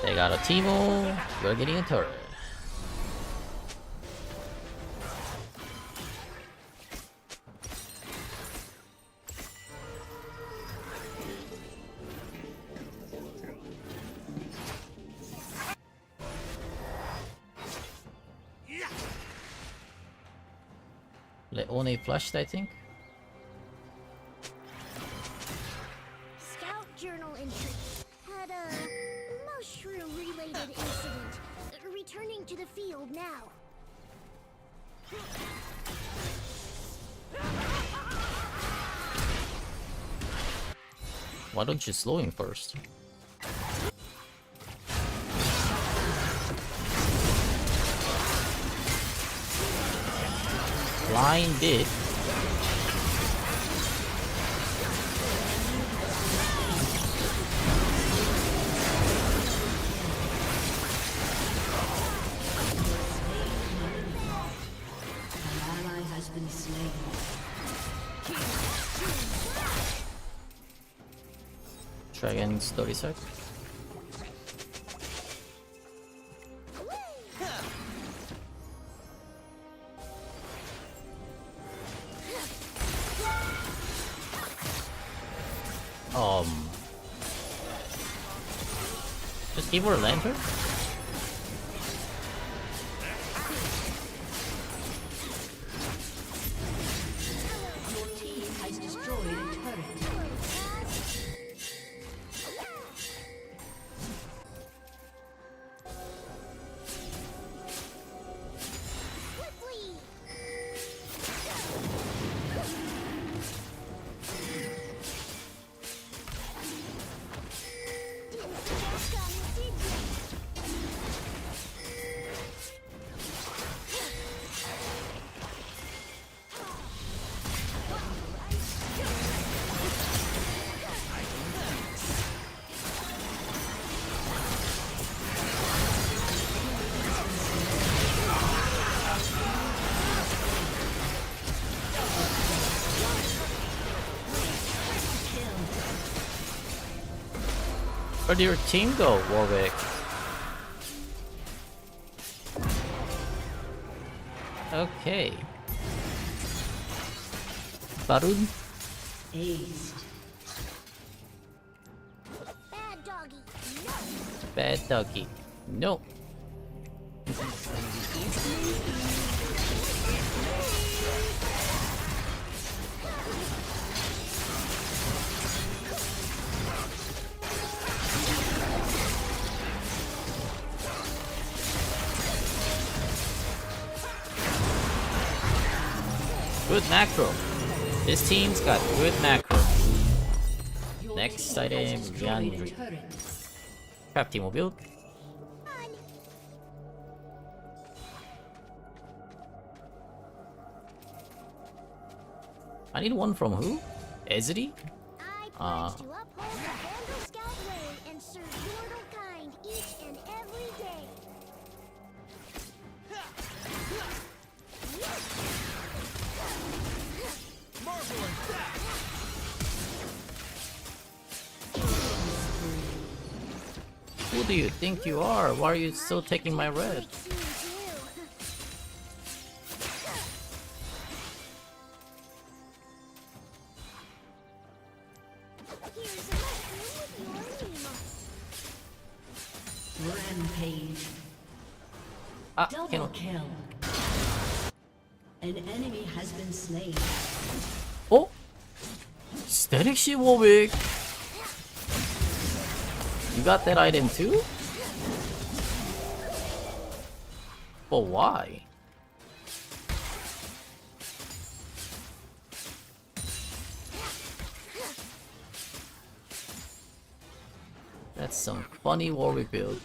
They got a Teemo. You're getting a turret. Leone flushed, I think. Scout journal entry. Had a mushroom-related incident. Returning to the field now. Why don't you slow him first? Blinded. An ally has been slain. Dragon's 30 sec. Just give her a lantern? Your team has destroyed a turret. Quickly! Didn't see that coming, did ya? Where did your team go, Warwick? Okay. Barun? Aced. Bad doggy. No. Bad doggy. No. Good macro. This team's got good macro. Your Next team item, has destroyed a Leandry. turret. Crap Teemo build. I need one from who? Ezri? I pledge to uphold the Vandal Scout way and serve mortal kind each and every day. Who do you think you are? Why are you still taking my red? Makes you too. Here's a mushroom with your name on it. Rampage. Ah, Double cannot. kill. An enemy has been slain. Oh? Static Shield Warwick. You got that item too? But why? That's some funny Warwick build.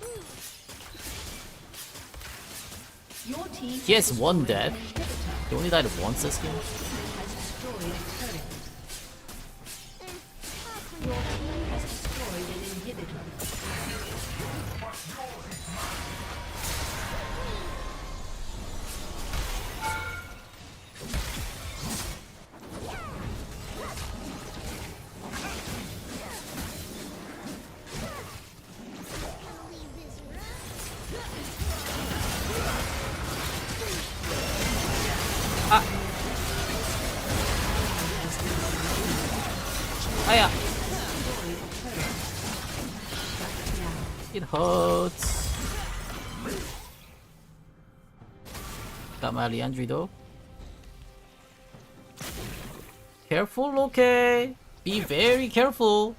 Your team He has one destroyed death. an inhibitor. He only died once this game. Has destroyed a turret. How can Your team has destroyed an inhibitor. leave this room? Aya! It hurts. Got my Leandry though. Careful, okay? Be very careful.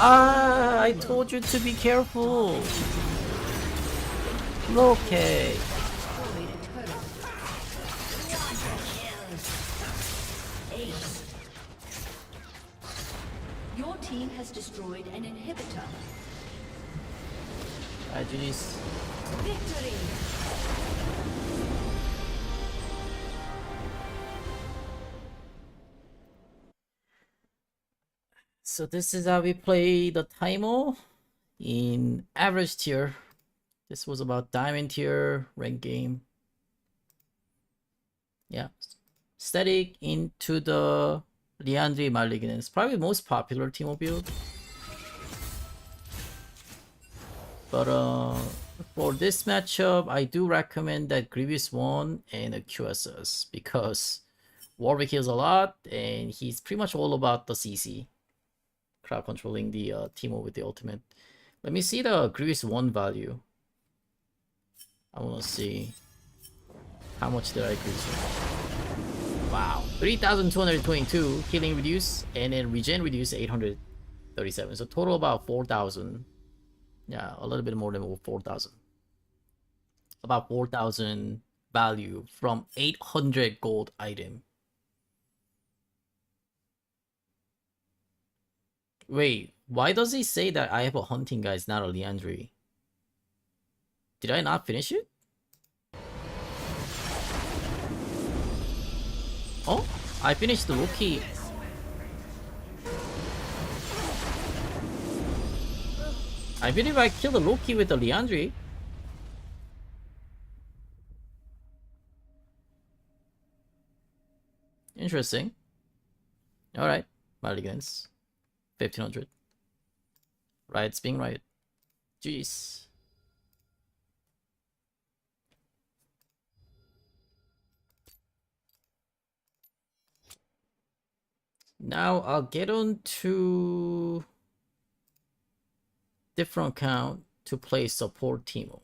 Ah, I told you to be careful. Okay. Destroyed a turret. Ace. Your team has destroyed an inhibitor. Ah, jeez. Victory! So this is how we play the Teemo in average tier. This was about diamond tier rank game. Yeah, static into the Leandry Malignant. It's probably the most popular Teemo build. But for this matchup, I do recommend that Grievous 1 and a QSS because Warwick heals a lot and he's pretty much all about the CC. Crowd controlling the Teemo with the ultimate. Let me see the Grievous 1 value. I want to see how much did I Grievous 1. Wow, 3,222 healing reduce and then regen reduce 837. So total about 4,000. Yeah, a little bit more than 4,000. About 4,000 value from 800 gold item. Wait, why does he say that I have a hunting guy, it's not a Leandry? Did I not finish it? Oh, I finished the Loki. I believe I killed the Loki with the Leandry. Interesting. Alright, Mulligans. 1500. Riot's being riot. Jeez. Now I'll get on to different account to play support Teemo.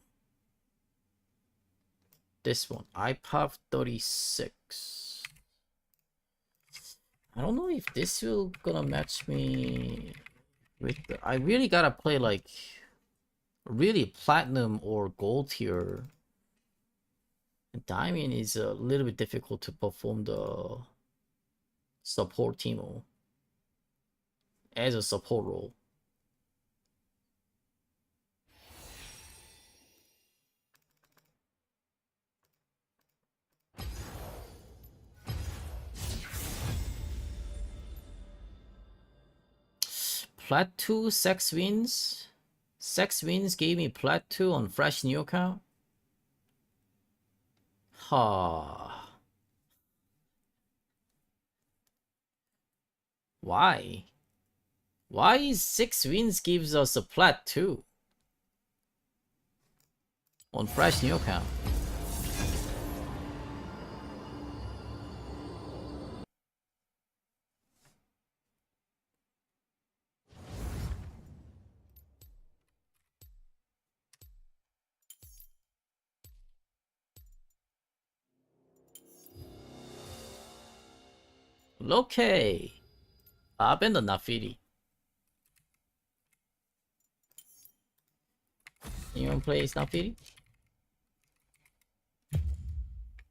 This one, iPav 36. I don't know if this will gonna match me with I really gotta play like really platinum or gold tier. And diamond is a little bit difficult to perform the support Teemo as a support role. Plat 2 sex wins. Sex wins gave me plat 2 on fresh new account. Ha. Why? Why is 6 wins gives us a plat 2 on fresh new account? Okay. Abend and Nafiri. Anyone plays Nafiri?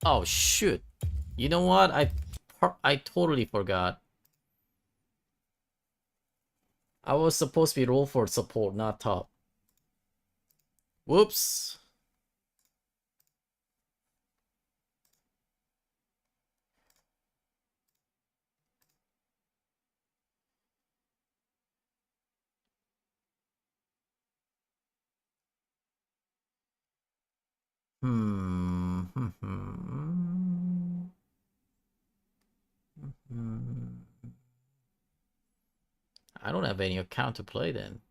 Oh shoot. You know what? I totally forgot. I was supposed to be roll for support, not top. Whoops. Hmm. I don't have any account to play then.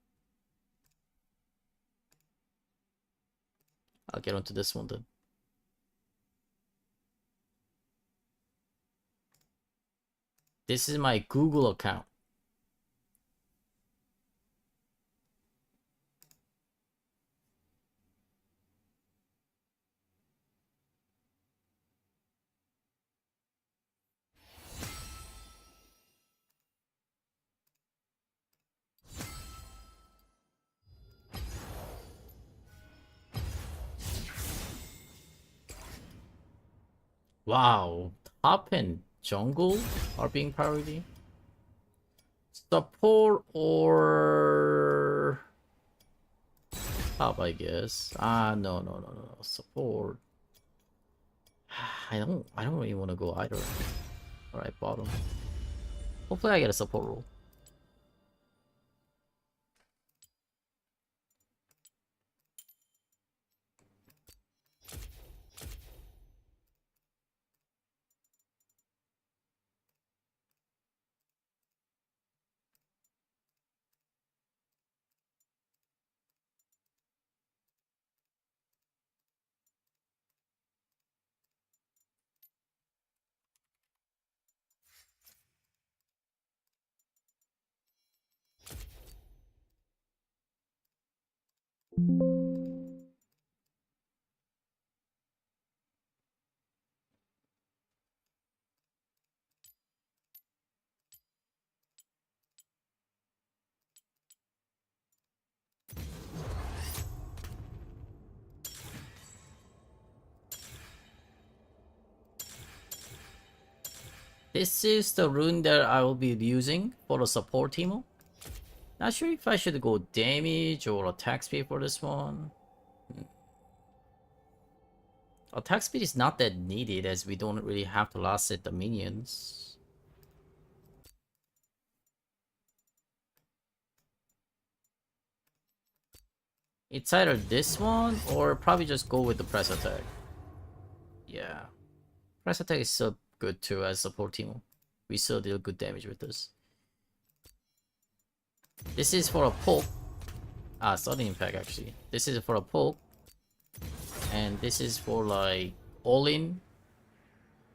I'll get onto this one then. This is my Google account. Wow, top and jungle are being priority. Support or top, I guess. No. Support. I don't really want to go either. Alright, bottom. Hopefully I get a support role. This is the rune that I will be using for the support Teemo. Not sure if I should go damage or attack speed for this one. Attack speed is not that needed as we don't really have to last hit the minions. It's either this one or probably just go with the press attack. Yeah. Press attack is so good too as support Teemo. We still deal good damage with this. This is for a poke. Sudden impact actually. This is for a poke, and this is for like all in.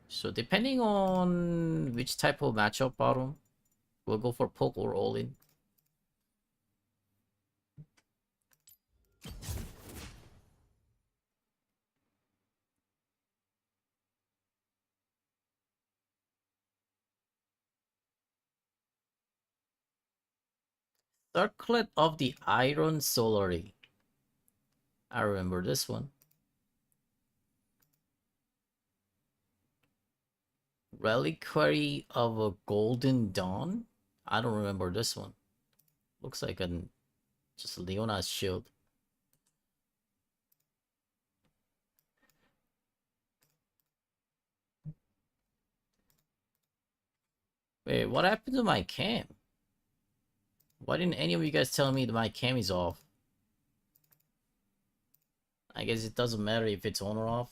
So depending on which type of matchup bottom, we'll go for poke or all in. Circlet of the Iron Solary. I remember this one. Reliquary of a Golden Dawn. I don't remember this one. Looks like just Leona's shield. Wait, what happened to my cam? Why didn't any of you guys tell me that my cam is off? I guess it doesn't matter if it's on or off.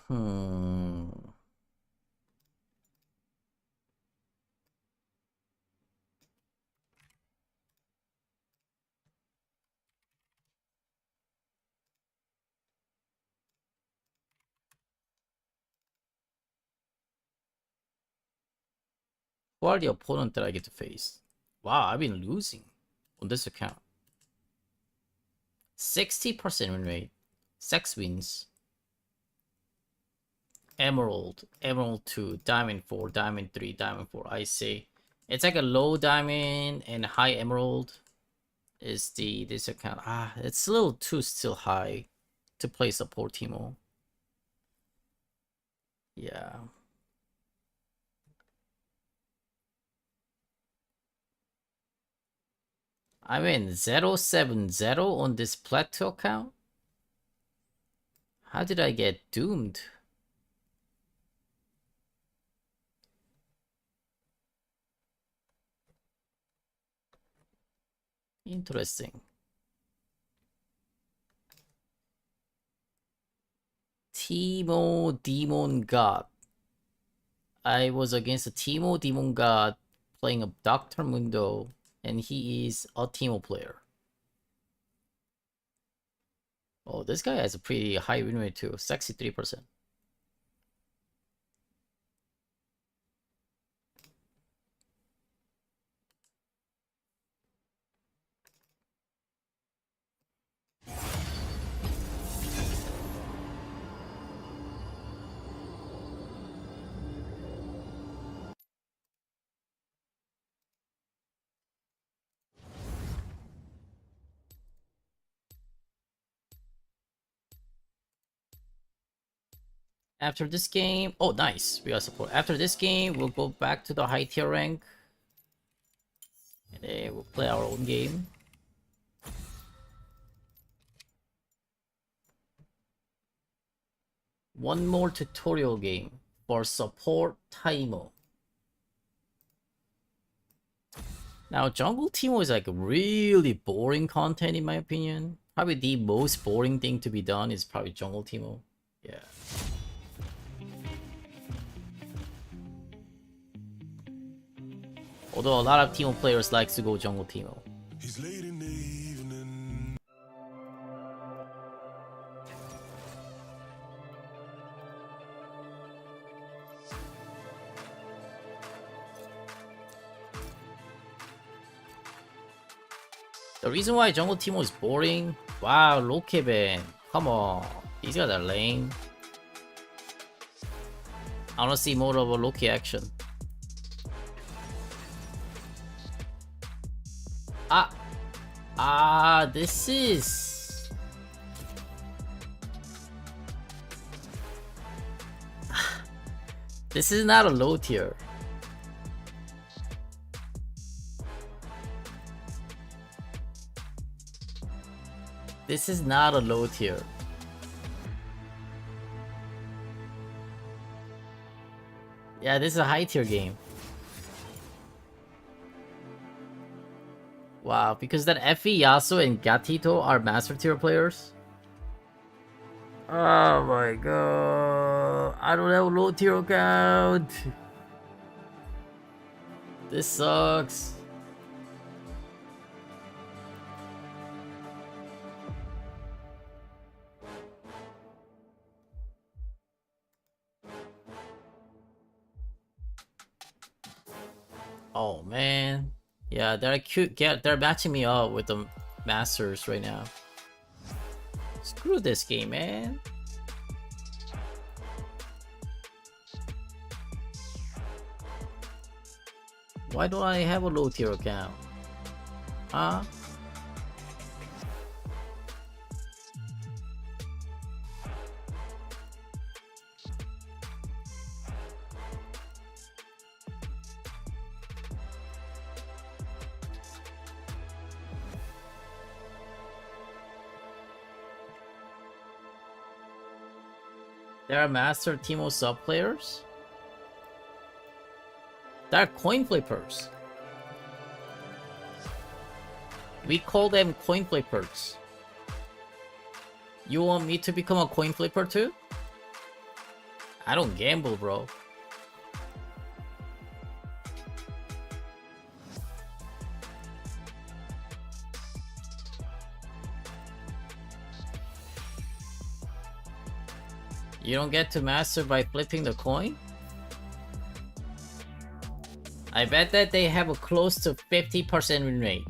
Hmm. Who are the opponent that I get to face? Wow, I've been losing on this account. 60% win rate. 6 wins. Emerald. Emerald 2. Diamond 4. Diamond 3. Diamond 4. I say. It's like a low diamond and high emerald is this account. It's a little too still high to play support Teemo. Yeah. I mean 070 on this plateau account? How did I get doomed? Interesting. Teemo Demon God. I was against a Teemo Demon God playing a Dr. Mundo, and he is a Teemo player. Oh, this guy has a pretty high win rate too, 63%. After this game, oh nice, we got support. After this game, we'll go back to the high tier rank, and then we'll play our own game. One more tutorial game for support Teemo. Now, Jungle Teemo is like really boring content in my opinion. Probably the most boring thing to be done is probably Jungle Teemo. Yeah. Although a lot of Teemo players like to go Jungle Teemo. The reason why Jungle Teemo is boring, wow, Lokeban, come on, these guys are lame. I wanna see more of a Loki action. This is... This is not a low tier. This is not a low tier. Yeah, this is a high tier game. Wow, because that Effie, Yasuo, and Gatito are master tier players. Oh my god. I don't have a low tier account. This sucks. Oh man. Yeah, they're cute. They're matching me up with the masters right now. Screw this game, man. Why do I have a low tier account? Huh? There are master Teemo sub players. They're coin flippers. We call them coin flippers. You want me to become a coin flipper too? I don't gamble, bro. You don't get to master by flipping the coin? I bet that they have a close to 50% win rate.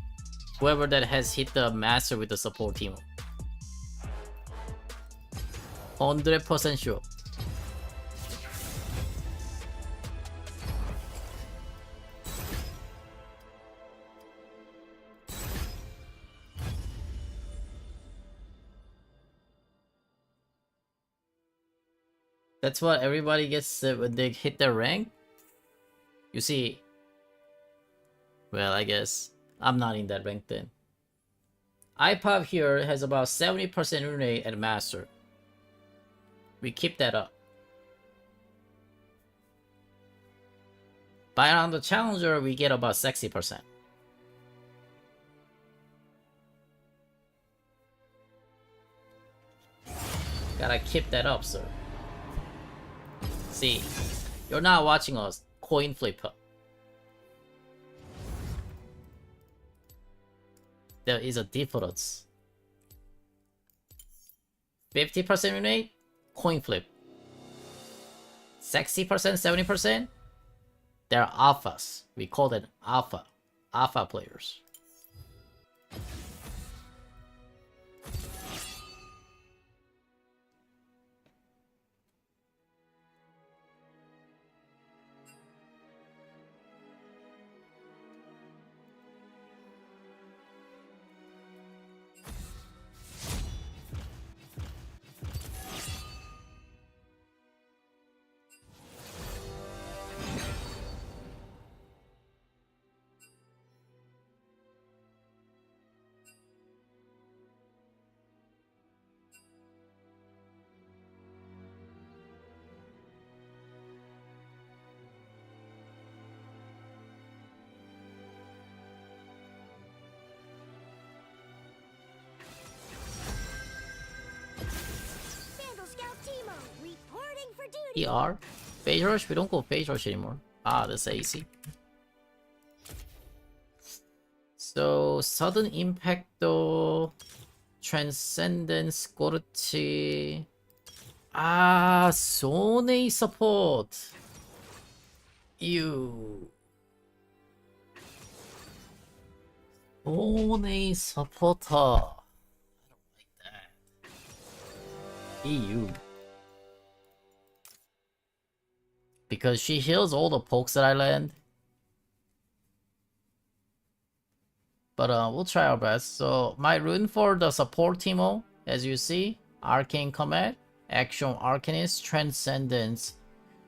Whoever that has hit the master with the support team. 100% sure. That's what everybody gets when they hit their rank. You see, well, I guess I'm not in that rank then. iPav here has about 70% win rate at master. We keep that up. But on the challenger, we get about 60%. Gotta keep that up, sir. See, you're not watching us coin flipper. There is a difference. 50% win rate, coin flip. 60%, 70%, they're alphas. We call them alpha players. Sandal Scout Teemo, reporting for duty. ER? Phase rush? We don't go phase rush anymore. Ah, that's AC. So, sudden impact though. Transcendence, Scorch. Ah, Sone support. Ew. Sone supporter. I don't like that. EU. because she heals all the pokes that I land. But we'll try our best. So my rune for the support Teemo, as you see, Arcane Command, Action Arcanist, Transcendence,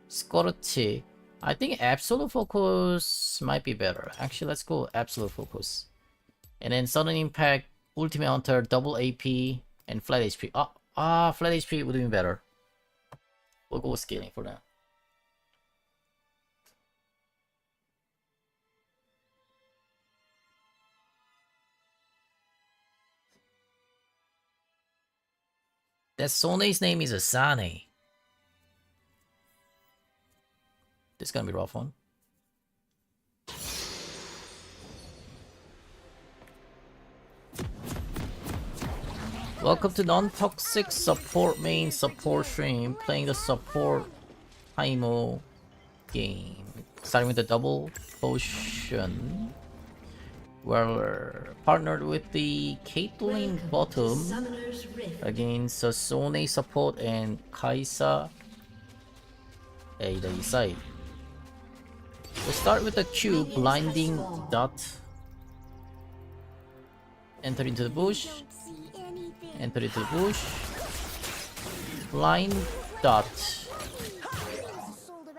Scorch. I think Absolute Focus might be better. Actually, let's go Absolute Focus. And then Sudden Impact, Ultimate Hunter, double AP, and Flat HP. Flat HP would have been better. We'll go with Scaling for now. That Sone's name is Asane. This is gonna be a rough one. Welcome to Non-Toxic Support Main Support Stream, playing the support Teemo game. Starting with the double potion. We're partnered with the Caitlyn bottom Summoner's Rift. against Sone support and Kaisa the side. We'll start with the Q, blinding dot. Enter into the bush. Don't see anything. Enter into the bush. Blind dot.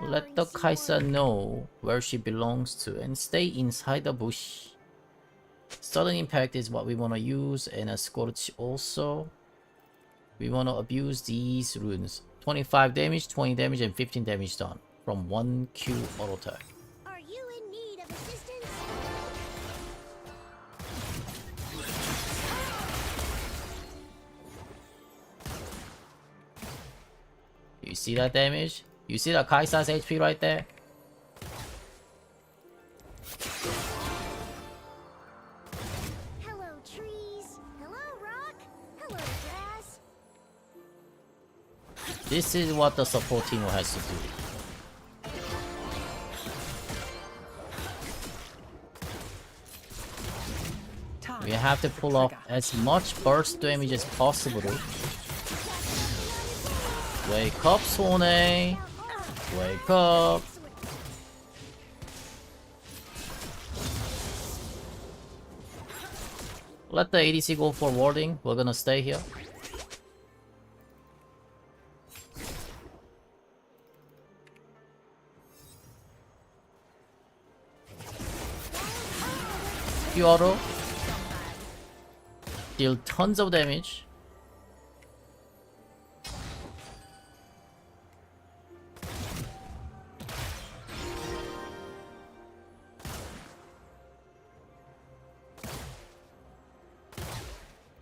Let the Kaisa know where she belongs to and stay inside the bush. Sudden Impact is what we want to use, and a Scorch also. We want to abuse these runes. 25 damage, 20 damage, and 15 damage done from 1 Q auto attack. Are you in need of assistance? You see that damage? You see the Kaisa's HP right there? Hello, trees. Hello, rock. Hello, grass. This is what the support team has to do. We have to pull off as much burst damage as possible. Wake up, Sone! Wake up! Let the ADC go for warding. We're gonna stay here. Q auto. Deal tons of damage.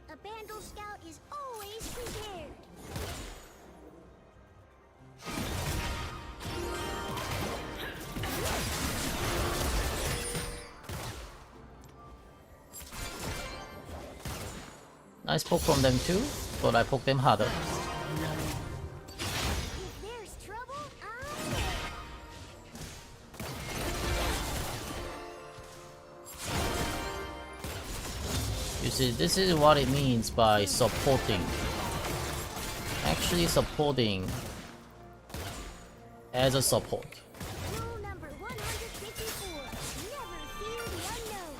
A Bandle Scout is always prepared. Nice poke from them too, but I poke them harder. If there's trouble, I'm there. You see, this is what it means by supporting. Actually supporting as a support. Rule number 154. Never fear the unknown.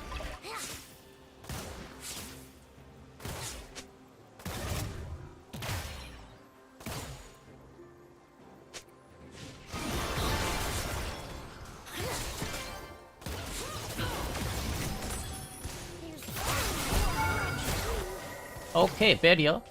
Okay, barrier.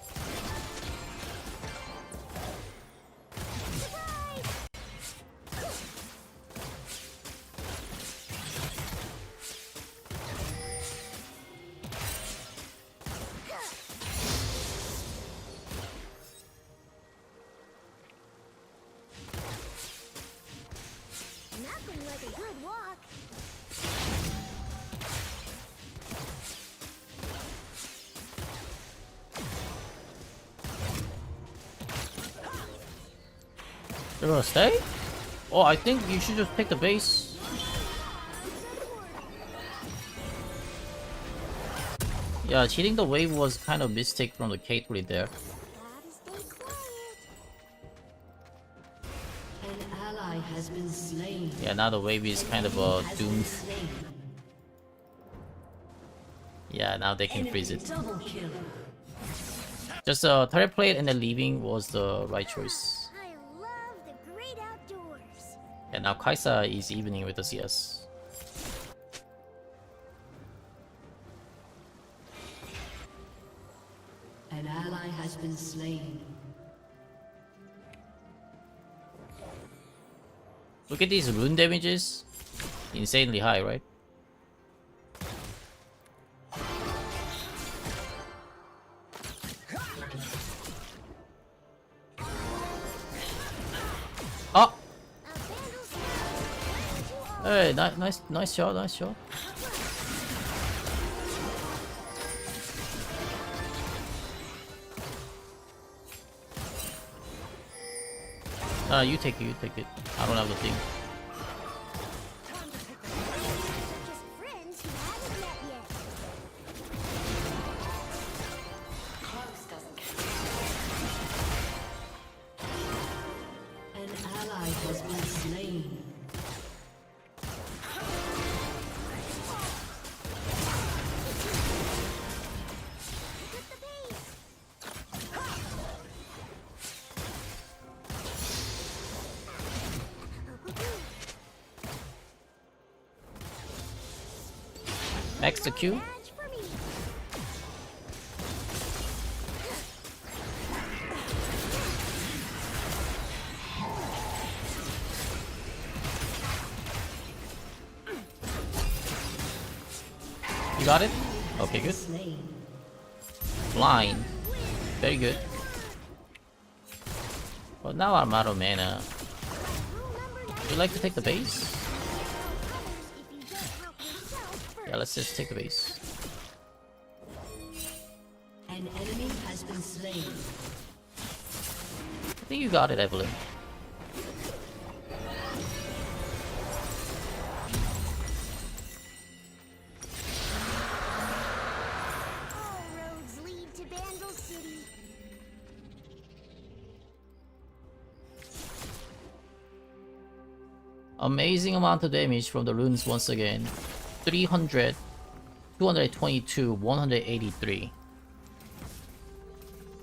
Nothing like a good walk. You're gonna stay? Oh, I think you should just pick the base. Yeah, cheating the wave was kind of a mistake from the Caitlyn there. Gotta stay quiet. An ally has been slain. Yeah, now the wave is kind of doomed. Yeah, now they can freeze it. Double kill. Just turret plate and then leaving was the right choice. I love the great outdoors. And now Kaisa is evening with the CS. An ally has been slain. Look at these rune damages. Insanely high, right? Oh! Hey, nice shot, nice shot. You take it, you take it. I don't have the thing. Just friends who haven't met yet. An ally has been slain. Max the Q. Badge for me. You got it? Okay, good. Slain. Blind. Very good. But now I'm out of mana. Would you like to take the base? If you don't help yourself first. Yeah, let's just take the base. An enemy has been slain. I think you got it, Evelyn. All roads lead to Bandle City. Amazing amount of damage from the runes once again. 300, 222, 183.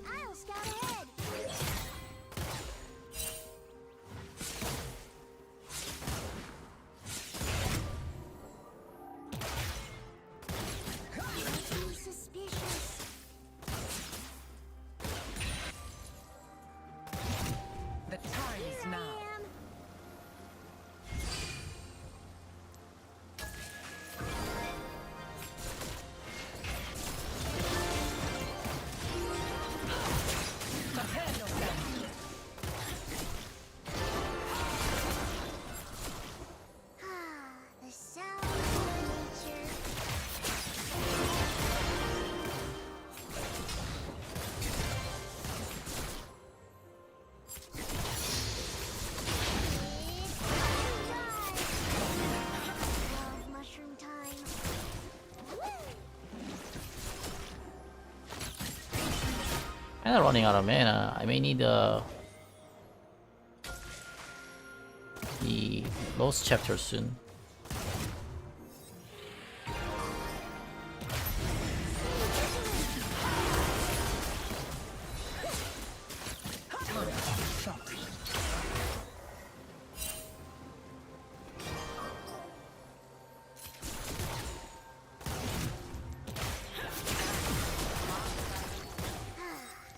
I'll scout ahead. Nothing suspicious. The time is Here now. I am. Prepare yourself. The sound of nature. It's mushroom time. Kinda running out of mana. I may need the Lost chapter soon.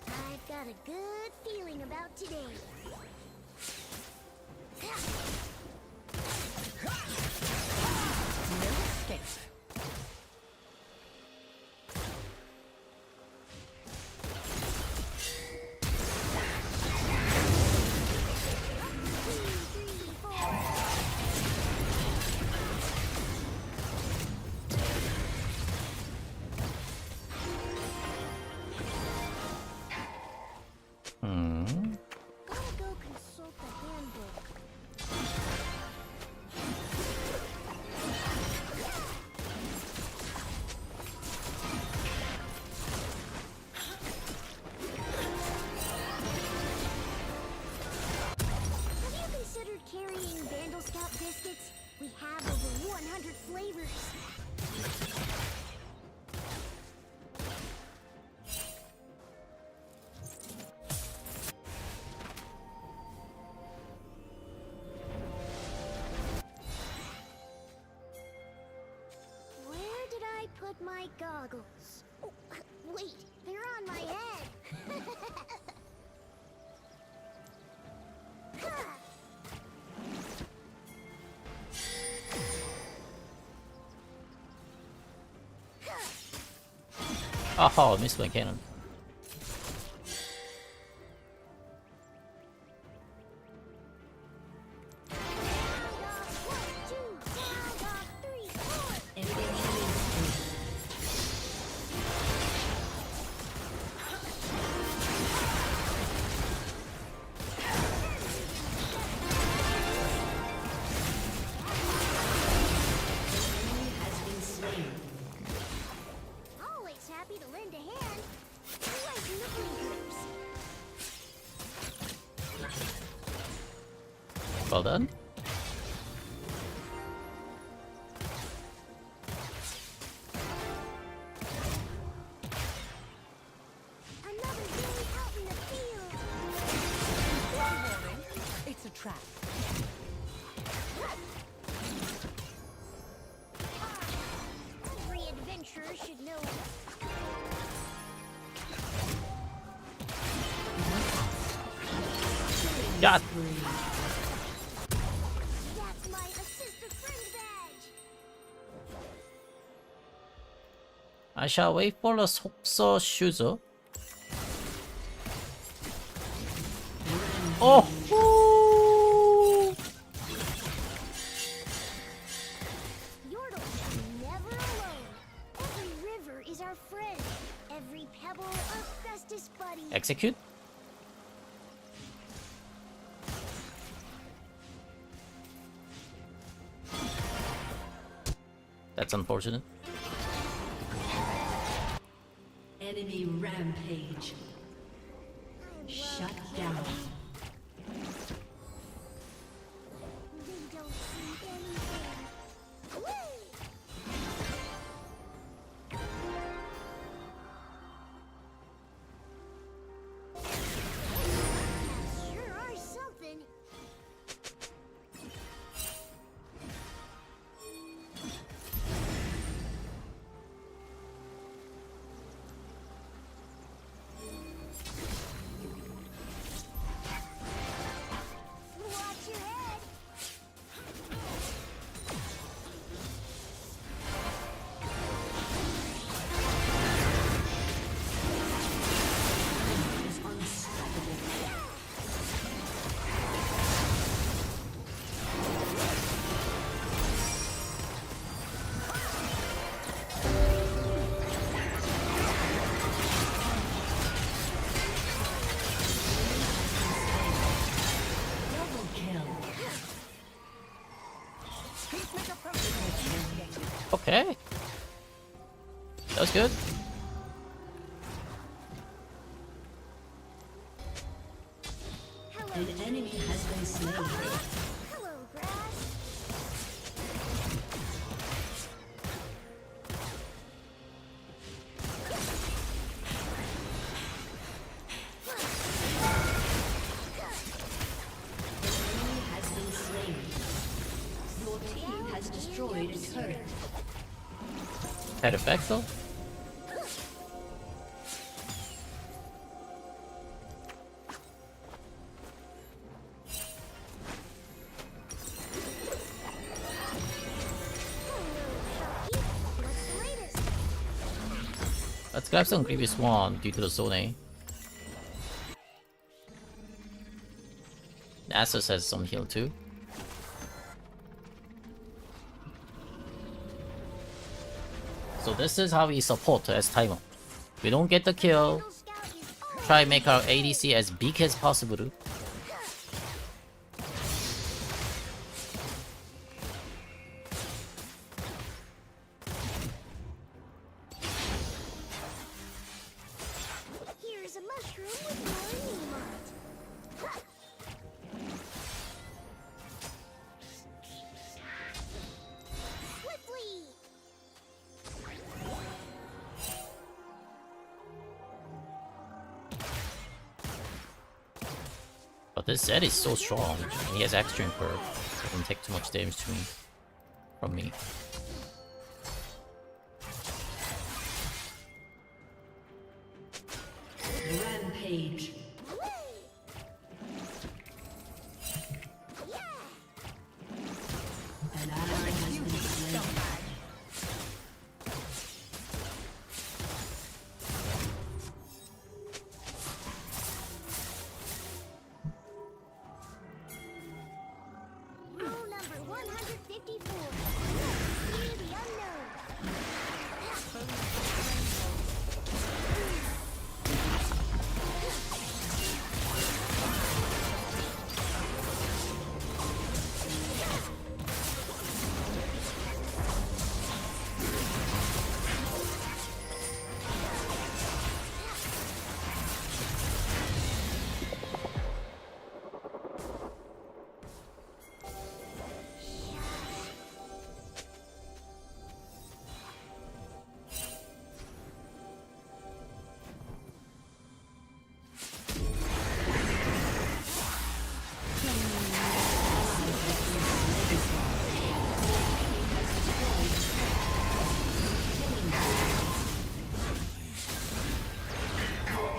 I've got a good feeling about today. 100 flavors. Where did I put my goggles? Oh, wait, they're on my head. Oh, missed my cannon. Always happy to lend a hand. Like knuckle grips. Well done. Another day out in the field. Warning, it's a trap. Every adventurer should know. God. That's my assist a friend badge. I shall wait for the 속서 슈저. Oh! Yordle's never alone. Every river is our friend. Every pebble our bestest buddy. Execute? That's unfortunate. Enemy rampage. Shut down. They don't see anything. Whee! Sure are something. Watch your head. Double kill. Peacemaker program. Okay. That was good. Hello. An enemy has been slain. Hello, grass. Enemy has been slain. Your team has destroyed a turret. Had effect though. What's the latest? Let's grab some Grievous One due to the zone. Nasus has some heal too. So this is how we support as Teemo. We don't get the kill. Eagle Scout is always Try make our ADC as big as possible. Here's a mushroom with more Neomite. But this Zed is so strong. And he has extreme curve. Doesn't take too much damage to me. From me. Rampage. An ally has been slain. Rule number 154. Fear the unknown.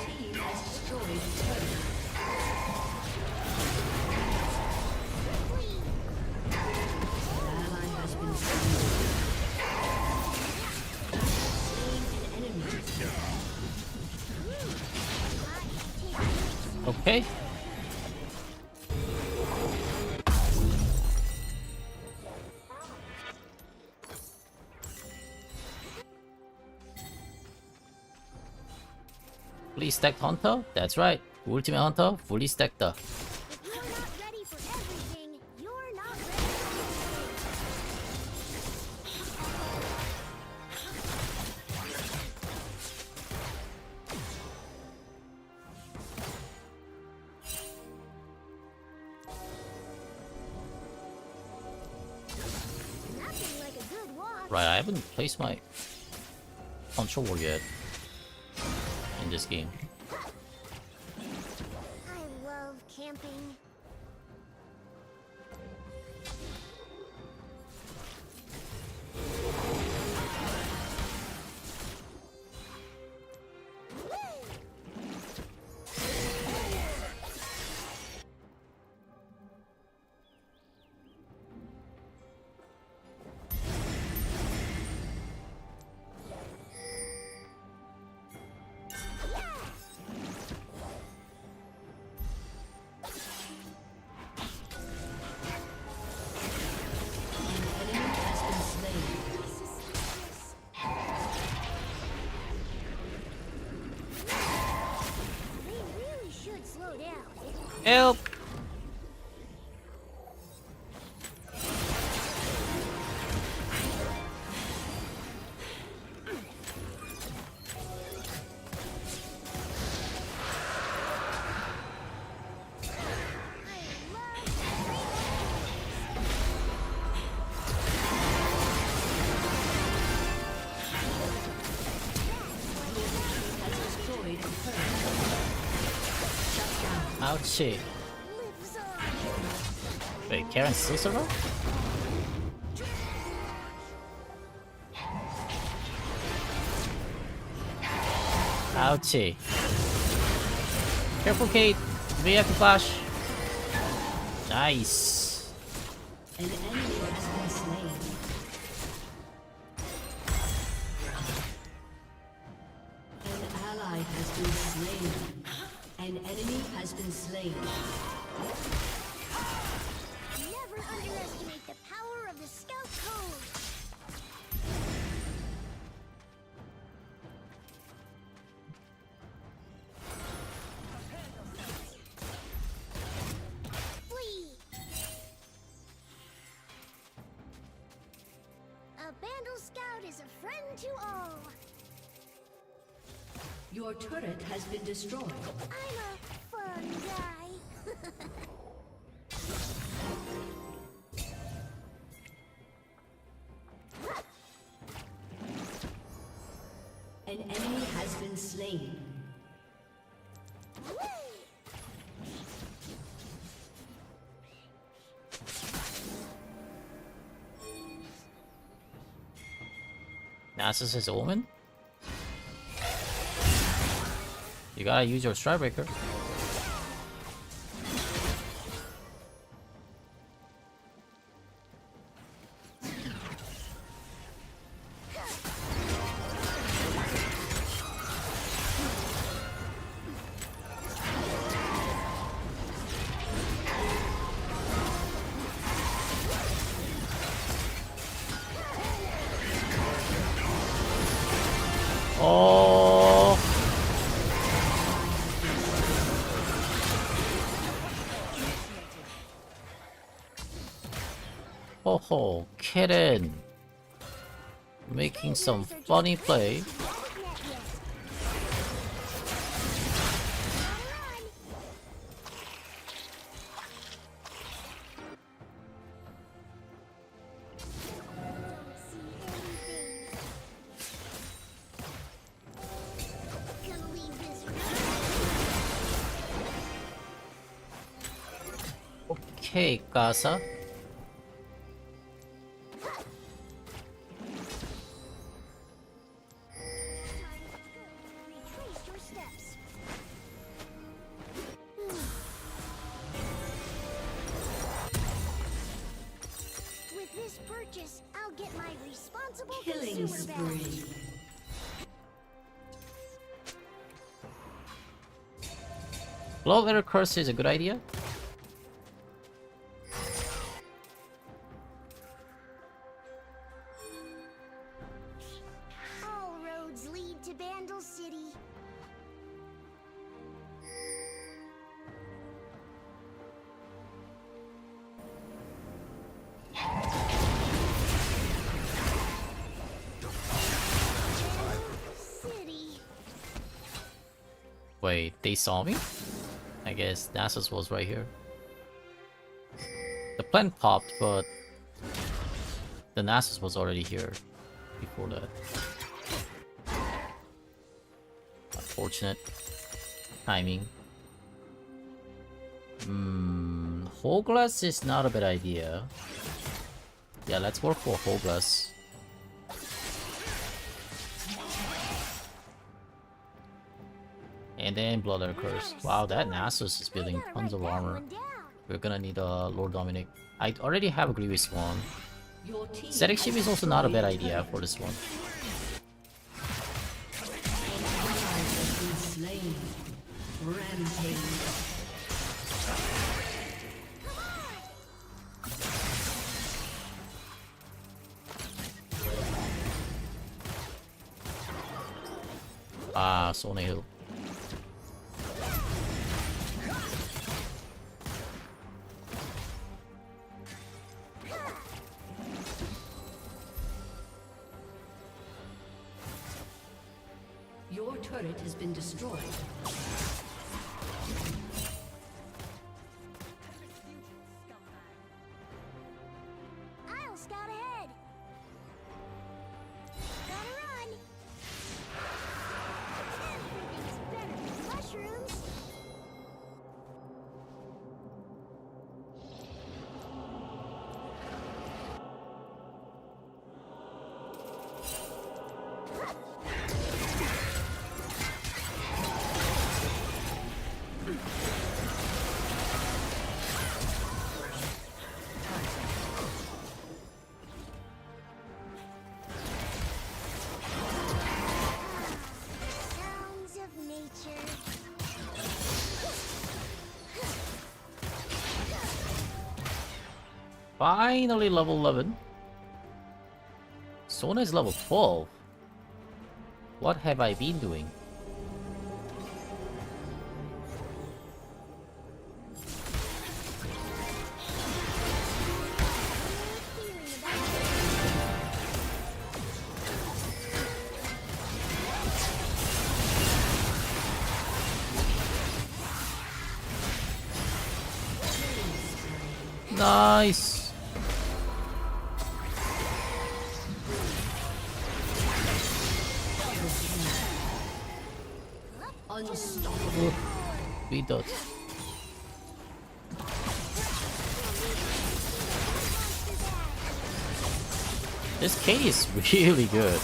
Team has destroyed a turret. An ally has been slain. Slain an enemy. Okay. Fully stacked Hunter? That's right. Ultimate Hunter, fully stacked. If you're not ready for everything, you're not ready for anything. Nothing like a good walk. Right, I haven't placed my control yet in this game. I love camping. An enemy has been slain. They really should slow down. Help! Has destroyed a turret. Shut down. Ouchie. Lives on. Wait, Karen's still survive? Ouchie. Careful, Kate. We have to flash. Nice. An enemy has been slain. An ally has been slain. An enemy has been slain. Never underestimate the power of the Scout Code. Flee. A Bandle Scout is a friend to all. Your turret has been destroyed. I'm a fun guy. An enemy has been slain. Nasus' Omen? You gotta use your Strikebreaker. Oh, ho ho, Kitten making some funny play. Okay, Casa. Retrace your steps. With this purchase, I'll get my responsible Killing consumer badge. spree. Blood Letter Curse is a good idea. All roads lead to Bandle City. City. Wait, they saw me? I guess Nasus was right here. The plant popped, but the Nasus was already here before that. Unfortunate timing. Whole glass is not a bad idea. Yeah, let's work for whole glass. And then Blood Letter Curse. Wow, that Nasus is building tons of armor. We're gonna need a Lord Dominic. I already have a Grievous one. Your team Static Ship is also not a bad destroyed idea for this one. has been slain. Rampage. Ah, Sone Hill. Your turret has been destroyed. I'll scout ahead. Gotta run. Everything's better than mushrooms. Sounds of nature. Finally level 11. Sona is level 12. What have I been doing? Feeling about Nice. Unstoppable. We did. This K is really good.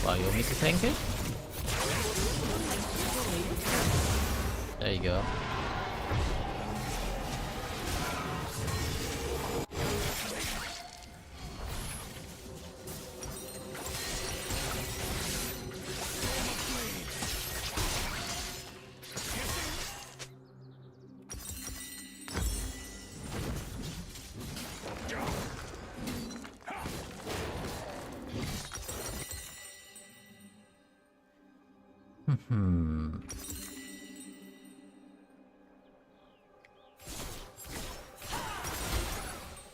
Wow, you want me to tank it? There you go.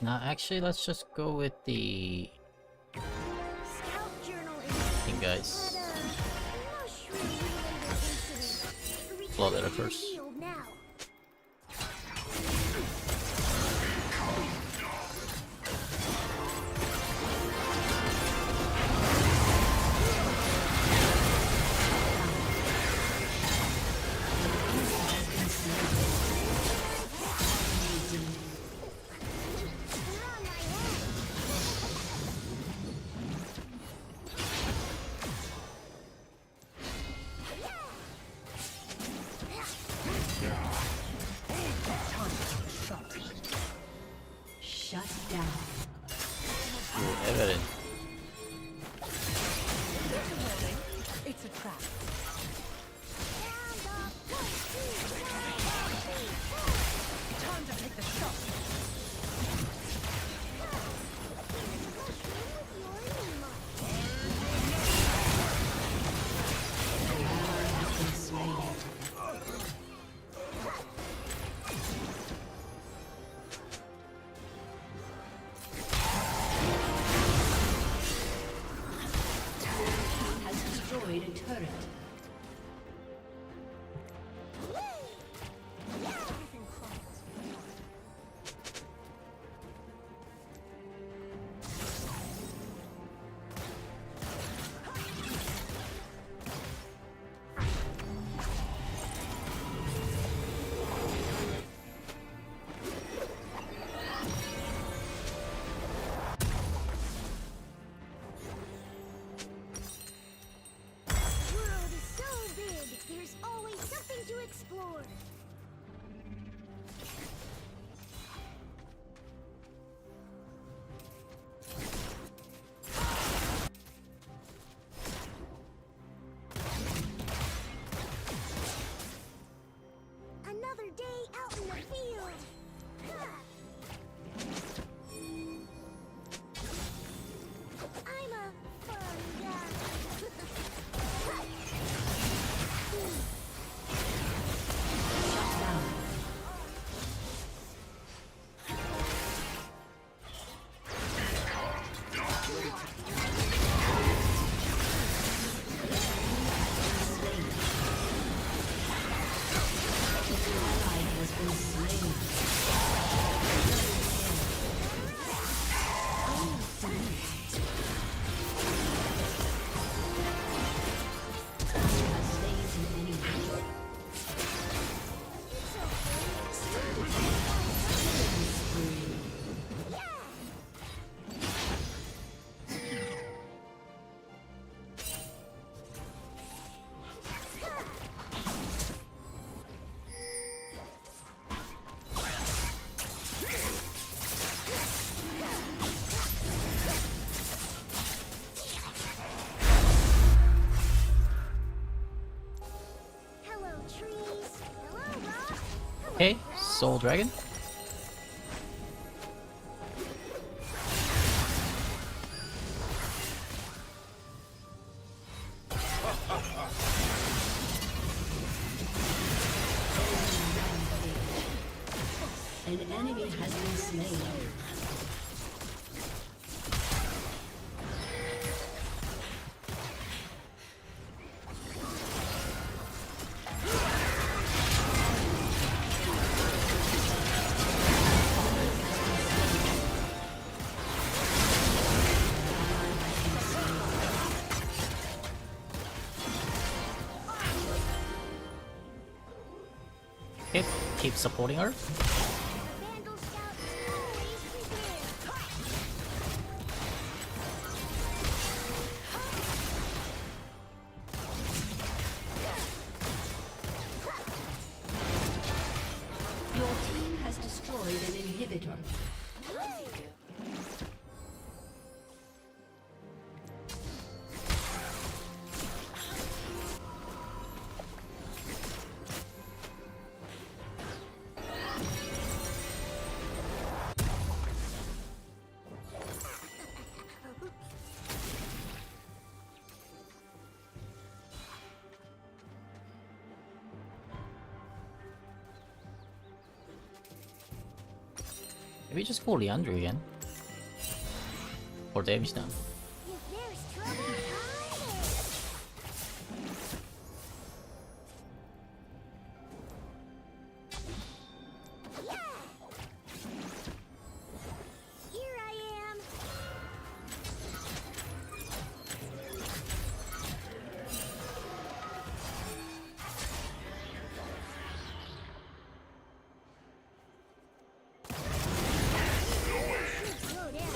Now, actually, let's just go with the Scout journal is thing, guys. mushroom-related incident. Blood Return to the editors. field now. They're on my head. Shut down. Ooh, evident. Warning, it's a trap. Round up, 1, 2, 3, 4. Time to take the shot. Has destroyed a turret. Everything crumbles. World is so big, there's always something to explore. Another day out in the field. I'm a fun guy. Has been slain. Stays in any way. Hello, trees. Hello, rock. Hello, Okay, grass. Soul Dragon. An enemy has been slain. Okay, keep supporting her. Vandal Scout is always prepared. has destroyed an inhibitor. Maybe just go Leandro again. Or damage down. If there's trouble, hide it. Yeah. Here I am. Slow down.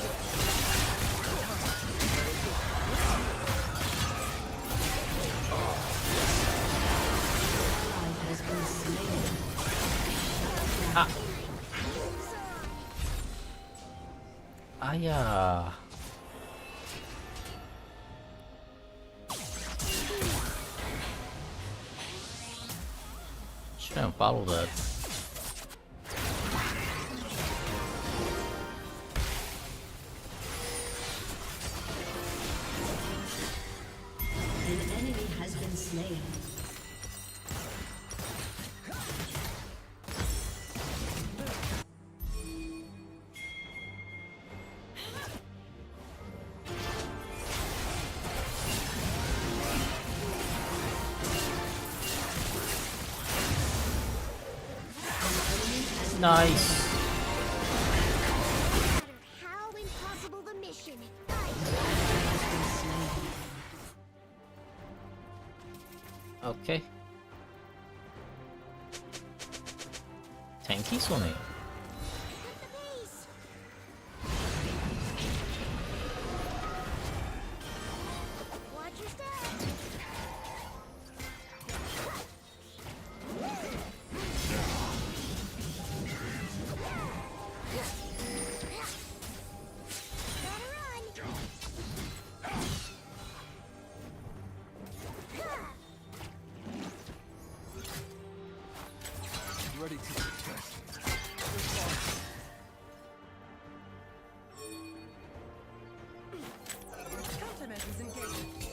Ally has been slain. Aya. Shouldn't follow that. An enemy has been slain. Nice. No matter how impossible the mission, Okay. Tanky 손에. the pace. Watch your step. Better run. Ready to protect. Countermeasures engaged.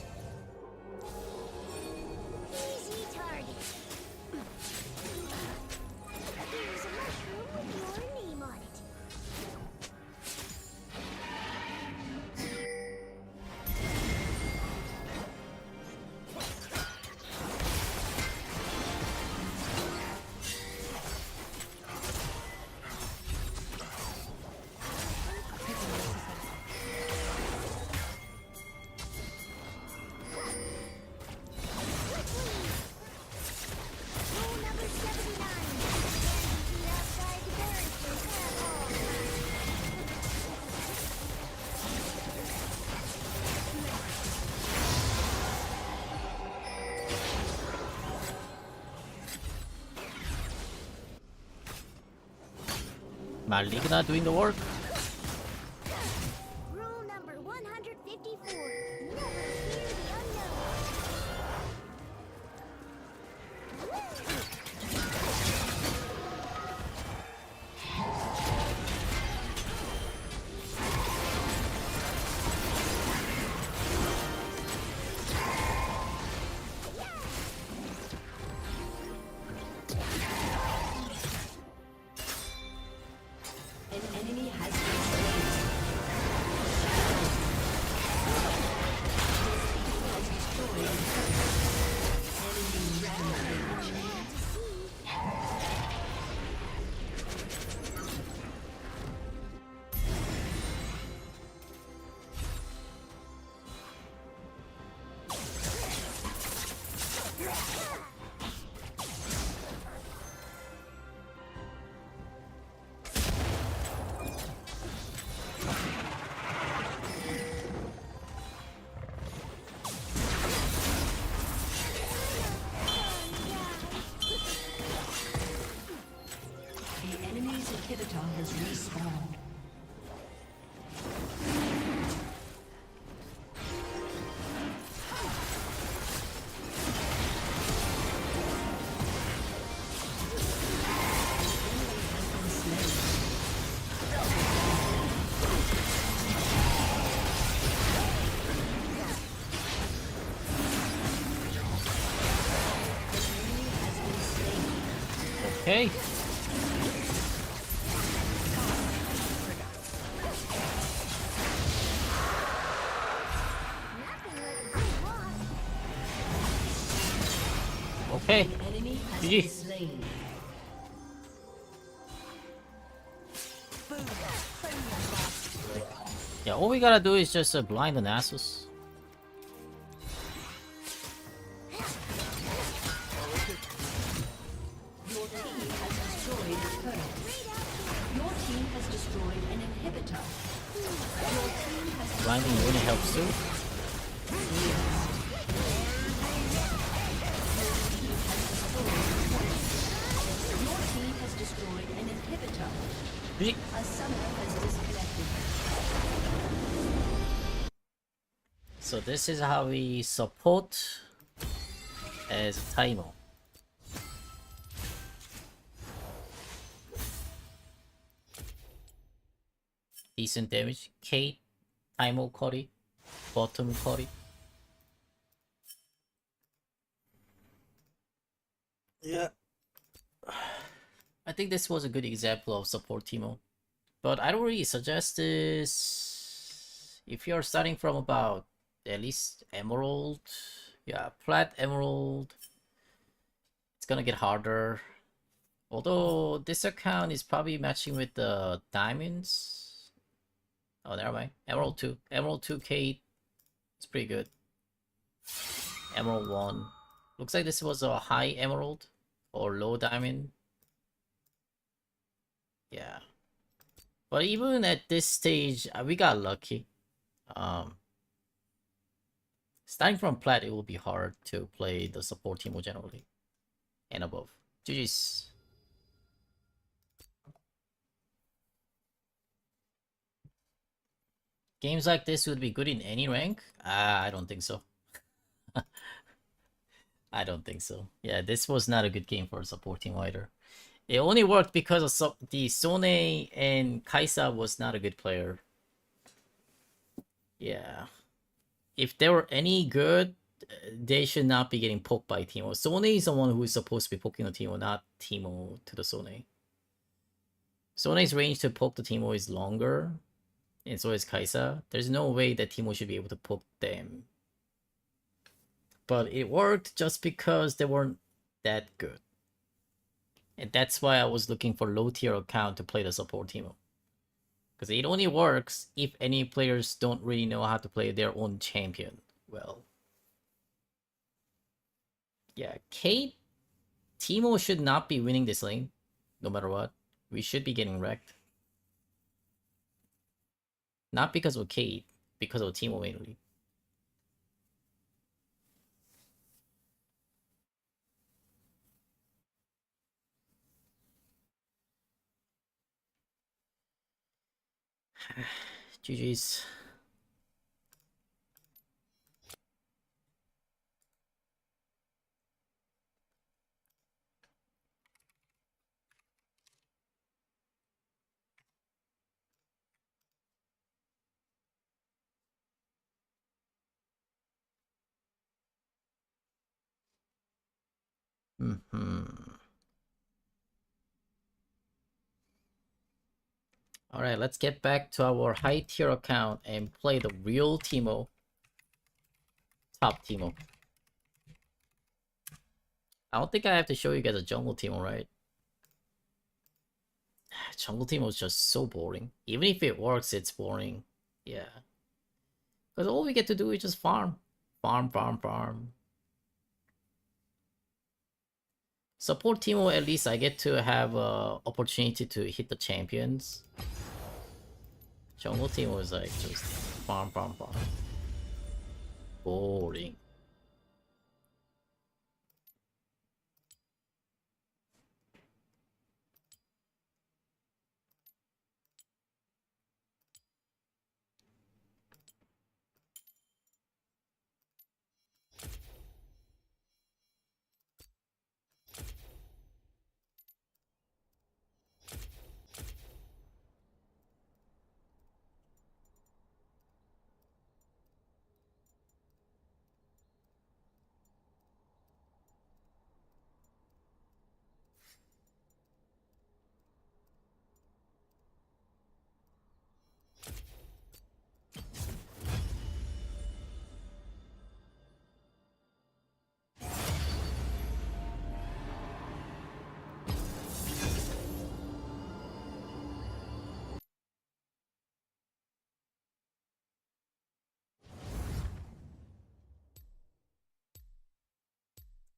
Easy target. Here's a mushroom with your name on it. Rule number 79. Feet outside the barricade at all times. Maligna doing the work. Rule number 154. Never fear the unknown. An enemy has inhibitor has respawned. Okay. Nothing like a good walk. Okay. The enemy has GG. been slain. Yeah, all we gotta do is just blind the Nasus. Your team has destroyed a turret. Your team has destroyed an inhibitor. Your team has Blinding really helps too. Your team has destroyed an inhibitor. GG. A summoner has disconnected. So this is how we support as Teemo. Decent damage. Kate, Teemo Curry, bottom Curry. Yeah. I think this was a good example of support Teemo. But I don't really suggest this if you're starting from about at least Emerald. Yeah, Plat Emerald. It's gonna get harder. Although this account is probably matching with the diamonds. Oh, never mind. Emerald 2. Emerald 2 Kate. It's pretty good. Emerald 1. Looks like this was a high emerald or low diamond. Yeah. But even at this stage, we got lucky. Starting from plat, it will be hard to play the support Teemo generally. And above. GG's. Games like this would be good in any rank? I don't think so. I don't think so. Yeah, this was not a good game for a support team either. It only worked because of the Sone and Kaisa was not a good player. Yeah. If they were any good, they should not be getting poked by Teemo. Sone is the one who is supposed to be poking the Teemo, not Teemo to the Sone. Sone's range to poke the Teemo is longer, and so is Kaisa. There's no way that Teemo should be able to poke them. But it worked just because they weren't that good. And that's why I was looking for low tier account to play the support Teemo. Because it only works if any players don't really know how to play their own champion well. Yeah, Kate, Teemo should not be winning this lane, no matter what. We should be getting wrecked. Not because of Kate, because of Teemo mainly. GG's. Alright, let's get back to our high tier account and play the real Teemo. Top Teemo. I don't think I have to show you guys a jungle Teemo, right? Jungle Teemo is just so boring. Even if it works, it's boring. Yeah. Because all we get to do is just farm. Farm, farm, farm. Support Teemo, at least I get to have a opportunity to hit the champions. Jungle Teemo is like just farm, farm, farm. Boring.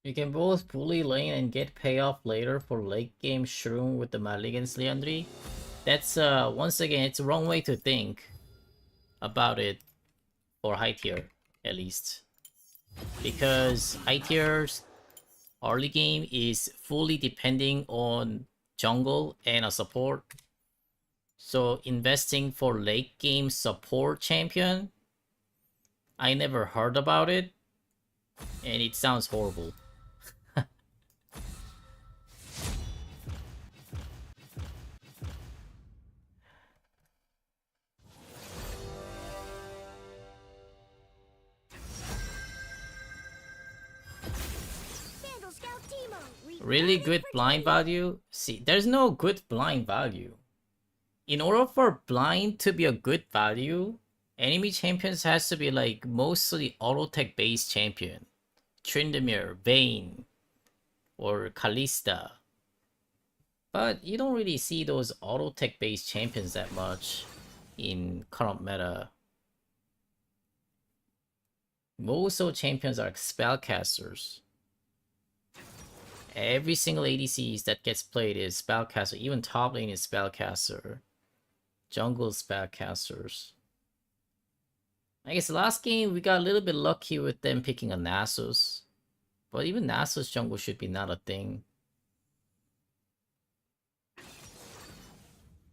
You can both bully lane and get payoff later for late game shroom with the Maligans, Leandri. That's once again, it's the wrong way to think about it for high tier, at least. Because high tiers early game is fully depending on jungle and a support. So investing for late game support champion, I never heard about it, and it sounds horrible. Vandal Scout Teemo. Really good blind value? See, there's no good blind value. In order for blind to be a good value, enemy champions has to be like mostly auto tech based champion. Tryndamere, Vayne, or Kalista. But you don't really see those auto tech based champions that much in current meta. Most of champions are spellcasters. Every single ADCs that gets played is spellcaster. Even top lane is spellcaster. Jungle spellcasters. I guess last game we got a little bit lucky with them picking a Nasus. But even Nasus jungle should be not a thing.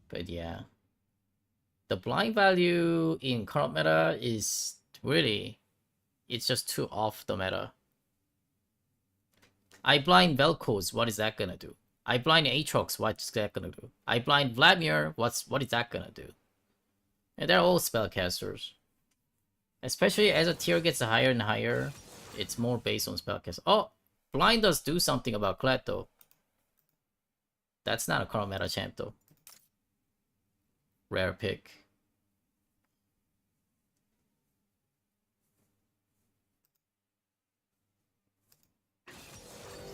But yeah. The blind value in current meta is really... It's just too off the meta. I blind Vel'Koz, what is that gonna do? I blind Aatrox, what's that gonna do? I blind Vladimir, what is that gonna do? And they're all spellcasters. Especially as a tier gets higher and higher, it's more based on spellcast. Oh, blind does do something about Kled though. That's not a current meta champ though. Rare pick.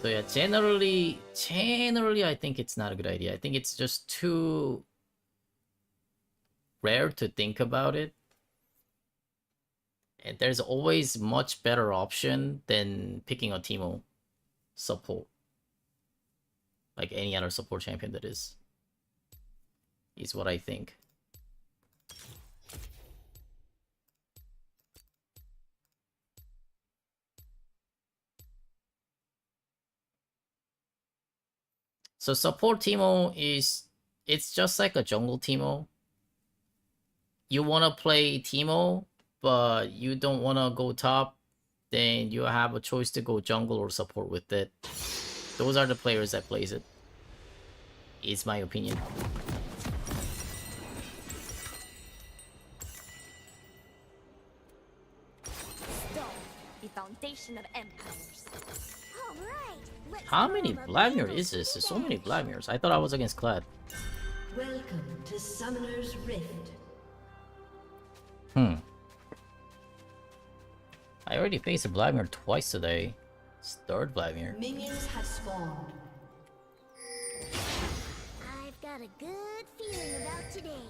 So yeah, generally, I think it's not a good idea. I think it's just too rare to think about it. And there's always much better option than picking a Teemo support. Like any other support champion that is what I think. So support Teemo it's just like a jungle Teemo. You wanna play Teemo, but you don't wanna go top, then you have a choice to go jungle or support with it. Those are the players that plays it. It's my opinion. Stone, the foundation of empires. All right. Let's How many roll a Vladimir Vandal is this? There's so Scout. many Vladimirs. I thought I was against Kled. Welcome to Summoner's Rift. I already faced a Vladimir twice today. It's third Vladimir. Minions have spawned. I've got a good feeling about today.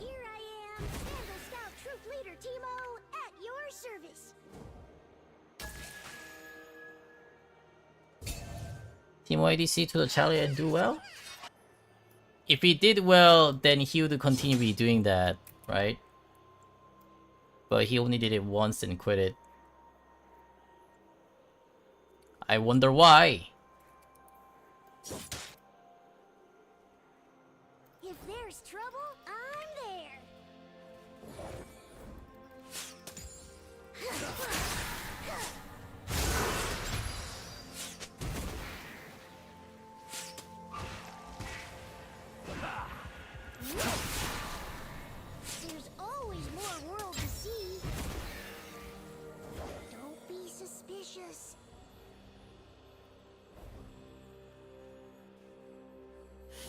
Here I am, Vandal Scout Troop Leader Teemo, at your service. Teemo ADC to the Charlie and do well? If he did well, then he would continue be doing that, right? But he only did it once and quit it. I wonder why. If there's trouble, I'm there. There's always more world to see. Don't be suspicious.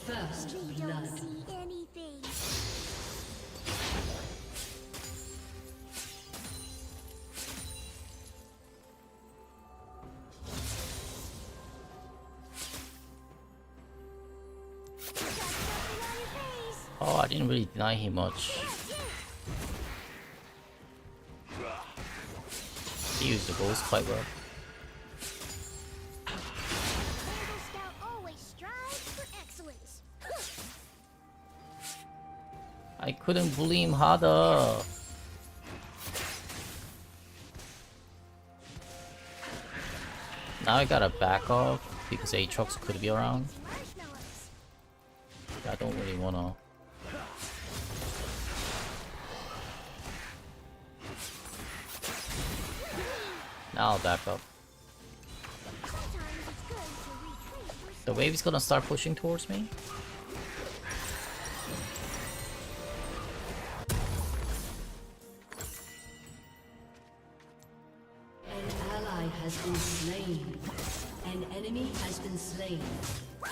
First They blood. don't see anything. Got something on your face. Oh, I didn't really deny him much. That's it. he used the ghost quite well. Vandal Scout always strives for excellence. I couldn't bully him harder. Now I gotta back off because Aatrox could be around. Marshmallows. I don't really wanna. Now I'll back up. Sometimes it's good to retrace your The wave is gonna start pushing towards me. An ally has been slain. An enemy has been slain. An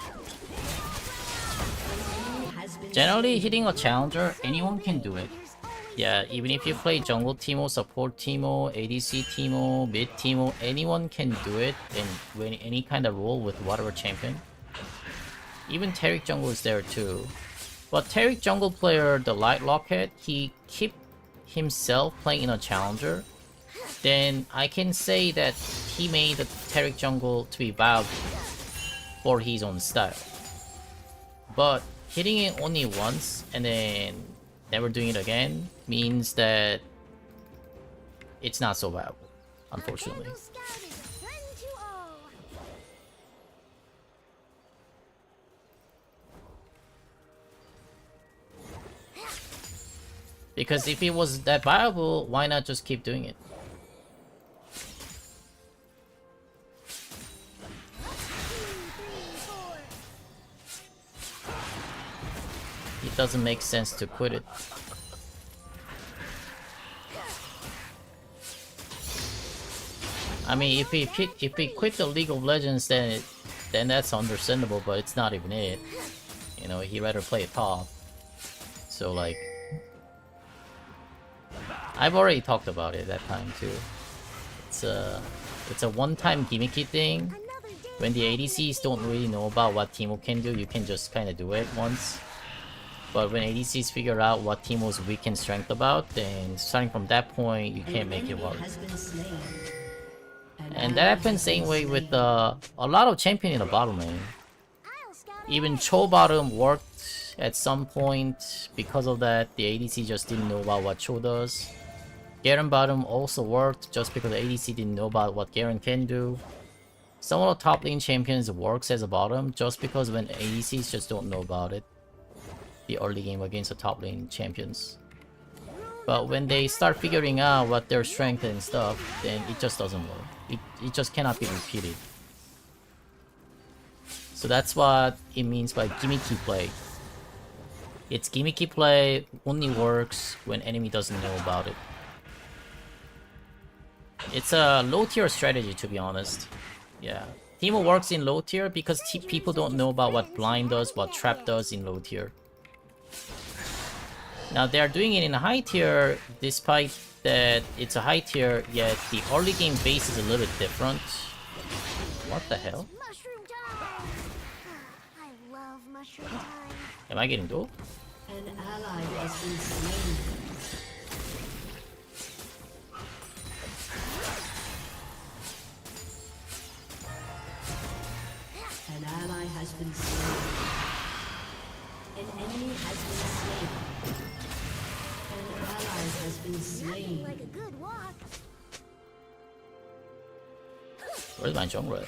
enemy has been Generally, slain. hitting a challenger, anyone can do it. Yeah, even if you play jungle Teemo, support Teemo, ADC Teemo, mid Teemo, anyone can do it in any kind of role with whatever champion. Even Taric jungle is there too. But Taric jungle player, the Light Locket, he keep himself playing in a challenger. Then I can say that he made the Taric jungle to be valuable for his own style. But hitting it only once and then never doing it again means that it's not so valuable, unfortunately. Vandal Scout is a friend to all. Because if it was that viable, why not just keep doing it? 2, 3, 4. It doesn't make sense to quit it. I mean, if he quit the League of Legends, then that's understandable, but it's not even it. You know, he'd rather play top. So like, I've already talked about it that time too. It's a one-time gimmicky thing. Another day. When the ADCs don't really know about what Teemo can do, you can just kind of do it once. But when ADCs figure out what Teemo's weak and strength about, then starting from that point, you can't make it work. Has been slain. An And that ally happens has same been way slain. with a lot of champion in the bottom lane. I'll scout Even ahead. Cho bottom worked at some point. Because of that, the ADC just didn't know about what Cho does. Garen bottom also worked just because the ADC didn't know about what Garen can do. Some of the top lane champions works as a bottom just because when ADCs just don't know about it. The early game against the top lane champions. But when they start figuring out what their strength and stuff, then it just doesn't work. It just cannot be repeated. So that's what it means by gimmicky play. It's gimmicky play only works when enemy doesn't know about it. It's a low tier strategy, to be honest. Yeah. Teemo works in low tier because people don't know about what blind does, what trap does in low tier. Now they are doing it in a high tier, despite that it's a high tier, yet the early game base is a little bit different. What the hell? Mushroom time. I love mushroom time. Am I getting duel? An ally has been slain. An ally has been slain. An enemy has been slain. An ally has been Nothing slain. like a good walk. Where's my jungler?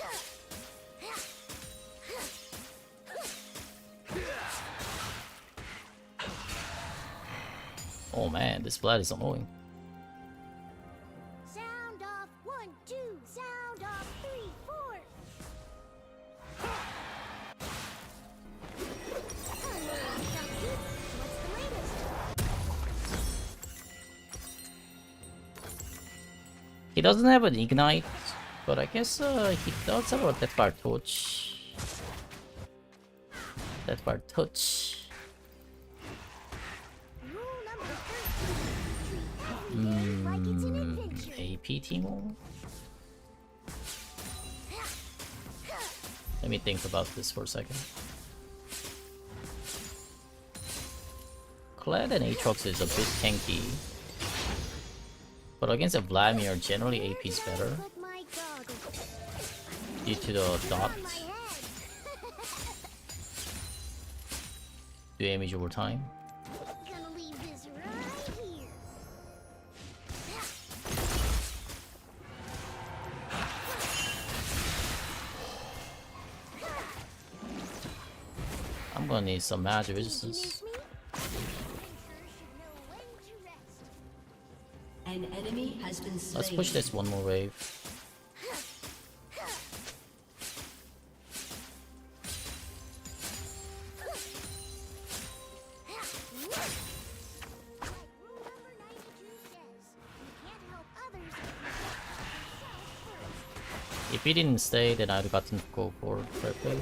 Oh man, this blood is annoying. Sound off 1, 2. Sound off 3, 4. Hello, Scout Geek. What's the latest? He doesn't have an ignite, but I guess he does have a Death Bar Touch. Death Bar Touch. Rule number 13. Treat every day like it's an adventure. AP Teemo? Let me think about this for a second. Kled and Aatrox is a bit tanky. But against a Vladimir, generally AP is better Put my goggles due to the dot on my head. damage over time. Gonna leave this right here. I'm gonna need some magic Did you resistance. miss me? Adventurers should know when to rest. An enemy has been slain. Let's push this one more wave. Like rule number 92 says, you can't help others if you help yourself first. If he didn't stay, then I'd gotten to go for fair play.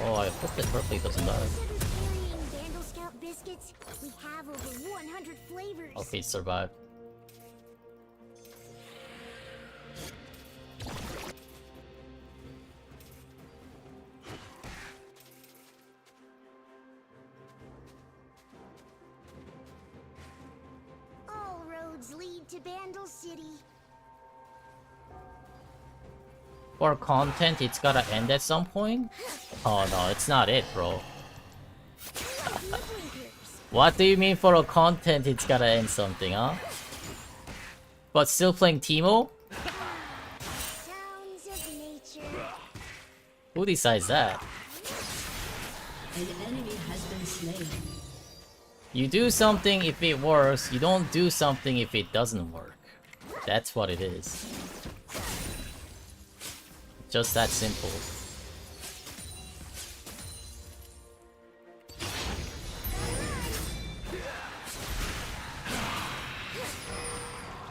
Oh, I hope that fair play doesn't die. Consider carrying Vandal Scout biscuits. We have over 100 flavors. Okay, it survived. All roads lead to Vandal City. For content, it's gotta end at some point? Oh no, it's not it, bro. What do you mean for a content it's gotta end something, huh? But still playing Teemo? Sounds of nature. Who decides that? An enemy has been slain. You do something if it works, you don't do something if it doesn't work. That's what it is. Just that simple.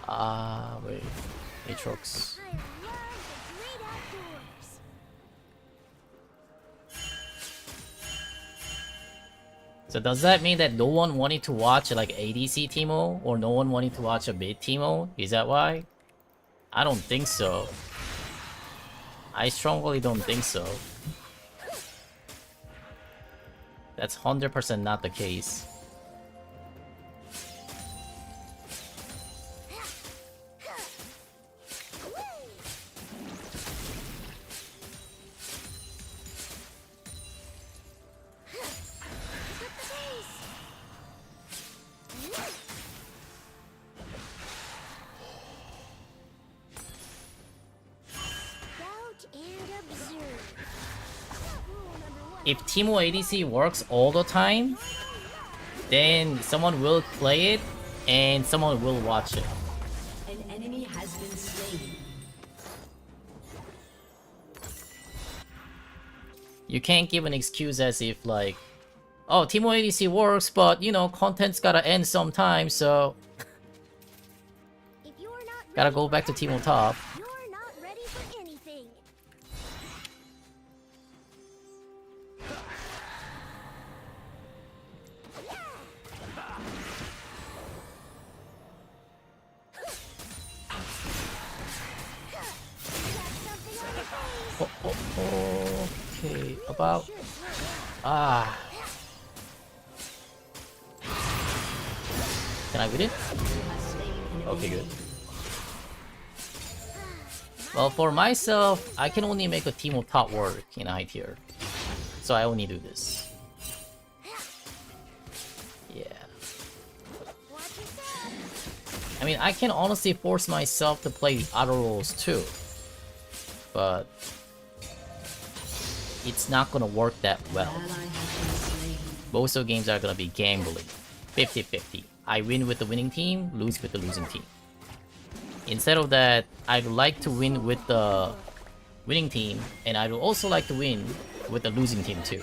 Ah, wait. Aatrox. I love the great outdoors. So does that mean that no one wanted to watch like ADC Teemo? Or no one wanted to watch a mid Teemo? Is that why? I don't think so. I strongly don't think so. That's 100% not the case. Scout and observe. Rule number 1. If Teemo ADC works all the time, then someone will play it and someone will watch it. An enemy has been slain. You can't give an excuse as if like, oh, Teemo ADC works, but you know, content's gotta end sometime, so If you're not gotta ready go for back to action, Teemo top. You're not ready for anything. Got something on your face. Okay, about ah. Can I win it? Okay, good. Well, for myself, I can only make a Teemo top work in high tier, so I only do this. Yeah. Watch yourself. I mean, I can honestly force myself to play other roles too, but it's not gonna work that well. Ally has been slain. Most of the games are gonna be gambling. 50-50. I win with the winning team, lose with the losing team. Instead of that, I'd like to win with the winning team, and I would also like to win with the losing team too.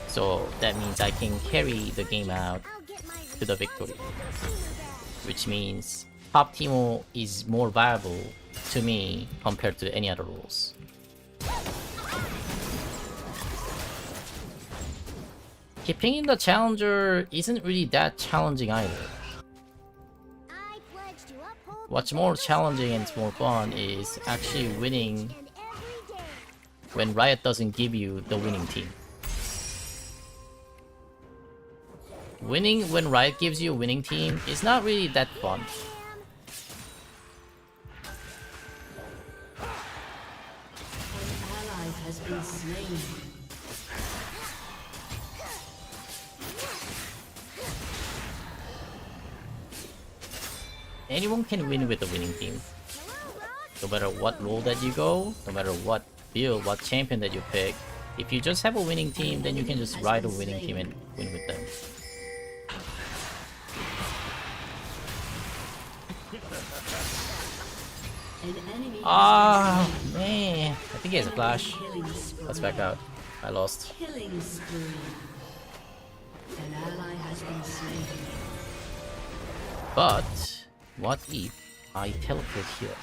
So that means I can carry the game out I'll get my to the victory, recycled consumer badge. which means top Teemo is more viable to me compared to any other roles. Keeping in the challenger isn't really that challenging either. I pledge to uphold What's the more Vandal challenging and Scout more fun is actually winning and every day. when Riot doesn't give you the winning team. winning when Riot gives you a winning team is not really that fun. An ally has been slain. Anyone can win with a winning team. No matter what role that you go, no matter what build, what champion that you pick, if you just have a winning team, then you can just ride a winning team and win with them. An enemy Ah, man. I think he has a flash. killing spree. Let's back out. I lost. Killing spree. An ally has been slain. But what if I teleport here?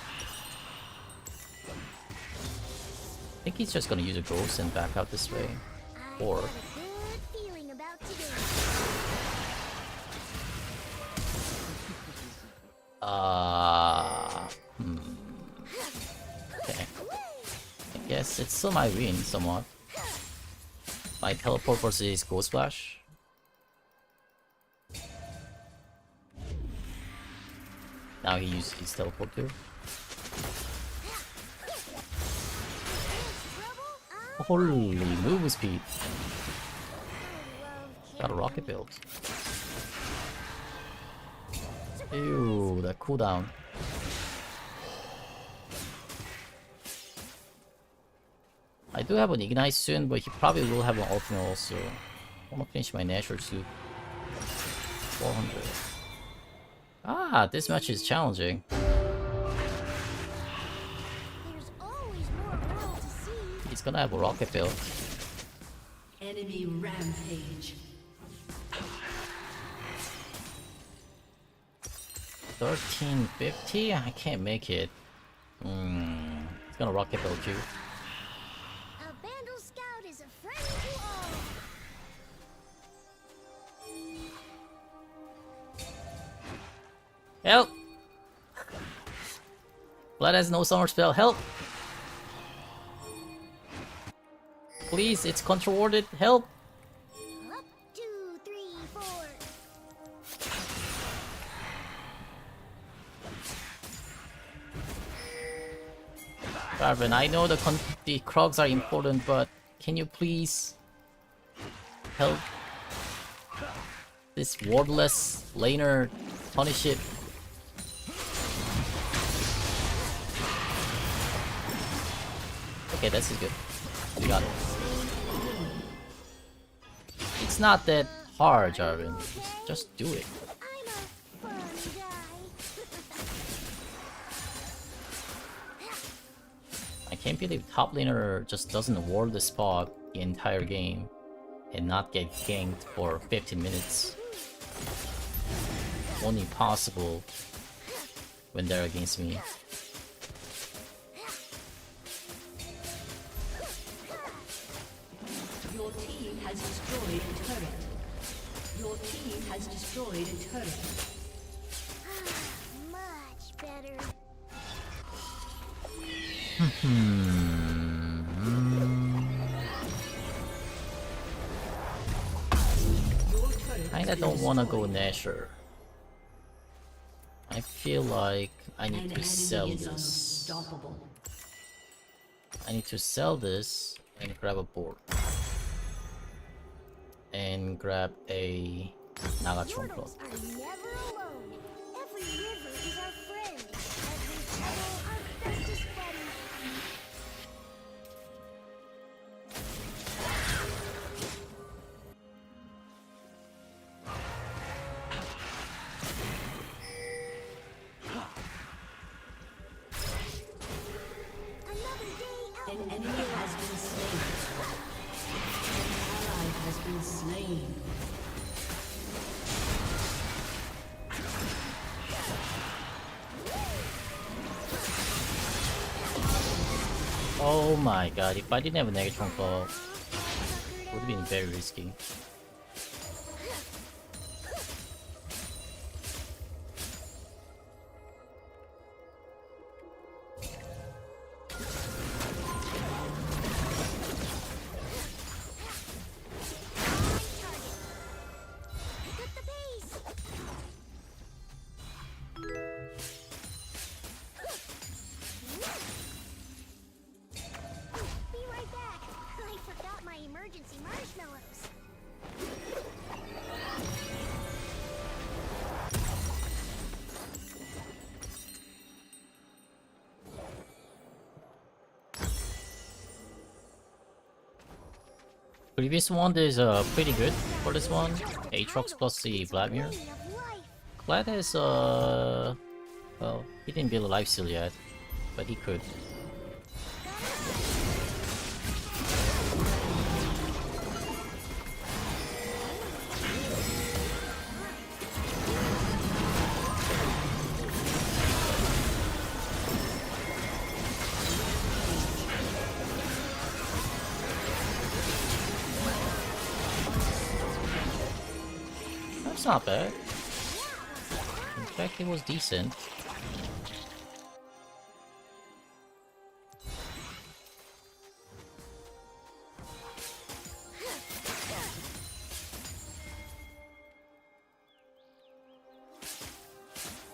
I think he's just gonna use a ghost and back out this way. Or Good feeling about today. okay. I guess it's still my win somewhat. My teleport versus Ghost Splash. Now he uses his teleport too. Holy move speed. Got a rocket build. Ew, that cooldown. I do have an Ignite soon, but he probably will have an ultimate also. I wanna finish my natural suit. 400. Ah, this match is challenging. There's always more world to see. He's gonna have a rocket build. Enemy rampage. 1350? I can't make it. He's gonna rocket build you. A Vandal Scout is a friend to all. Help! Blood has no summer spell. Help! Please, it's control warded. Help! Up, 2, 3, 4. Darwin, I know the Krogs are important, but can you please help this wardless laner punish it? Okay, this is good. We got it. It's not that hard, Jarvin. Just do it. I'm a fun guy. I can't believe top laner just doesn't ward the spot the entire game and not get ganked for 15 minutes. Only possible when they're against me. Your team has destroyed a turret. Your team has destroyed a turret. Much better. Kinda don't wanna go Nasher. I feel like I An need to enemy sell is this. unstoppable. I need to sell this and grab a board. And grab a Nagachon Club. Mortals are never alone. Every river is our friend. Every puddle our bestest buddy. Another day out. An enemy has been slain. An ally has been slain. Oh my god, if I didn't have a Negatron Claw, it would have been very risky. Pick up the emergency marshmallows. Previous one is pretty good for this one. Aatrox plus the Vladimir. Meaning of life. Glad has well, he didn't build a life steal yet, but he could. That's not bad. In fact, it was decent.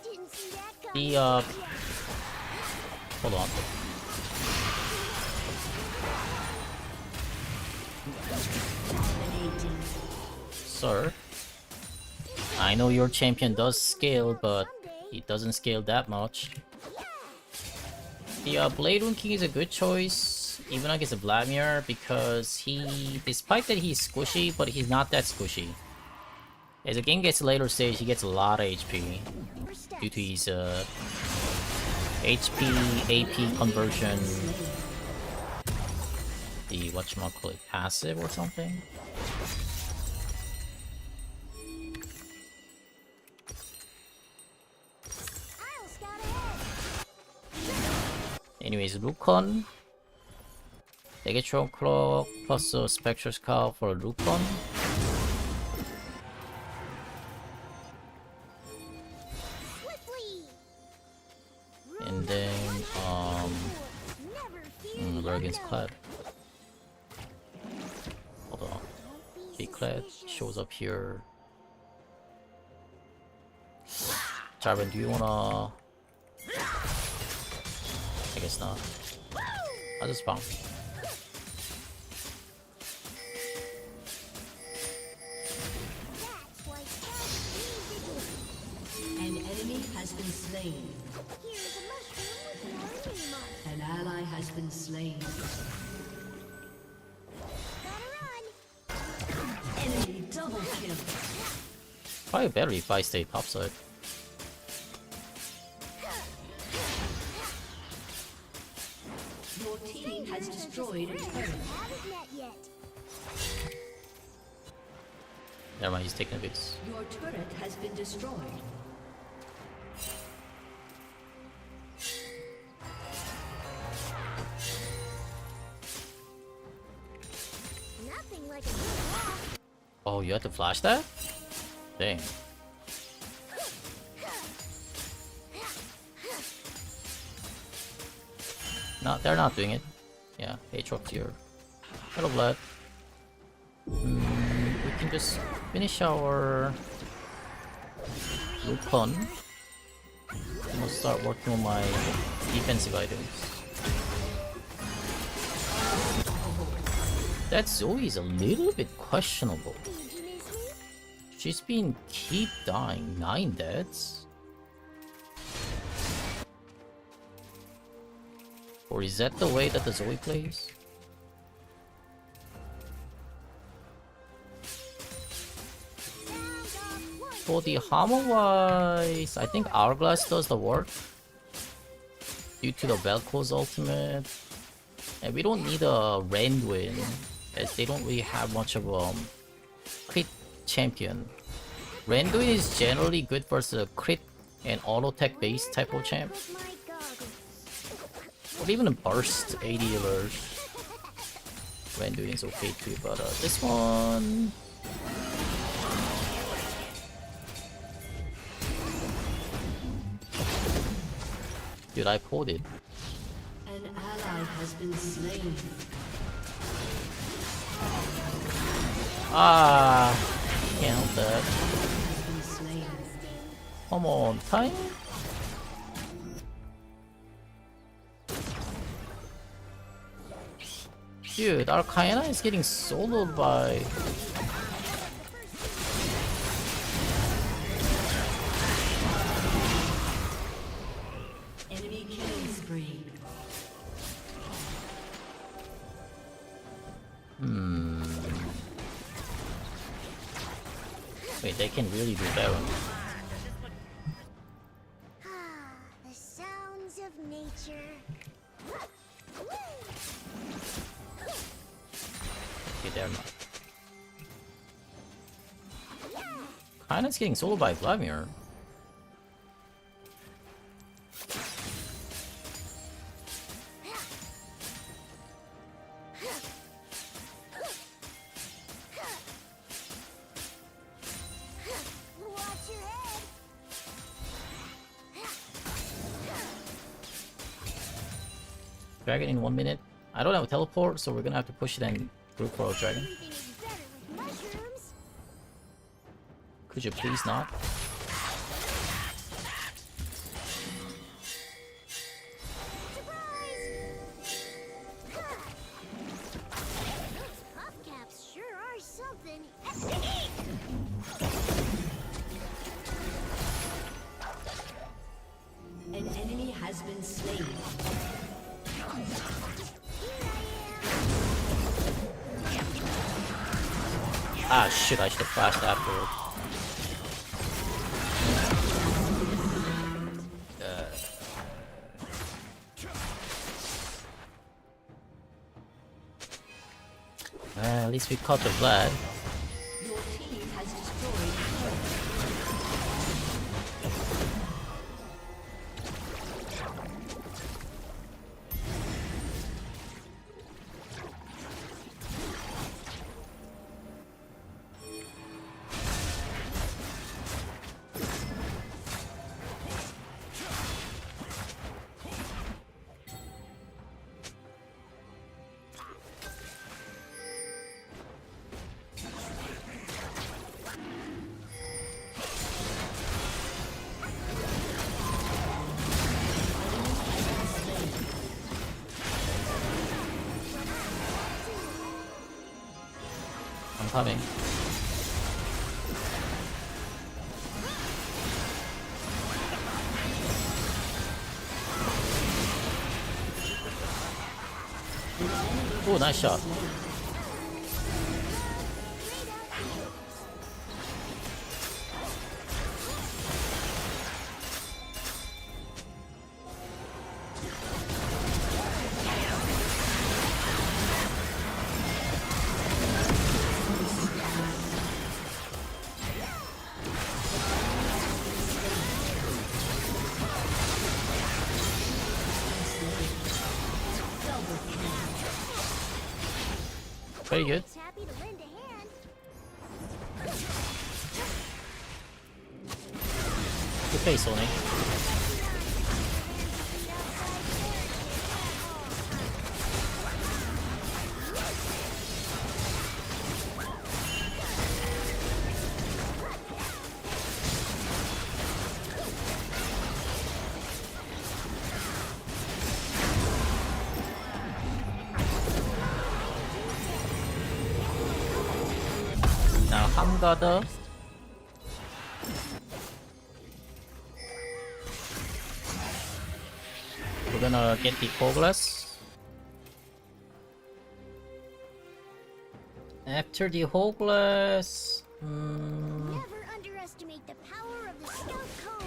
Didn't see that coming. The hold on. Sir, I know your champion does scale, but he doesn't scale that much. The Blade Rune King is a good choice, even against a Vladimir, because he, despite that he's squishy, but he's not that squishy. As the game gets later stage, he gets a lot of HP due to his HP AP conversion. The whatchamacallit, passive or something. I'll scout ahead. Anyways, Lukon. Negatron Clock plus a Spectral Scout for Lukon. Swiftly. And then, Never fear the Lurgan's unknown. Clad. Hold on. Don't be Big Clad suspicious. shows up here. Jarvan, do you wanna... I guess not. I'll just bounce. That's why scouts be vigilant. An enemy has been slain. Here's a mushroom with your name on it. An ally has been slain. Gotta run. Enemy double kill. Probably better if I stay topside. Your team has destroyed a turret. Haven't met yet. Never mind, he's taking a bit. Your turret has been destroyed. Nothing like a good walk. Oh, you had to flash that? Dang. No, they're not doing it. Yeah, Aatrox here. Hello, Vlad. We can just finish our Lupon. I'm gonna start working on my defensive items. That Zoe is a little bit questionable. Did you miss me? She's been keep dying. 9 deaths? Or is that the way that the Zoe plays? For the hammer wise, I think Hourglass does the work. Due to the Velcro's ultimate. And we don't need a Randuin, as they don't really have much of a crit champion. Randuin is generally good versus a crit and auto tech based type of champ. With my goggles. Or even a burst AD alert. Randuin is okay too, but this one... Dude, I pulled it. An ally has been slain. Ah, can't help that. Has been slain. Come on, time. Dude, our Kayana is getting soloed by... Enemy killing spree. Wait, they can really do that one. Ah, the sounds of nature. Okay, they're not. Kayana's getting soloed by Vladimir. Watch your head. Dragon in 1 minute. I don't have a teleport, so we're gonna have to push it and group for a dragon. Everything is better with mushrooms. Could you please not? Surprise! Ha! Those puff caps sure are something. An enemy has been slain. Here I am. Ah shit, I should have flashed afterward. At least we caught the Vlad. Your team has destroyed a turret. I'm coming. Oh, nice shot. Very good. It's happy to lend a hand. Good face, Sony. Now Hamgada. We're gonna get the Hoglass. After the Hoglass, Never underestimate the power of the scout cone.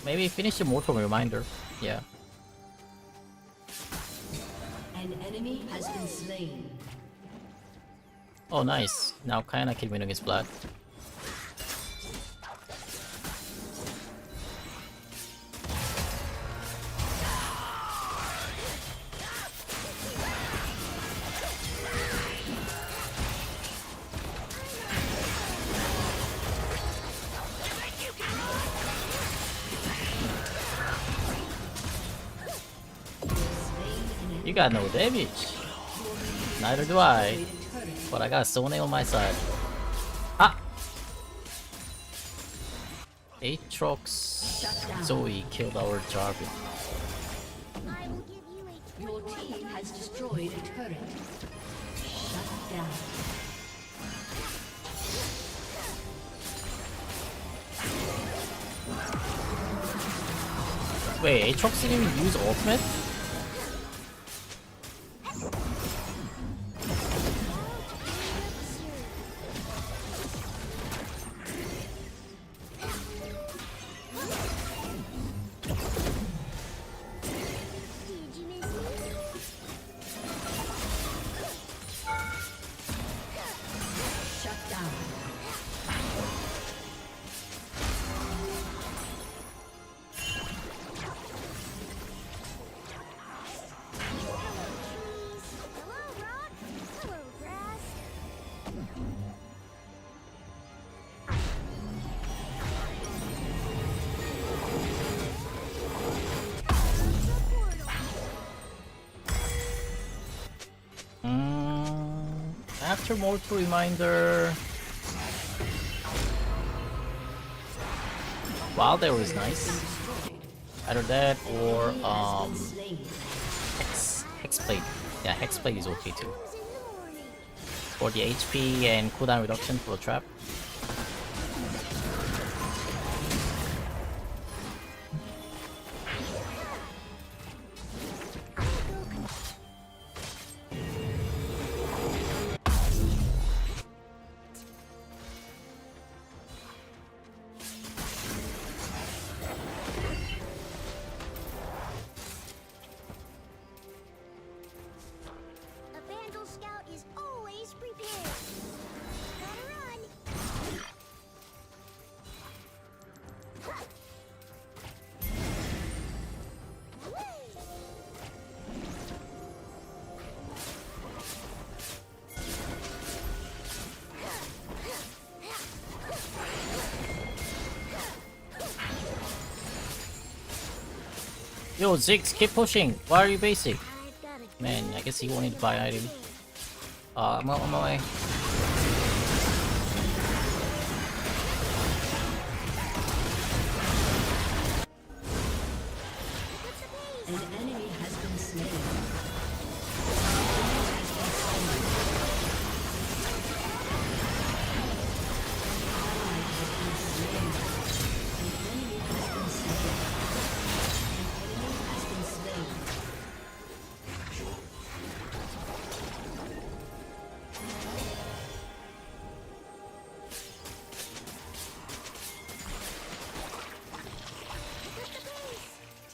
maybe finish the Mortal Reminder. Yeah. An enemy has been slain. Oh, nice. Now Kayana can win against Vlad. You got no damage. Neither do I. But I got Sone on my side. Ah! Aatrox Zoe killed our Jarvan. I will give you a Your 21 team die has salute. destroyed a turret. Shut down. Wait, Aatrox didn't even use ultimate? Did you miss me? Shut down. Hello, trees. Hello, rock. Hello, grass. The portal. After Mortal Reminder. Wow, that was nice. Either that or Slain. Hexblade. Yeah, Hexblade is okay too. Blooms in the morning. For the HP and cooldown reduction for the trap. A Vandal Scout is always prepared. Gotta run. Yo, Ziggs, keep pushing. Why are you basic? I've got a Man, I guess he wanted to buy item. I'm on my way. An enemy has been slain.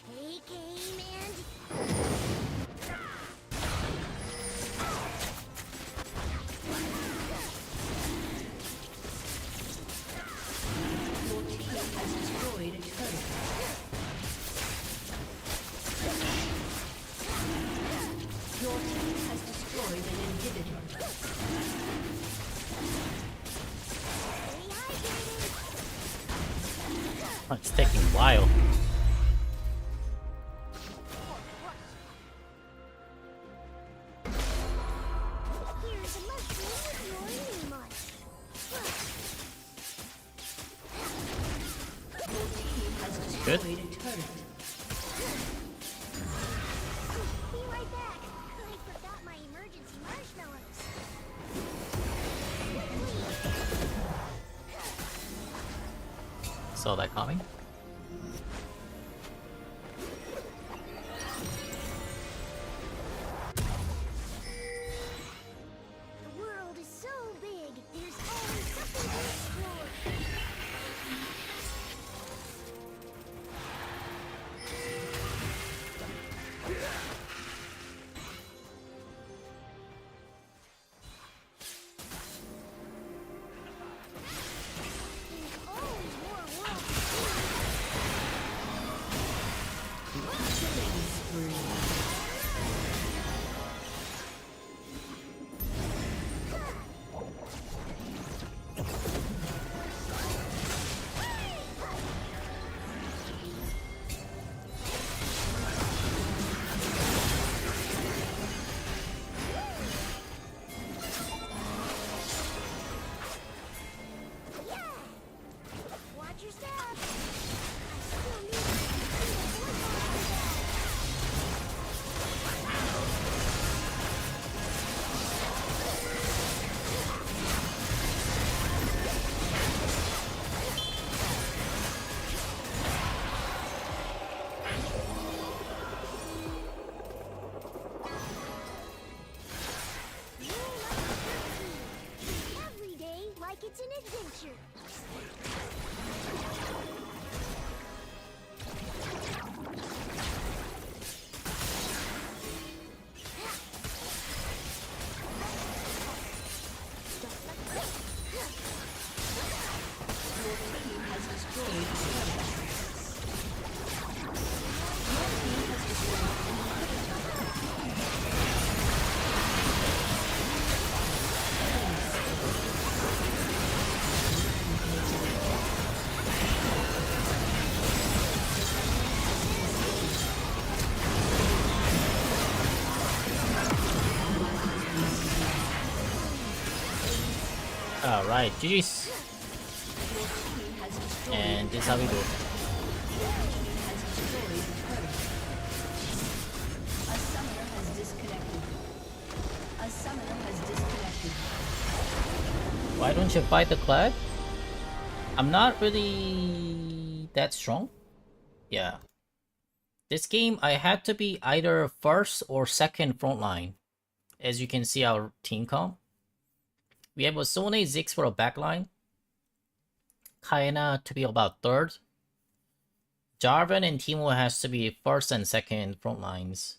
Take aim and Your team has destroyed a turret. Your team has destroyed an inhibitor. stay hydrated. Oh, it's taking a while. Here's a mushroom with your name on it. Your team has Good. destroyed a turret. Be right back. I forgot my emergency marshmallows. Saw that coming. The world is so big. There's always something to explore. There's always more worlds to see. Killing spree. Yeah! Watch your step. I still need to see the voice on that. adventure. Alright, GG's. And this is how we do it. A summoner has disconnected. A summoner has disconnected. Why don't you fight the Clad? I'm not really that strong. Yeah. This game, I had to be either first or second frontline. As you can see our team comp. We have a Sone Ziggs for a backline. Kaena to be about third. Jarvan and Teemo has to be first and second front lines.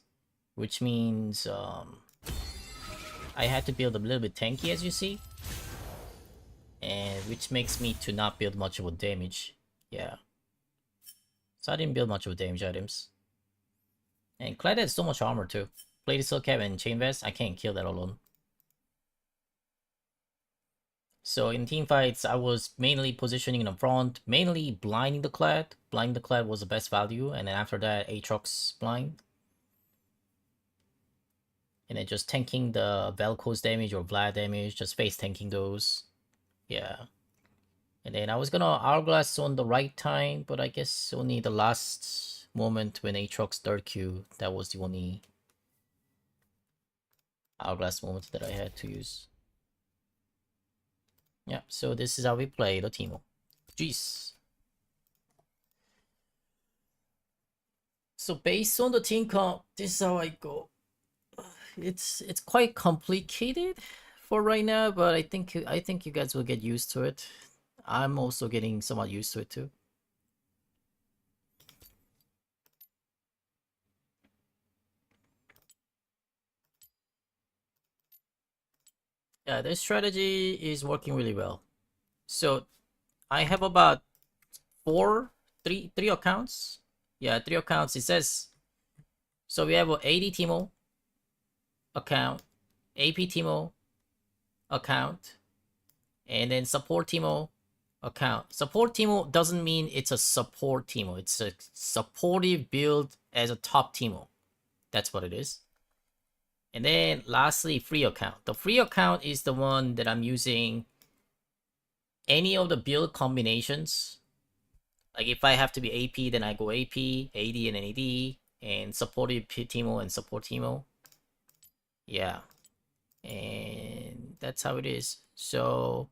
Which means I had to build a little bit tanky, as you see. And which makes me to not build much of a damage. Yeah. So I didn't build much of a damage items. And Clyde has so much armor too. Bladed Soul Cap and Chain Vest, I can't kill that alone. So in team fights, I was mainly positioning in the front, mainly blinding the Clad. Blinding the Clad was the best value, and then after that, Aatrox blind. And then just tanking the Vel'Koz damage or Vlad damage, just face tanking those. Yeah. And then I was gonna Hourglass on the right time, but I guess only the last moment when Aatrox third Q, that was the only Hourglass moment that I had to use. Yeah, so this is how we play the Teemo. Jeez. So based on the team comp, this is how I go. It's quite complicated for right now, but I think you guys will get used to it. I'm also getting somewhat used to it too. Yeah, this strategy is working really well. So I have about three accounts. Yeah, 3 accounts. It says, so we have a AD Teemo account, AP Teemo account, and then support Teemo account. Support Teemo doesn't mean it's a support Teemo. It's a supportive build as a top Teemo. That's what it is. And then lastly, free account. The free account is the one that I'm using any of the build combinations. Like if I have to be AP, then I go AP, AD and AD, and supportive Teemo and support Teemo. Yeah. And that's how it is. So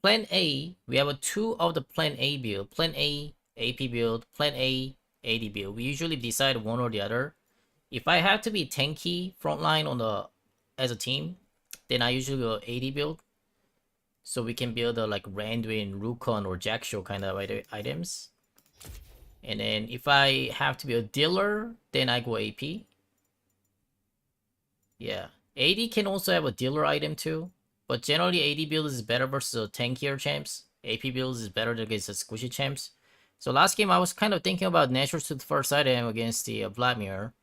plan A, we have 2 of the plan A build. Plan A, AP build, plan A, AD build. We usually decide one or the other. If I have to be tanky frontline on the as a team, then I usually go AD build. So we can build a like Randuin, Rukon, or Jackshaw kind of items. And then if I have to be a dealer, then I go AP. Yeah. AD can also have a dealer item too. But generally AD build is better versus a tankier champs. AP build is better against the squishy champs. So last game I was kind of thinking about natural to the first item against the Vladimir.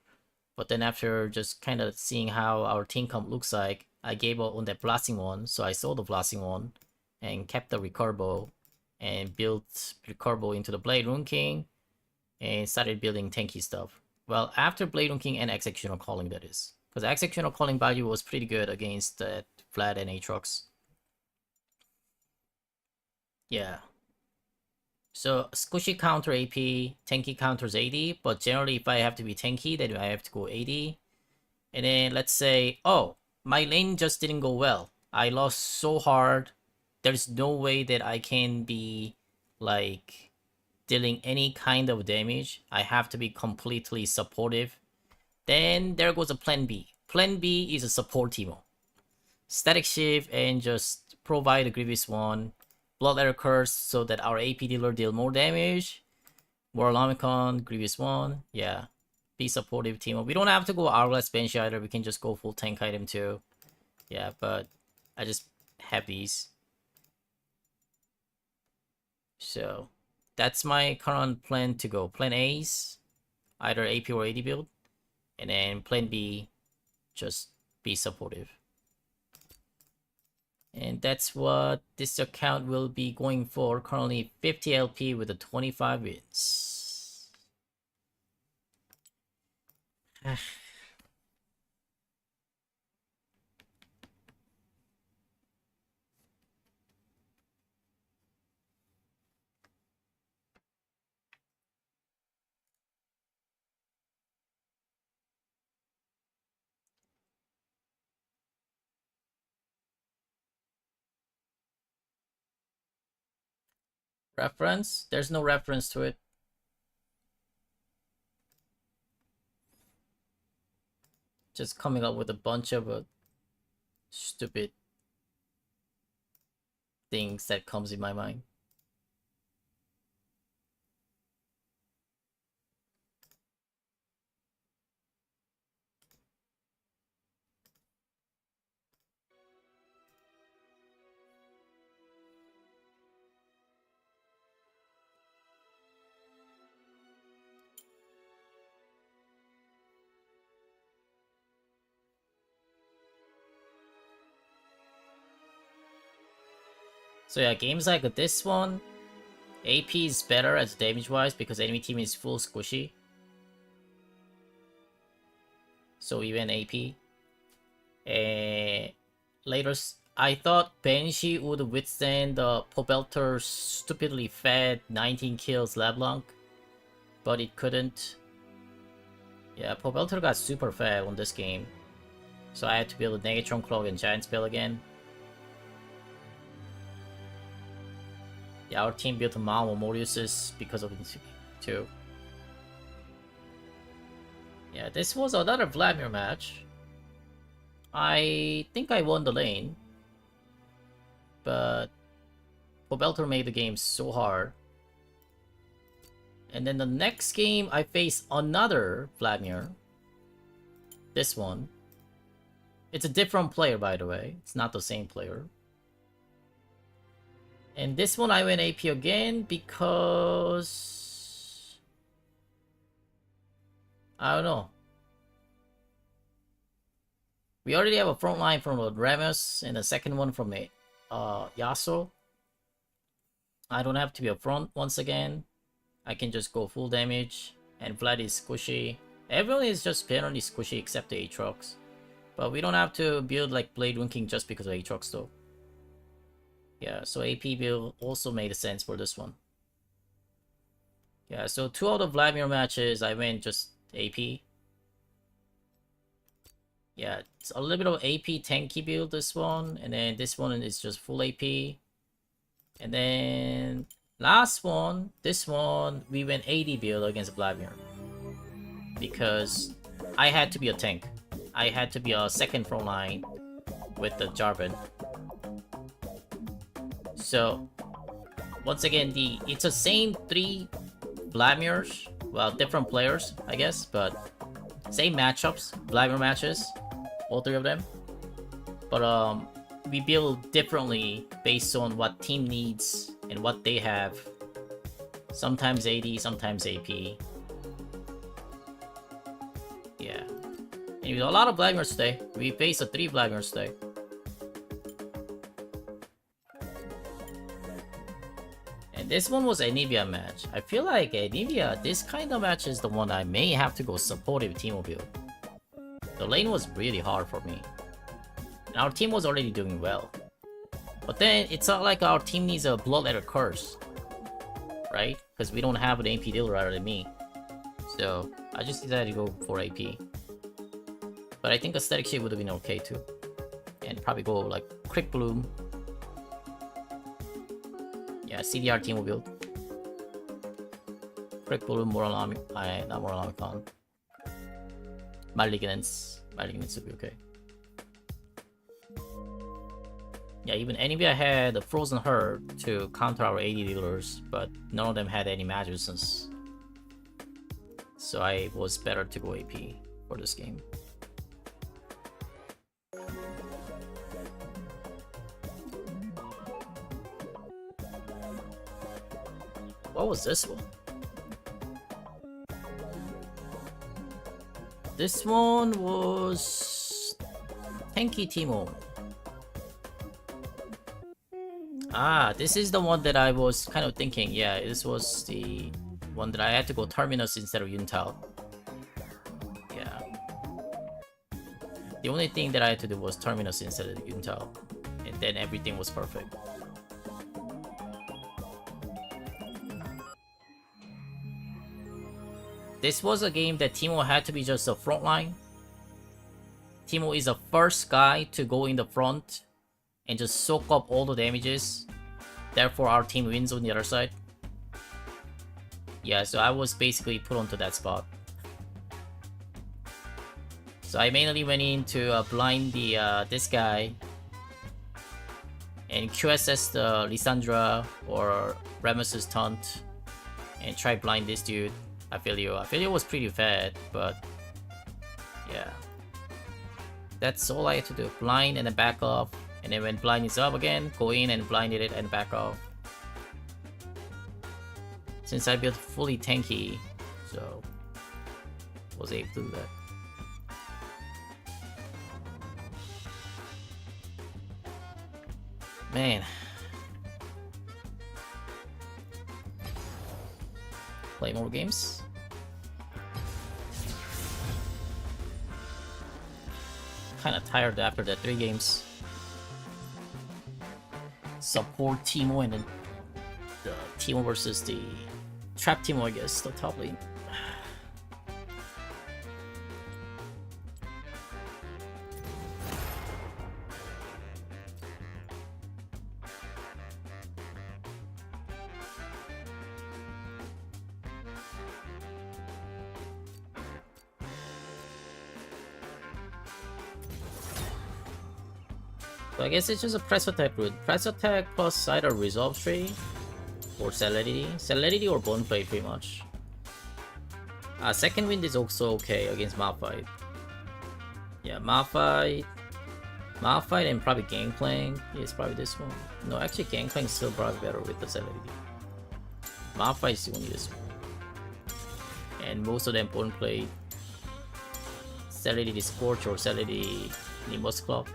But then after just kind of seeing how our team comp looks like, I gave up on that blasting one. So I sold the blasting one and kept the Recurbo and built Recurbo into the Blade Rune King and started building tanky stuff. Well, after Blade Rune King and Executioner Calling, that is. Because Executioner Calling value was pretty good against that Vlad and Aatrox. Yeah. So squishy counter AP, tanky counters AD, but generally if I have to be tanky, then I have to go AD. And then let's say, oh, my lane just didn't go well. I lost so hard. There's no way that I can be like dealing any kind of damage. I have to be completely supportive. Then there goes a plan B. Plan B is a support Teemo. Static shift and just provide a Grievous one. Bloodletter Curse so that our AP dealer deal more damage. More Alarmicon, Grievous 1. Yeah. Be supportive, Teemo. We don't have to go Hourglass Banshee either. We can just go full tank item too. Yeah, but I just have these. So that's my current plan to go. Plan A's either AP or AD build. And then plan B, just be supportive. And that's what this account will be going for. Currently 50 LP with a 25 wins. Reference? There's no reference to it. Just coming up with a bunch of stupid things that comes in my mind. So yeah, games like this one, AP is better as damage wise because enemy team is full squishy. So even AP. Later, I thought Banshee would withstand the Pobelter's stupidly fed 19 kills LeBlanc, but it couldn't. Yeah, Pobelter got super fed on this game, so I had to build a Negatron Cloak and Giant Spell again. Yeah, our team built a Mount Moriuses because of it too. Yeah, this was another Vladimir match. I think I won the lane, but Pobelter made the game so hard. And then the next game, I face another Vladimir. This one. It's a different player, by the way. It's not the same player. And this one I went AP again because... I don't know. We already have a front line from Ramus and a second one from Yasuo. I don't have to be up front once again. I can just go full damage. And Vlad is squishy. Everyone is just apparently squishy except the Aatrox. But we don't have to build like Blade Winking just because of Aatrox though. Yeah, so AP build also made sense for this one. Yeah, so 2 out of Vladimir matches, I went just AP. Yeah, it's a little bit of AP tanky build, this one. And then this one is just full AP. And then last one, this one, we went AD build against Vladimir. Because I had to be a tank. I had to be a second front line with the Jarvan. So, once again, it's the same 3 Vladimirs. Well, different players, I guess, but same matchups, Vladimir matches, all 3 of them. But we build differently based on what team needs and what they have. Sometimes AD, sometimes AP. Yeah. Anyway, a lot of Vladimirs today. We faced 3 Vladimirs today. This one was Anivia match. I feel like Anivia, this kind of match is the one I may have to go supportive Teemo build. The lane was really hard for me. And our team was already doing well. But then it's not like our team needs a Bloodletter Curse. Right? Because we don't have an AP dealer rather than me. So I just decided to go for AP. But I think a Static Shape would have been okay too. And probably go like Quick Bloom. Yeah, CDR Teemo build. Quick Bloom, not Moralamicon. Malignance. Malignance would be okay. Yeah, even Anivia had a Frozen Heart to counter our AD dealers, but none of them had any magicians. So I was better to go AP for this game. What was this one? This one was Tanky Teemo. Ah, this is the one that I was kind of thinking. Yeah, this was the one that I had to go Terminus instead of Yuntao. Yeah. The only thing that I had to do was Terminus instead of Yuntao. And then everything was perfect. This was a game that Teemo had to be just a front line. Teemo is the first guy to go in the front and just soak up all the damages. Therefore, our team wins on the other side. Yeah, so I was basically put onto that spot. So I mainly went in to blind the this guy and QSS the Lissandra or Rammus's taunt and try blind this dude. Affilio was pretty bad, but yeah. That's all I had to do. Blind and then back off. And then when blind is up again, go in and blinded it and back off. Since I built fully tanky, so was able to do that. Man. Play more games. Kinda tired after that 3 games. Support Teemo and then the Teemo versus the Trap Teemo, I guess, the top lane. So I guess it's just a press attack route. Press attack plus either resolve tree or celerity. Celerity or bone play pretty much. Second wind is also okay against Malphite. Yeah, Malphite. Malphite and probably Gangplank. Yeah, it's probably this one. No, actually Gangplank is still probably better with the celerity. Malphite is only this one. And most of them bone play celerity Scorch or celerity Nimbus Club.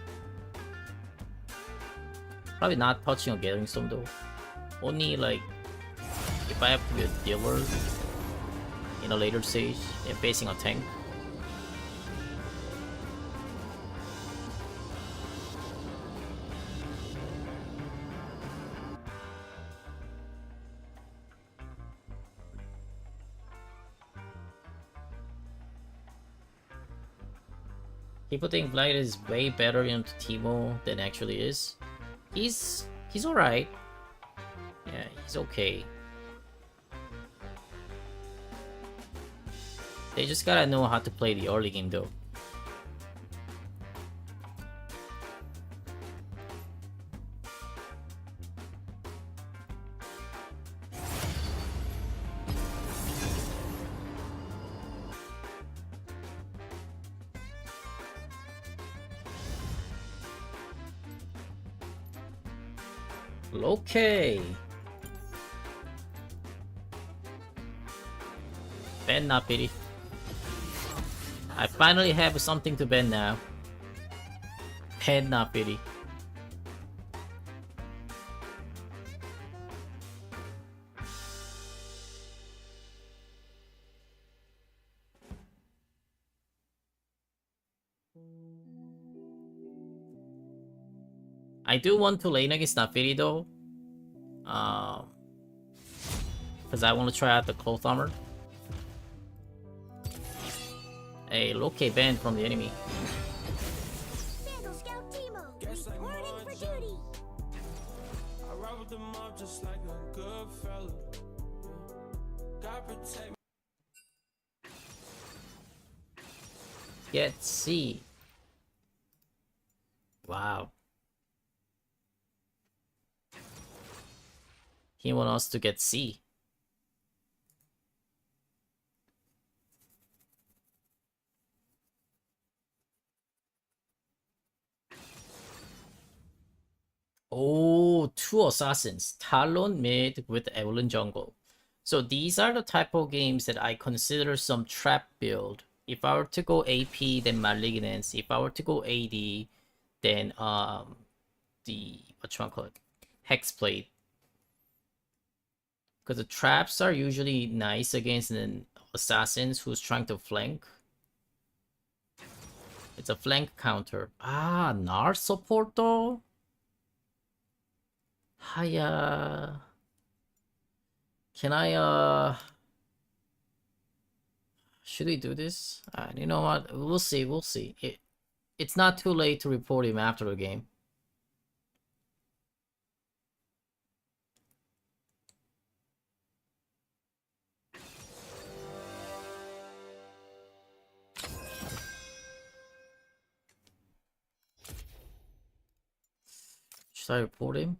Probably not touching or gathering stone though. Only like if I have to be a dealer in a later stage and facing a tank. People think Vlad is way better into Teemo than actually is. He's alright. Yeah, he's okay. They just gotta know how to play the early game though. Okay. Ban na pity. I finally have something to ban now. Ban na pity. I do want to lane against Nafiri though. Because I want to try out the cloth armor. A Loki banned from the enemy. Vandal Scout Teemo, reporting for duty. I ride with them up just like a good fella. God protect me. Get C. Wow. He wants us to get C. Oh, two assassins. Talon mid with Evelyn jungle. So these are the type of games that I consider some trap build. If I were to go AP, then Malignance. If I were to go AD, then the whatchamacallit, Hexblade. Because the traps are usually nice against an assassins who's trying to flank. It's a flank counter. Ah, Nar support though? Hiya. Can I should we do this? You know what? We'll see, we'll see. It's not too late to report him after the game. Should I report him?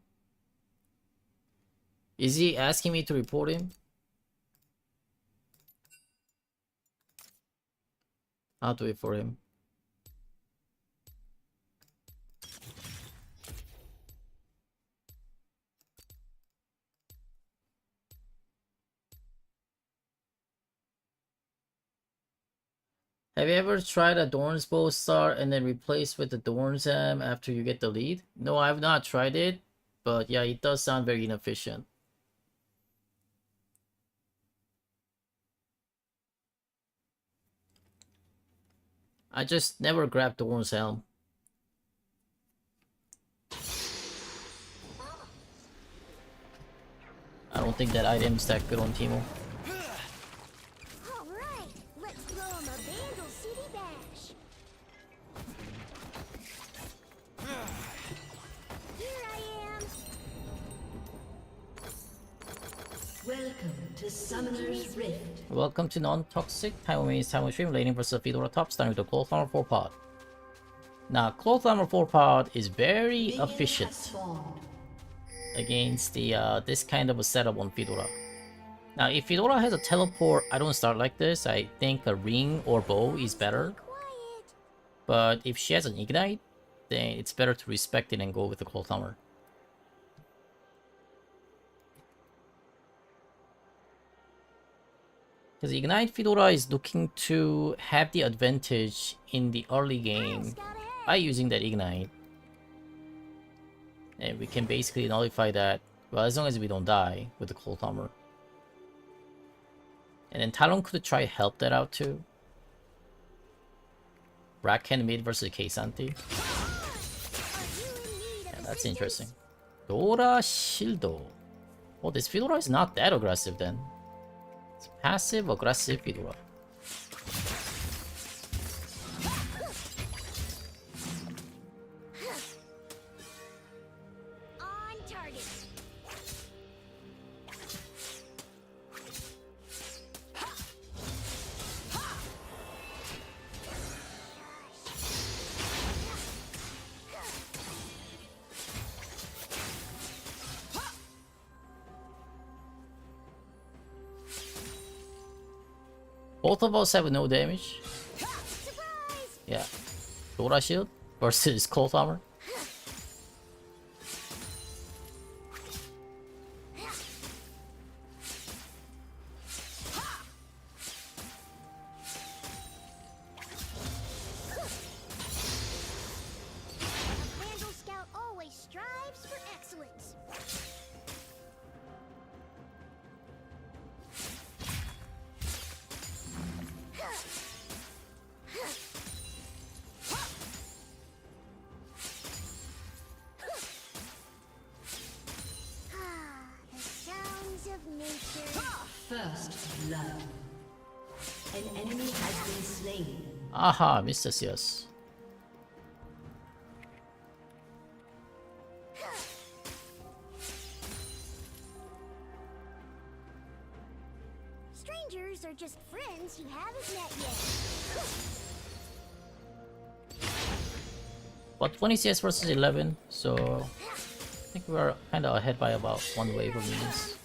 Is he asking me to report him? I'll do it for him. Have you ever tried a Dorn's Bow Star and then replaced with the Dorn's Am after you get the lead? No, I've not tried it, but yeah, it does sound very inefficient. I just never grabbed Dorn's Helm. I don't think that item's that good on Teemo. Alright, let's throw him a Vandal City Bash. Here I am. Welcome to Summoner's Rift. Welcome to Non-Toxic Time Waits Time Stream Laning vs Fedora top starting with the Cloth Armor 4 pod. Now, Cloth Armor 4 pod is very Minion efficient has spawned. against the this kind of a setup on Fedora. Now, if Fedora has a teleport, I don't start like this. I think a ring or bow is better. Quiet. But if she has an ignite, then it's better to respect it and go with the Cloth Armor. Because Ignite Fedora is looking to have the advantage in the early game Scout ahead. by using that Ignite. And we can basically nullify that, well, as long as we don't die with the Cold Armor. And then Talon could try help that out too. Rakan mid versus Keisanti. Are you in need Yeah, of that's assistance? interesting. Dora Shildo. Oh, this Fedora is not that aggressive then. It's passive aggressive Fedora. On target. Both of us have no damage. Surprise! Yeah. Dora Shield versus Cold Armor. A Vandal Scout always strives for excellence. Ah, the sounds of nature. First blood. An enemy has been slain. Aha, Mr. Sears. Strangers are just friends you haven't met yet. But 20 CS versus 11, so think we're kind of ahead by about one wave of minions.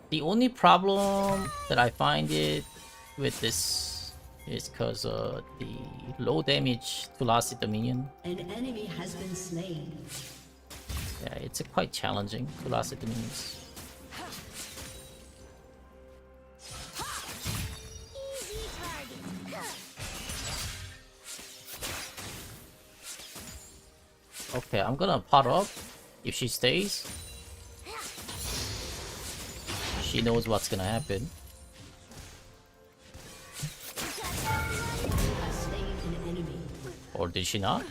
The only problem that I find it with this is because the low damage to last hit the minion. An enemy has been slain. Yeah, it's quite challenging to last hit the minions. Easy target. Okay, I'm gonna pot up. If she stays, she knows what's gonna happen. Has slain an enemy. Or did she not?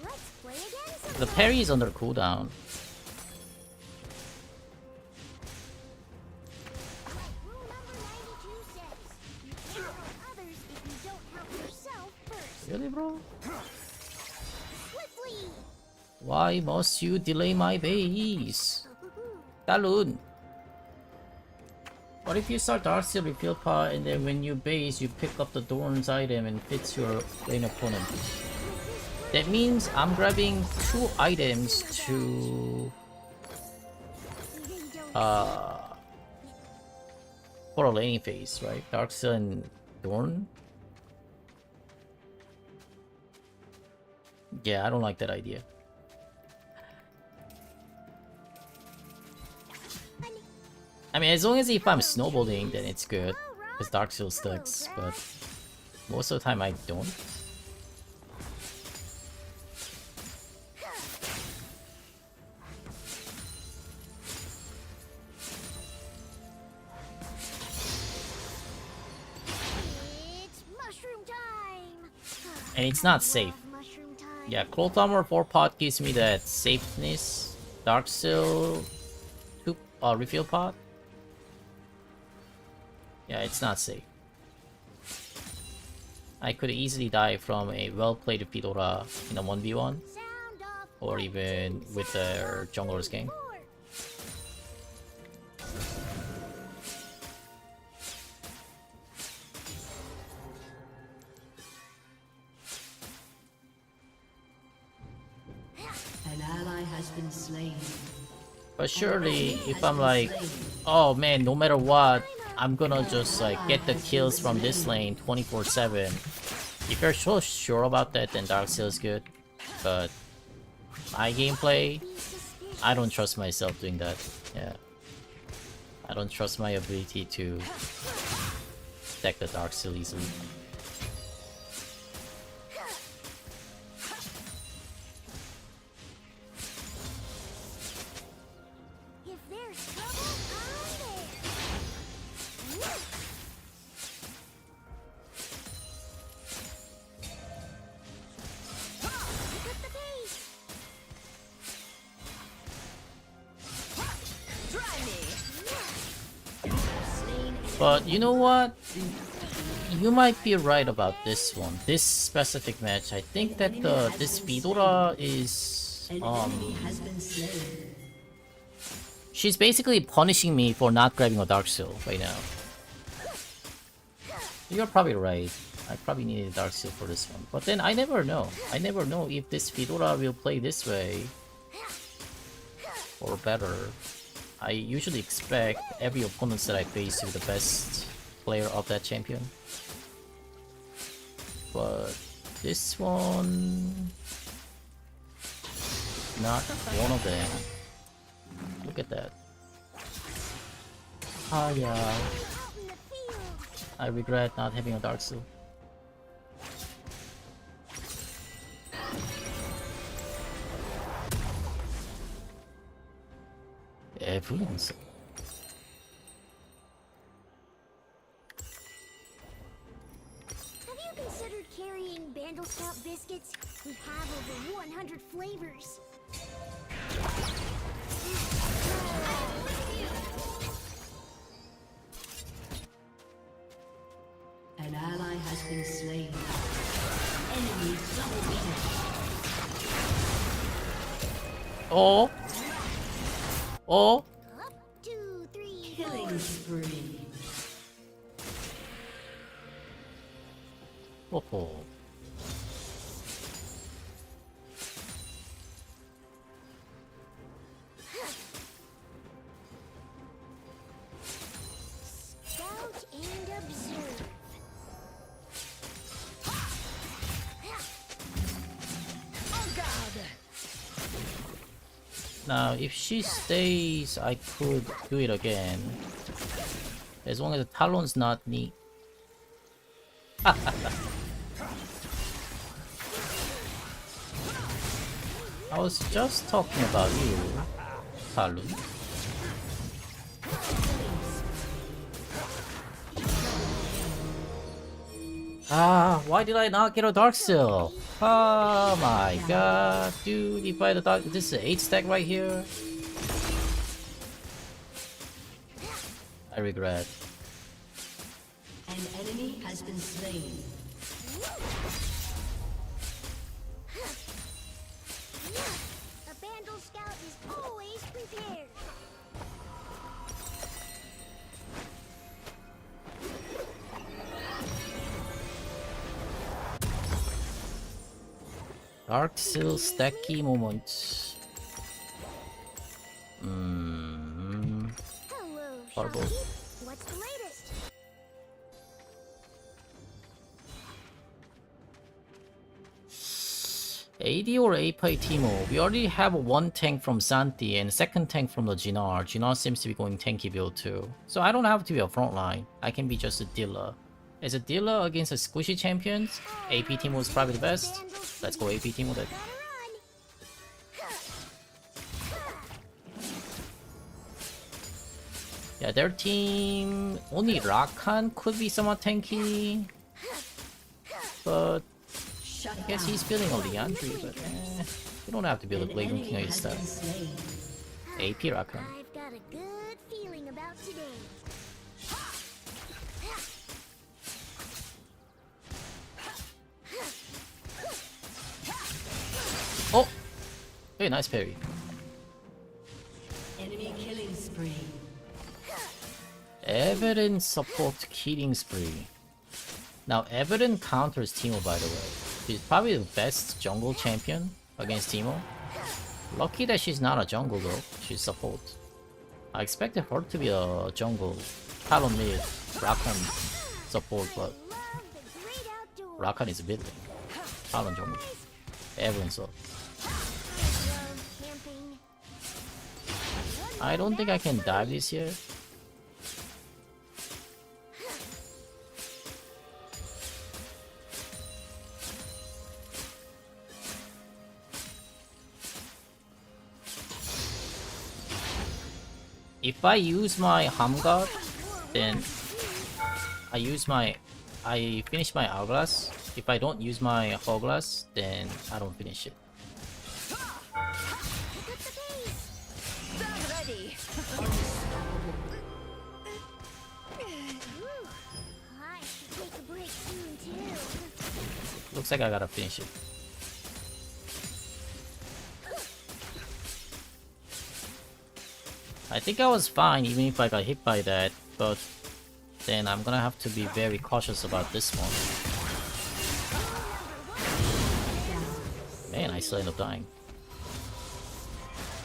Let's play again. The parry is under cooldown. Rule number 92 says, you can't help others if you don't help yourself first. Really, bro? Swiftly. Why must you delay my base? Talon. What if you start Darkseal refill pot and then when you base you pick up the Dorn's item and fits your lane opponent? That means I'm grabbing 2 items to for a laning phase, right? Darkseal and Dorn. Yeah, I don't like that idea. I mean, as long as if I'm snowballing, then it's good. Because Darkseal sticks, but most of the time I don't. It's mushroom time. And it's not safe. Mushroom time. Yeah, Cloth Armor 4 pot gives me that safeness. Darkseal 2 refill pot. Yeah, it's not safe. I could easily die from a well-played Fedora in a 1v1, Sound off. or even with their jungler's gang. An ally has been slain. But surely, if I'm like, oh man, no matter what, I'm gonna just like get the kills from this lane 24/7. If you're so sure about that, then Darkseal is good. But my gameplay, I don't trust myself doing that. Yeah, I don't trust my ability to stack the Darkseal easily. If there's trouble, I'm there. Woo! Pick up the pace. Try me. But you know what? You might be right about this one. This specific match. I think that this Fedora is An enemy has been slain. she's basically punishing me for not grabbing a Darkseal right now. You're probably right. I probably needed a Darkseal for this one. But then I never know. I never know if this Fedora will play this way or better. I usually expect every opponent that I face to be the best player of that champion. But this one, not one of them. Look at that. Ah yeah, Out in the field. I regret not having a Darkseal. Everyone's. Have you considered carrying Bandle Scout biscuits? We have over 100 flavors. An ally has been slain. Enemy double kill. Oh. Oh. Up, 2, 3, 4. Killing spree. Oh. Scout and observe. On guard. Now, if she stays, I could do it again. As long as the Talon's not neat. I was just talking about you, Talon. Why did I not get a Dark Seal? Oh my god, dude, if I had a Dark... This is an 8 stack right here. I regret. An enemy has been slain. A Vandal Scout is always prepared. Dark Seal stacky moment. Hello, Horrible. Shaggy. What's the latest? AD or API Teemo? We already have one tank from Santi and second tank from the Jinar. Jinar seems to be going tanky build too. So I don't have to be a frontline. I can be just a dealer. As a dealer against a squishy champions, AP Teemo is probably the best. Let's go AP Teemo then. Gotta run. Yeah, their team... Only Rakan could be somewhat tanky. But Shut I guess down. he's building a Liandry, but you don't have to build a An Blade enemy King of has stuff. been slain. AP Rakan. I've got a good feeling about today. Oh! Hey, nice parry. Enemy killing spree. Evelyn support killing spree. Now Evelyn counters Teemo, by the way. She's probably the best jungle champion against Teemo. Lucky that she's not a jungle though. She's support. I expected her to be a jungle, Talon mid, Rakan support, but Love the great outdoors. Rakan is mid lane. Talon jungle. Evelyn so. Love camping. I don't think I can dive this year. If I use my Hamgard, then I finish my Hourglass. If I don't use my Hourglass, then I don't finish it. Pick up the pace. Stand ready. Whew. I should take a break soon too. Looks like I gotta finish it. I think I was fine even if I got hit by that, but then I'm gonna have to be very cautious about this one. Man, I still end up dying.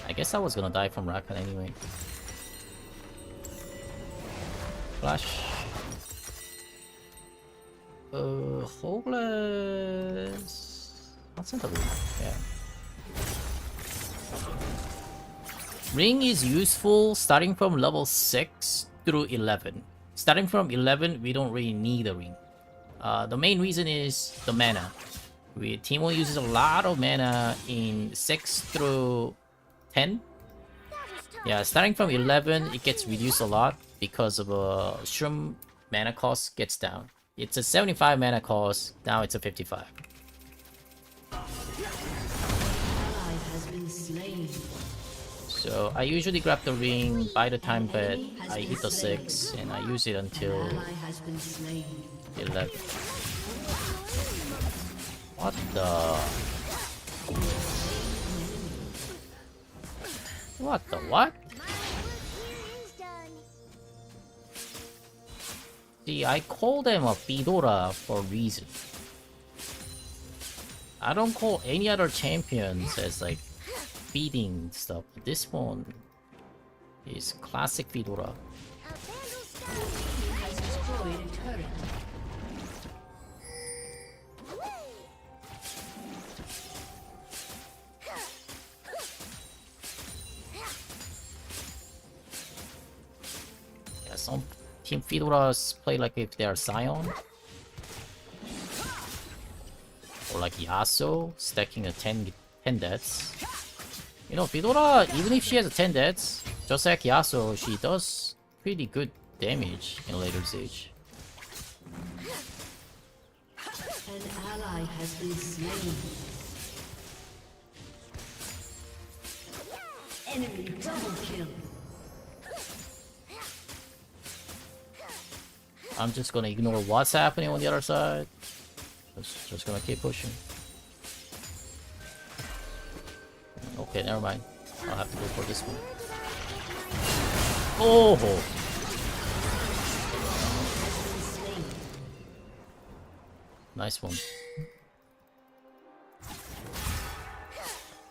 I guess I was gonna die from Rakan anyway. Flash. Hopeless. What's in the room? Yeah. Ring is useful starting from level 6 through 11. Starting from 11, we don't really need a ring. The main reason is the mana. Teemo uses a lot of mana in 6 through 10. Yeah, starting from 11, it gets reduced a lot because of Shroom mana cost gets down. It's a 75 mana cost, now it's a 55. Ally has been slain. So I usually grab the ring by the time that I hit the 6 and I use it until Ally has been slain. 11. What the? What the what? My work here is done. See, I call them a Fedora for a reason. I don't call any other champions as like feeding stuff. This one is classic Fedora. A vandal stab. Has destroyed a turret. Yeah, some Team Fedoras play like if they are Scion. Or like Yasuo, stacking a 10 deaths. You know, Fedora, even if she has a 10 deaths, just like Yasuo, she does pretty good damage in later stage. An ally has been slain. Enemy double kill. I'm just gonna ignore what's happening on the other side. Just gonna keep pushing. Okay, never mind. I'll have to go for this one. Oh! Nice one.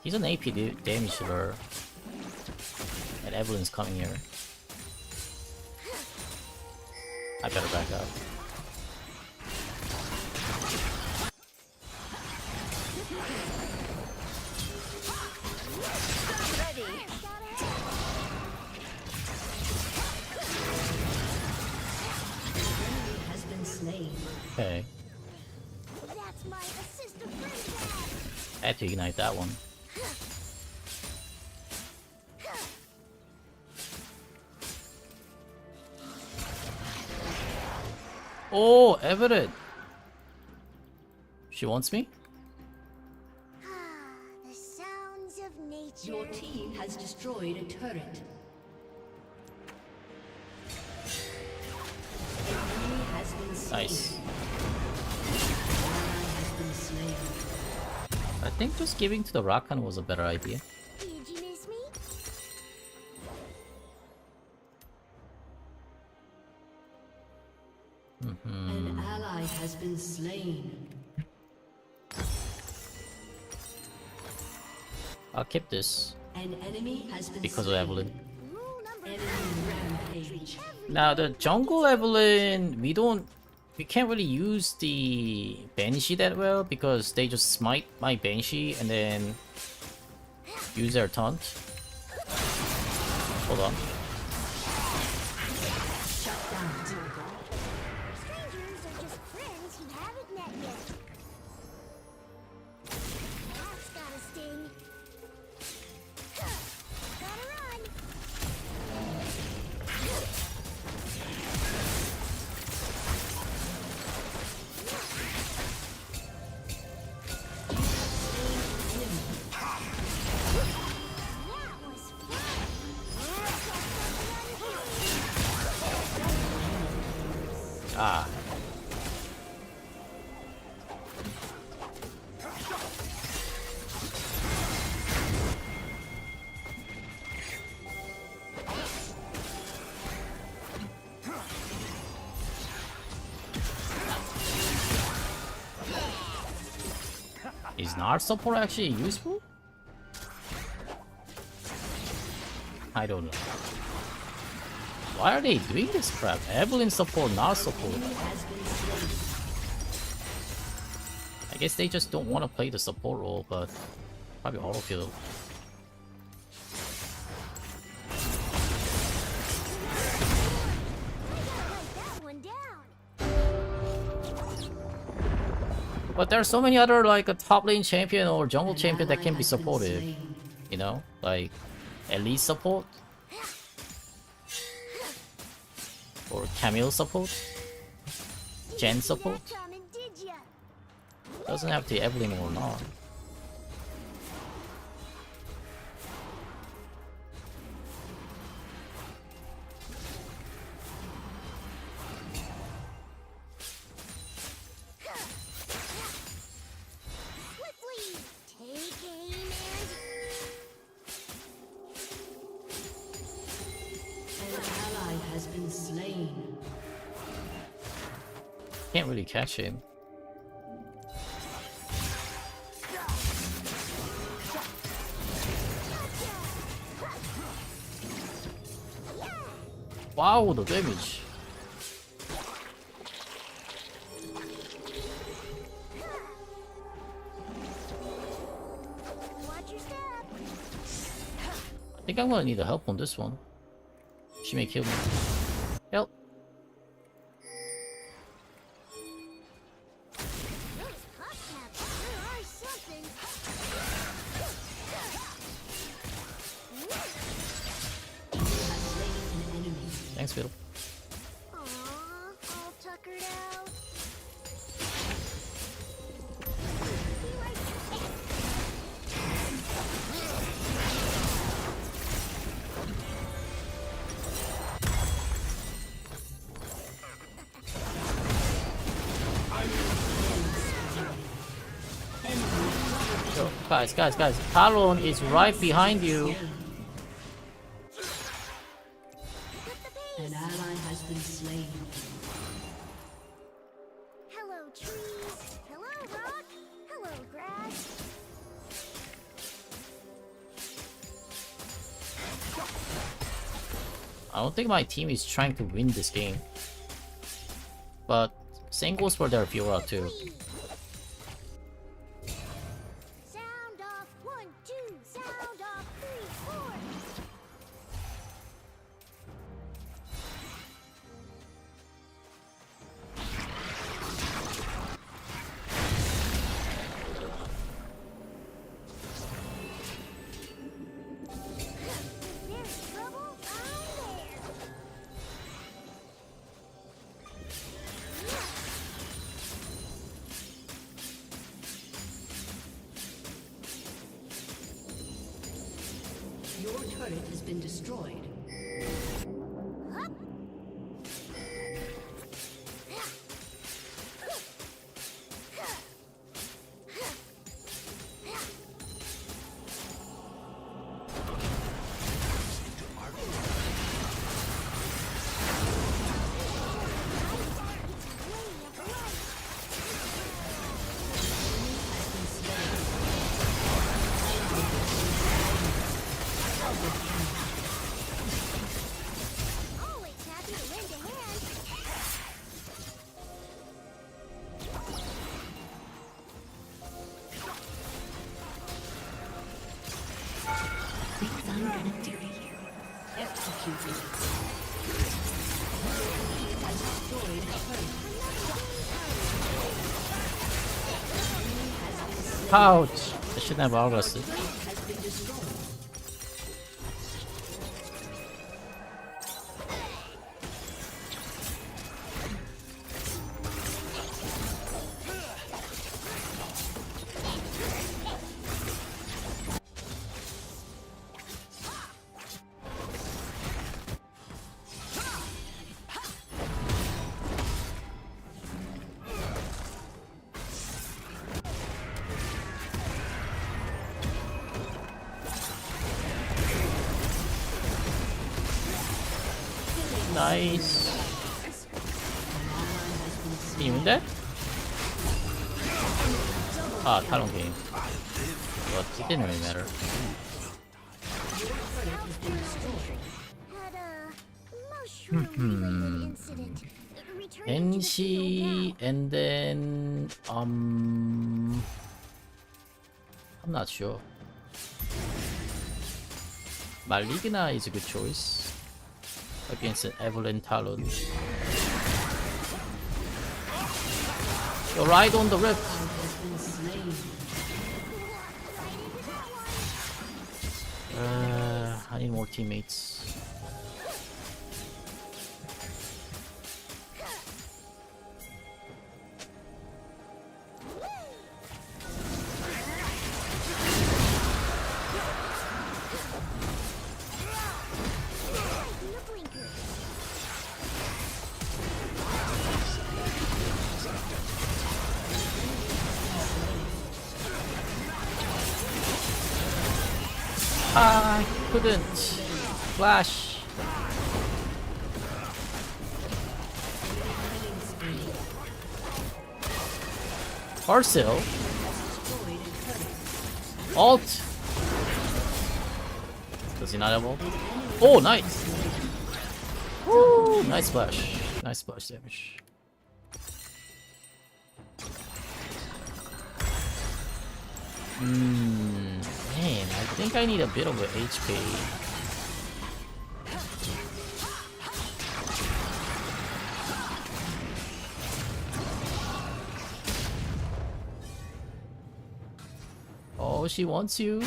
He's an AP damage dealer. And Evelyn's coming here. I better back up. Has been slain. Okay. That's my assistant friend. I had to ignite that one. Oh, Everett! She wants me? Ah, the sounds of nature. Your team has destroyed a turret. An enemy has been slain. Nice. An ally has been slain. I think just giving to the Rakan was a better idea. Did you miss me? An ally has been slain. I'll keep this An enemy has been because of slain. Evelyn. Rule number Enemy rampage. Now the jungle Evelyn, we can't really use the Banshee that well because they just smite my Banshee and then use their taunt. Hold on. strangers are just friends who haven't met yet. That's gotta sting. Gotta run. That was fun. Ah. Is Nard support actually useful? I don't know. Why are they doing this crap? Evelyn support, Nard support. I guess they just don't want to play the support role, but probably autofill. Write that one down. But there are so many other like a top lane champion or jungle An champion that ally can be has been supportive. slain. You know, like elite support or Camille support, Jen support. That coming, did ya? Doesn't have to be Evelyn or not. Swiftly take aim and An ally has been slain. Can't really catch him. Wow, the damage. Watch your step. I think I'm gonna need help on this one. She may kill me. Help. Those pop caps sure are something. Thanks, Fiddle. Aww, all tuckered out. Be right back. Yo, guys. Talon is right behind you. An ally has been slain. Hello, trees. Hello, rock. Hello, grass. I don't think my team is trying to win this game. But same goes for their Fiora too. Sound off. 1, 2. Sound off. 3, 4. If there's trouble, I'm there. Your turret has been destroyed. Always happy to lend a hand. Executed. Has destroyed a turret. Ouch! I shouldn't have August. Has been destroyed. Nice. Can you win that? Ah, Talon game. But it didn't really matter. Had a mushroom-related incident. Returning to the NC field now. and then I'm not sure. Maligna is a good choice against an Evelyn Talon. You're right on the rip. Has been slain. I need more teammates. No blinkers. I couldn't. Flash. Parcel. Alt. Does he not have ult? Oh, nice. Woo! Nice splash. Nice splash damage. Man, I think I need a bit of a HP. Oh, she wants you. Up,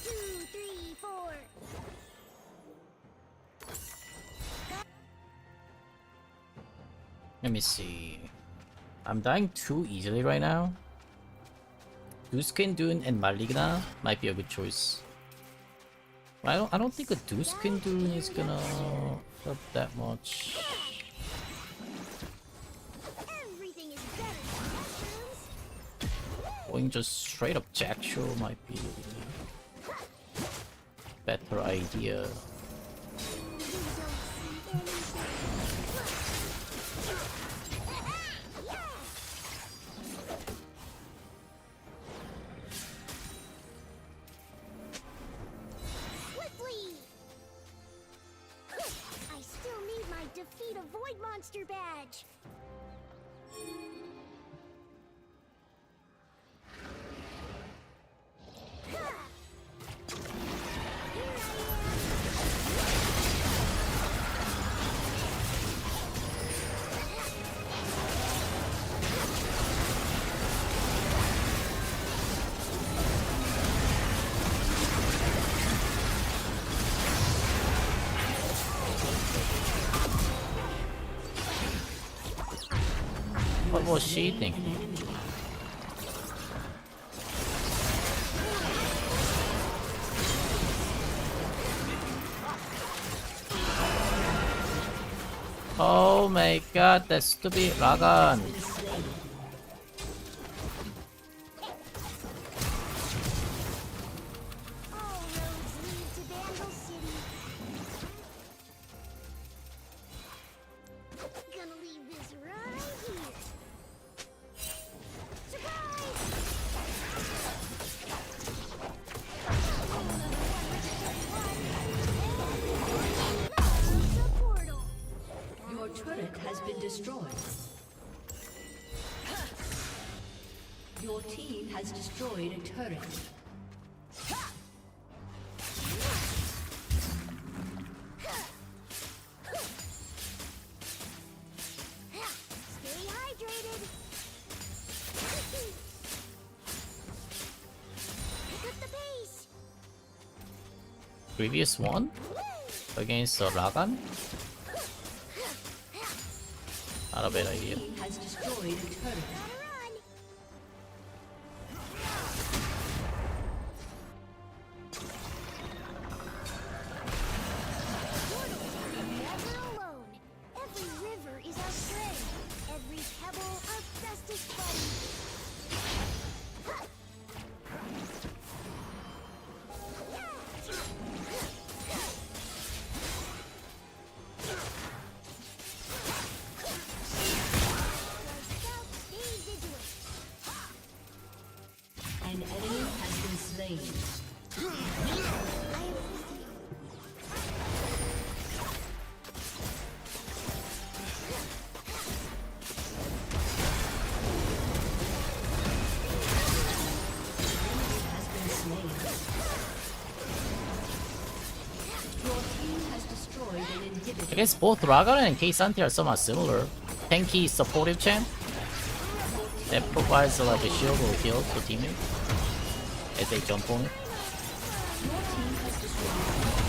2, 3, 4. Let me see. I'm dying too easily right now. Duskin Dune and Maligna might be a good choice. I don't think a Duskin Dune is gonna help that much. Everything is better than mushrooms. Going just straight up Jack Show might be better idea. Swiftly! I still need my defeat a void monster badge. What was she thinking? Oh my god, that stupid Ragan. All roads lead to Vandal City. Gonna leave this right here. Surprise! The portal. Your turret has been destroyed. Your team has destroyed a turret. Stay hydrated. Pick up the pace. Previous one against Ragan? Not a bad idea. Team has destroyed a turret. Gotta run. Portals are never alone. Every river is our friend. Every pebble our bestest buddy. Scout, stay vigilant. An enemy has been slain. I am with you. Has been slain. Your team has destroyed an I inhibitor. guess both Ragan and Keisanti are somewhat similar. Tanky supportive champ that provides like a shield or heal to teammates as they jump on it. Your team has destroyed an inhibitor.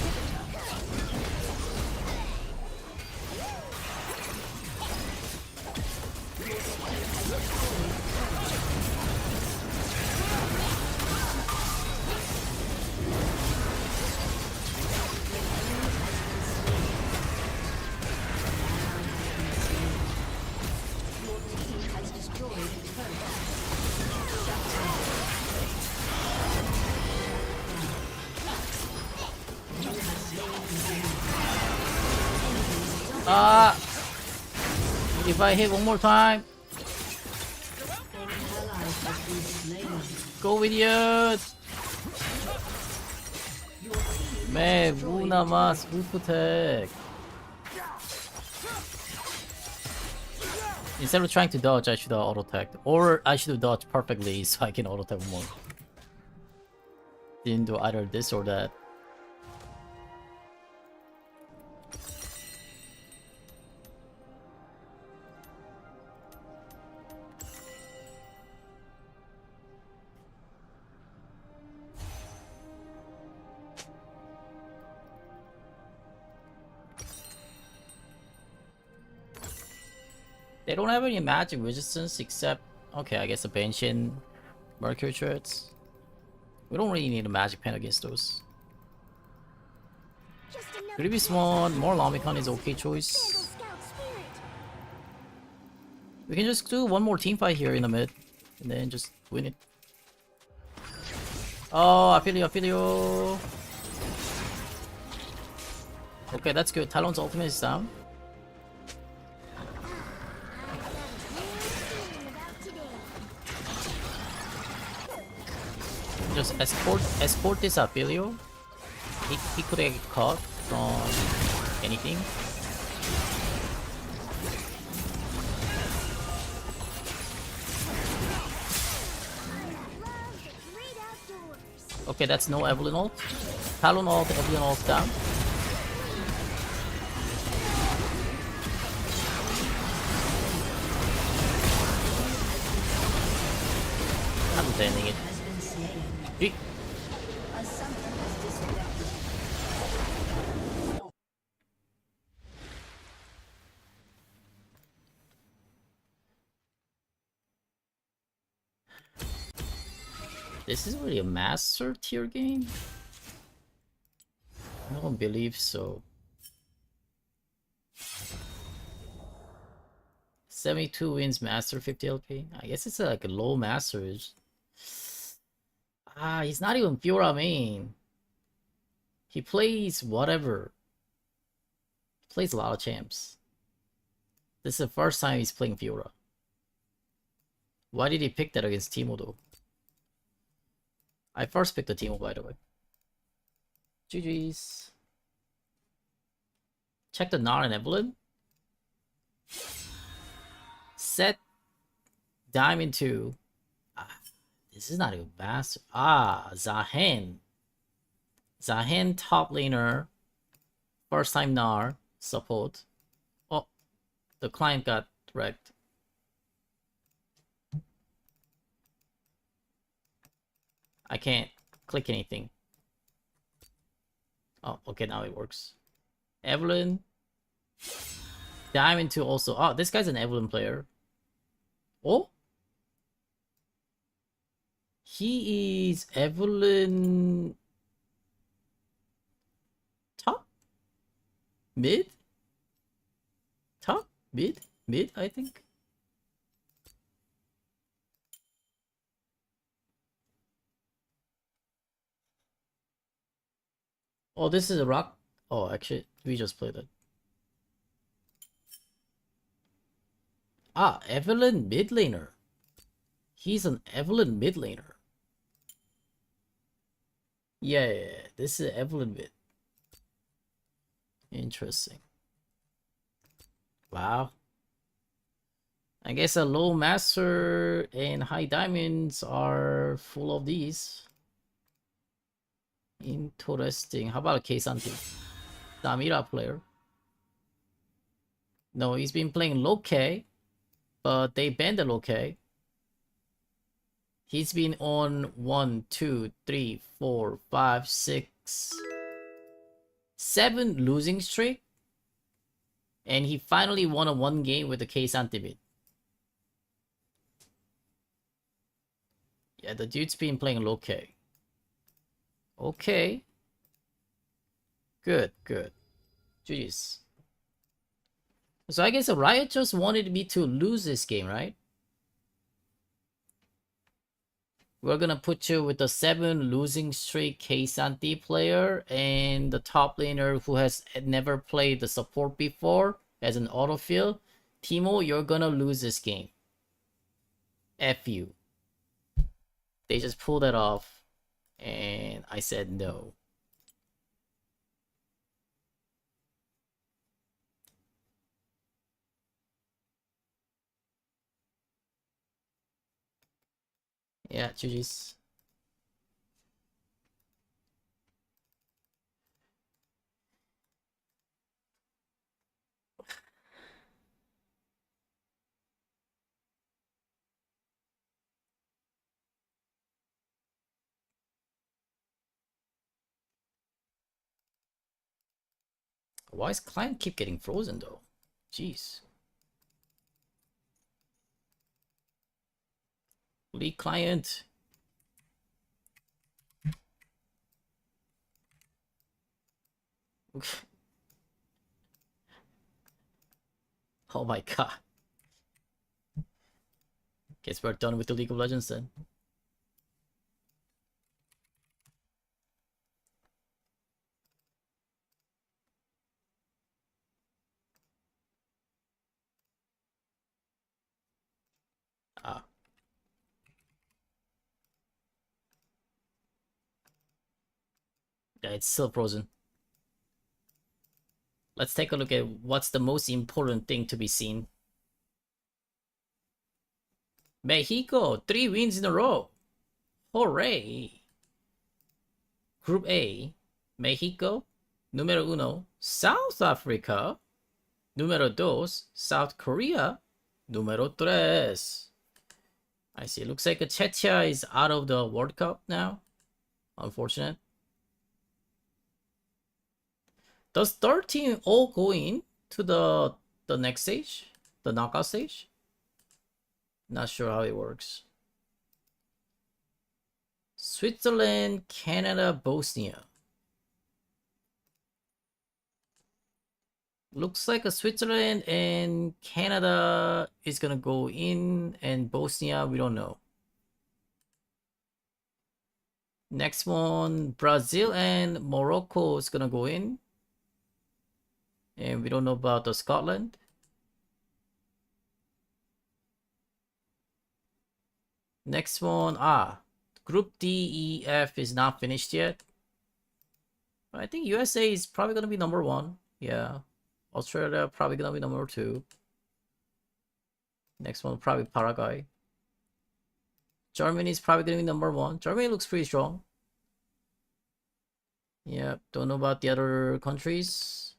Your team has destroyed a turret. Shut down. You have slain the enemy. Ah! If I hit one more time, An ally has been slain. Go idiot! Man, una más, protect. Instead of trying to dodge, I should have auto-tagged. Or I should have dodged perfectly so I can auto-tag more. Didn't do either this or that. They don't have any magic resistance except... Okay, I guess the Banshin Mercury Treads. We don't really need a magic pen against those. Just another Previous one, more Lomicon is okay choice. Sandal Scout spirit. We can just do one more team fight here in the mid. And then just win it. Oh, I feel you. Okay, that's good. Talon's ultimate is down. Just escort this Apelio. He could get caught from anything. Love the great outdoors. Okay, that's no Evelyn ult. Talon ult, Evelyn ult down. I'm defending it. Eek. A summoner has disconnected. This is really a master tier game? I don't believe so. 72 wins master 50 LP. I guess it's like a low master. Ah, he's not even Fiora main. He plays whatever. He plays a lot of champs. This is the first time he's playing Fiora. Why did he pick that against Teemo though? I first picked the Teemo, by the way. GG's. Check the Nar and Evelyn. Set Diamond 2. This is not even master. Zahen. Zahen top laner. First time Nar. Support. Oh, the client got wrecked. I can't click anything. Oh, okay, now it works. Evelyn. Diamond 2 also. Oh, this guy's an Evelyn player. Oh? He is Evelyn... top? Mid? Top? Mid? Mid, I think. Oh, this is a rock. Oh, actually, we just played it. Evelyn mid laner. He's an Evelyn mid laner. Yeah, this is Evelyn mid. Interesting. Wow. I guess a low master and high diamonds are full of these. Interesting. How about a Keisanti? Samira player. No, he's been playing Loki, but they banned the Loki. He's been on 1, 2, 3, 4, 5, 6, 7 losing streak. And he finally won a 1 game with the Keisanti bid. Yeah, the dude's been playing Loki. Okay. Good, good. GG's. So I guess Riot just wanted me to lose this game, right? We're gonna put you with the 7 losing streak Keisanti player and the top laner who has never played the support before as an autofill. Teemo, you're gonna lose this game. F you. They just pulled that off, and I said no. Yeah, GG's. Why is client keep getting frozen though? Jeez. League client. Oh my god. Guess we're done with the League of Legends then. Ah. Yeah, it's still frozen. Let's take a look at what's the most important thing to be seen. Mexico, 3 wins in a row. Hooray! Group A, Mexico, número 1, South Africa, número 2, South Korea, número 3. I see. Looks like Czechia is out of the World Cup now. Unfortunate. Does 13 all go in to the next stage? The knockout stage? Not sure how it works. Switzerland, Canada, Bosnia. Looks like a Switzerland and Canada is gonna go in, and Bosnia, we don't know. Next one, Brazil and Morocco is gonna go in. And we don't know about the Scotland. Next one, Group D, E, F is not finished yet. I think USA is probably gonna be number 1. Yeah. Australia probably gonna be number 2. Next one, probably Paraguay. Germany is probably gonna be number 1. Germany looks pretty strong. Yeah, don't know about the other countries.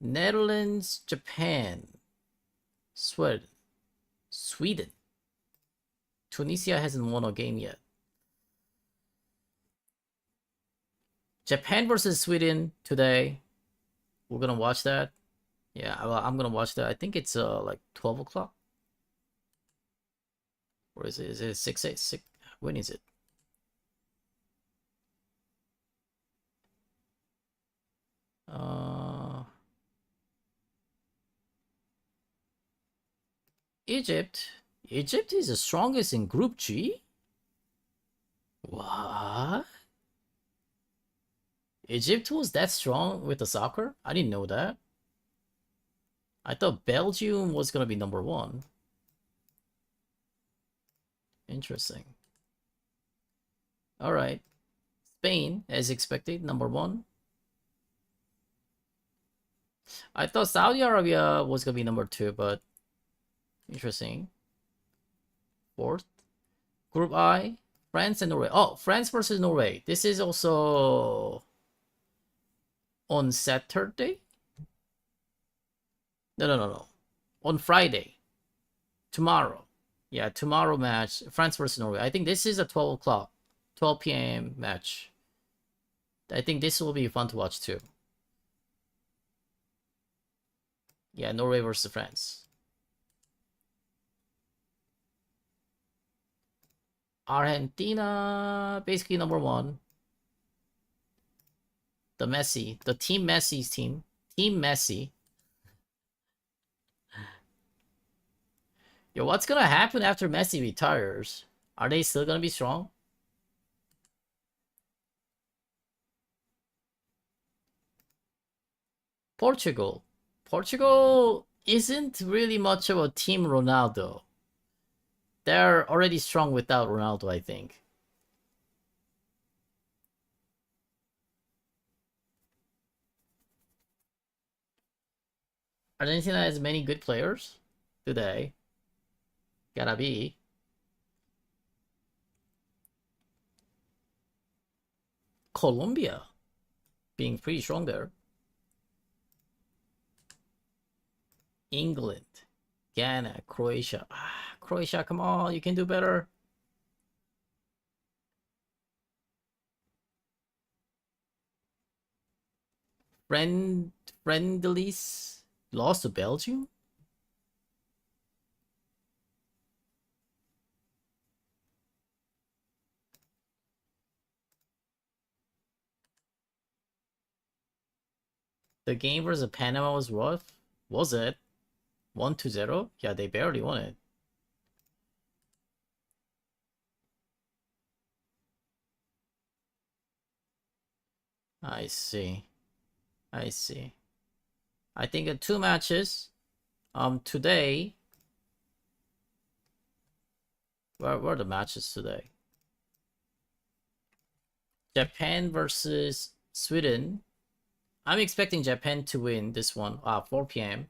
Netherlands, Japan, Sweden. Tunisia hasn't won a game yet. Japan versus Sweden today. We're gonna watch that. Yeah, I'm gonna watch that. I think it's like 12 o'clock. Or is it? Is it 6, 8, 6? When is it? Egypt. Egypt is the strongest in Group G? What? Egypt was that strong with the soccer? I didn't know that. I thought Belgium was gonna be number 1. Interesting. Alright. Spain, as expected, number 1. I thought Saudi Arabia was gonna be number 2, but interesting. 4th. Group I, France and Norway. Oh, France versus Norway. This is also on Saturday? No. On Friday. Tomorrow. Yeah, tomorrow match. France versus Norway. I think this is a 12 o'clock. 12 p.m. match. I think this will be fun to watch too. Yeah, Norway versus France. Argentina, basically number 1. The Messi, the Team Messi's team. Team Messi. Yo, what's gonna happen after Messi retires? Are they still gonna be strong? Portugal. Portugal isn't really much of a Team Ronaldo. they're already strong without Ronaldo, I think. Argentina has many good players today. Gotta be. Colombia being pretty strong there. England, Ghana, Croatia. Ah, Croatia, come on, you can do better. Friendlies lost to Belgium. The game versus Panama was rough. Was it? 1-0? Yeah, they barely won it. I see. I see. I think 2 matches. Today. Where were the matches today? Japan versus Sweden. I'm expecting Japan to win this one. 4 p.m.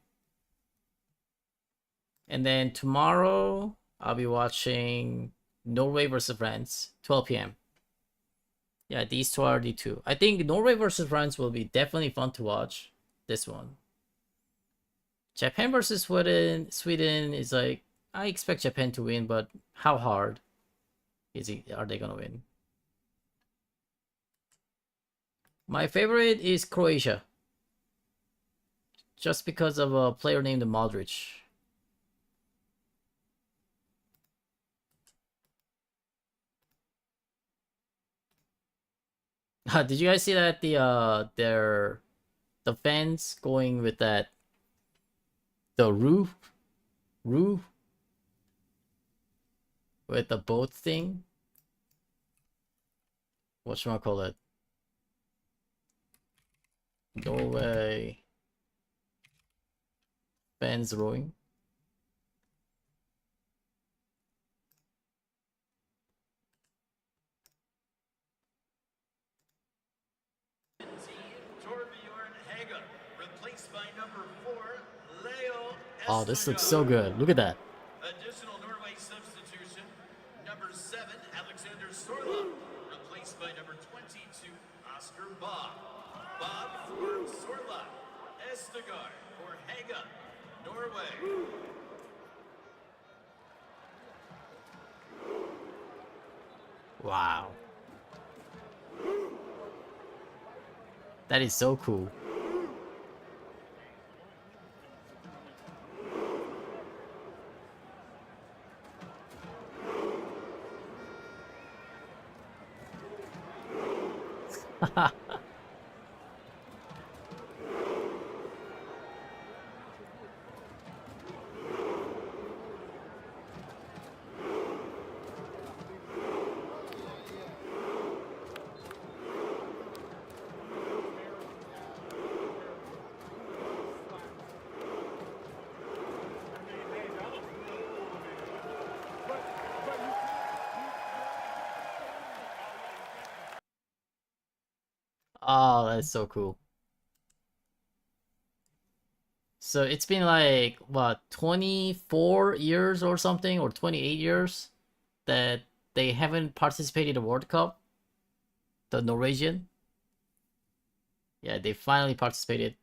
And then tomorrow, I'll be watching Norway versus France, 12 p.m. Yeah, these two are the two. I think Norway versus France will be definitely fun to watch. This one. Japan versus Sweden is like, I expect Japan to win, but how hard are they gonna win? My favorite is Croatia. Just because of a player named Modric. Did you guys see that the fans going with the roof with the boat thing? Whatchamacallit? Norway fans rowing. Oh, this looks so good. Look at that. Additional Norway substitution. Number 7, Alexander Sorla, replaced by number 22, Oscar Bob. Bob for Sorla. Estegard for Haga, Norway. Wow. That is so cool. Oh, that's so cool. So it's been like, what, 24 years or something, or 28 years that they haven't participated in the World Cup? The Norwegian? Yeah, they finally participated.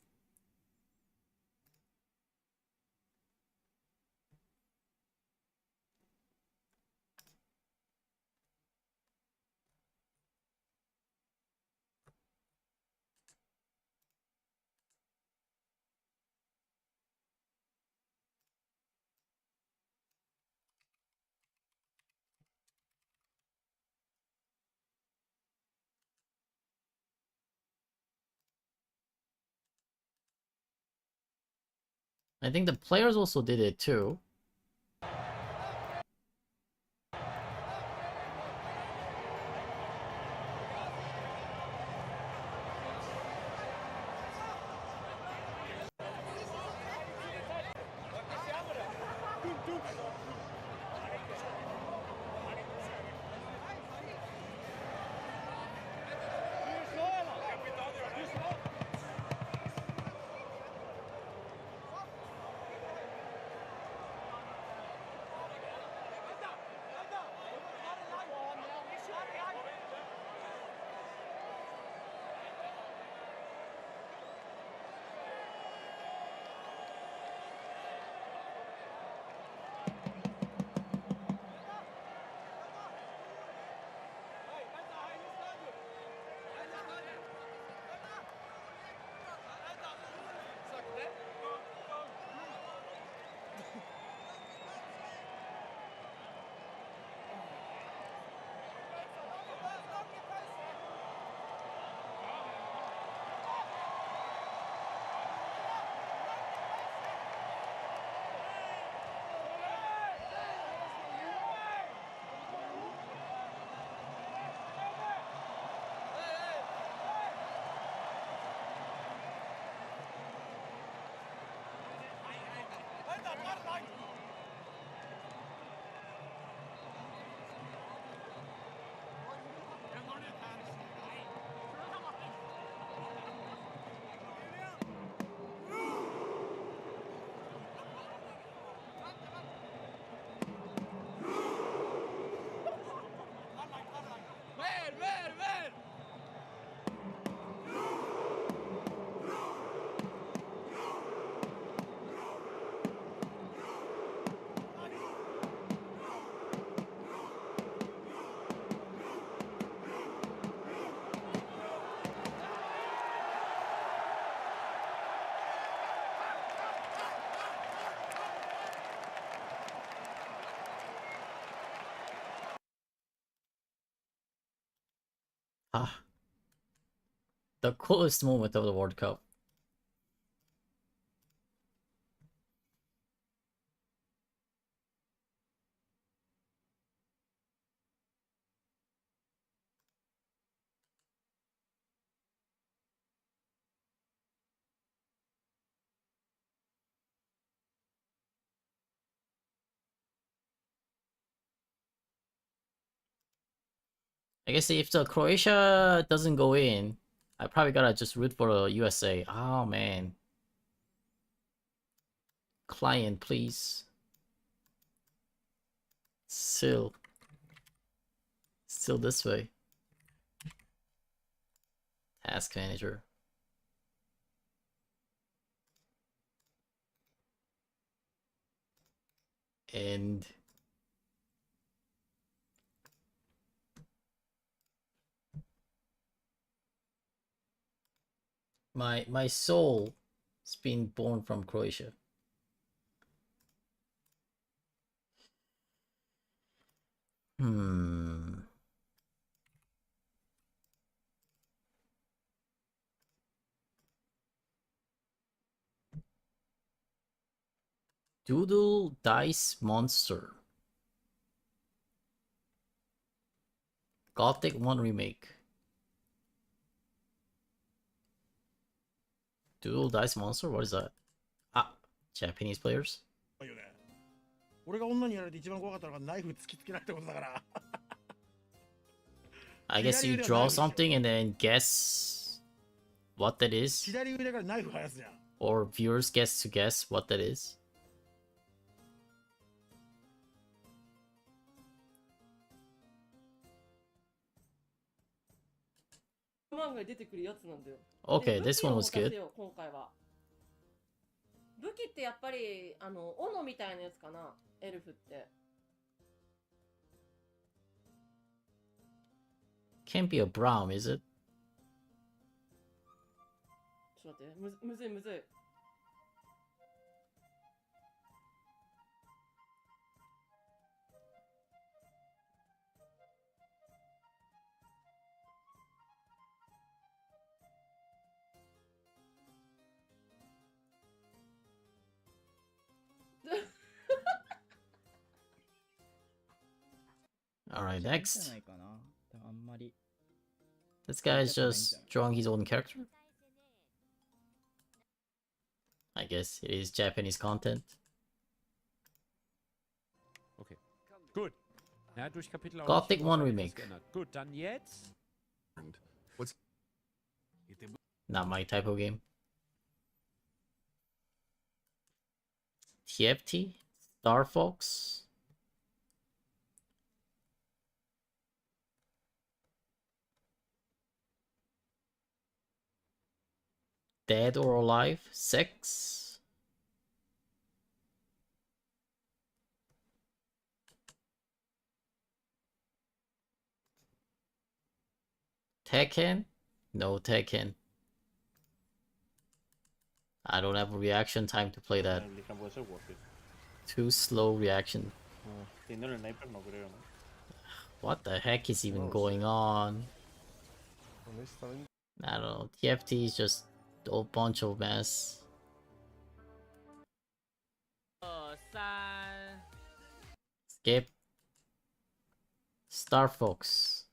I think the players also did it too. Ah, the coolest moment of the World Cup. I guess if the Croatia doesn't go in, I probably gotta just root for the USA. Oh man. Client, please. Still this way. Task manager. And my soul has been born from Croatia. Doodle Dice Monster. Gothic 1 remake. Doodle Dice Monster? What is that? Ah, Japanese players? 俺が女にやられて一番怖かったのがナイフ突きつけられたことだから。 I guess you draw something and then guess what that is. 左腕からナイフ生やすじゃん。 Or viewers gets to guess what that is. Okay, this one was good. 今回は武器ってやっぱり斧みたいなやつかな、エルフって。 Can't be a Braum, is it? ちょっと待って、むずいむずい。Alright, next. This guy is just drawing his own character. I guess it is Japanese content. Okay, gut. Ja, durch Kapitel auch Gothic nicht 1 großartig was Remake. geändert. Gut, dann jetzt. Not my type of game. TFT? Star Fox? Dead or Alive? 6? Tekken? No Tekken. I don't have a reaction time to play that. Too slow reaction. What the heck is even going on? I don't know. TFT is just a bunch of mess. Skip. Star Fox.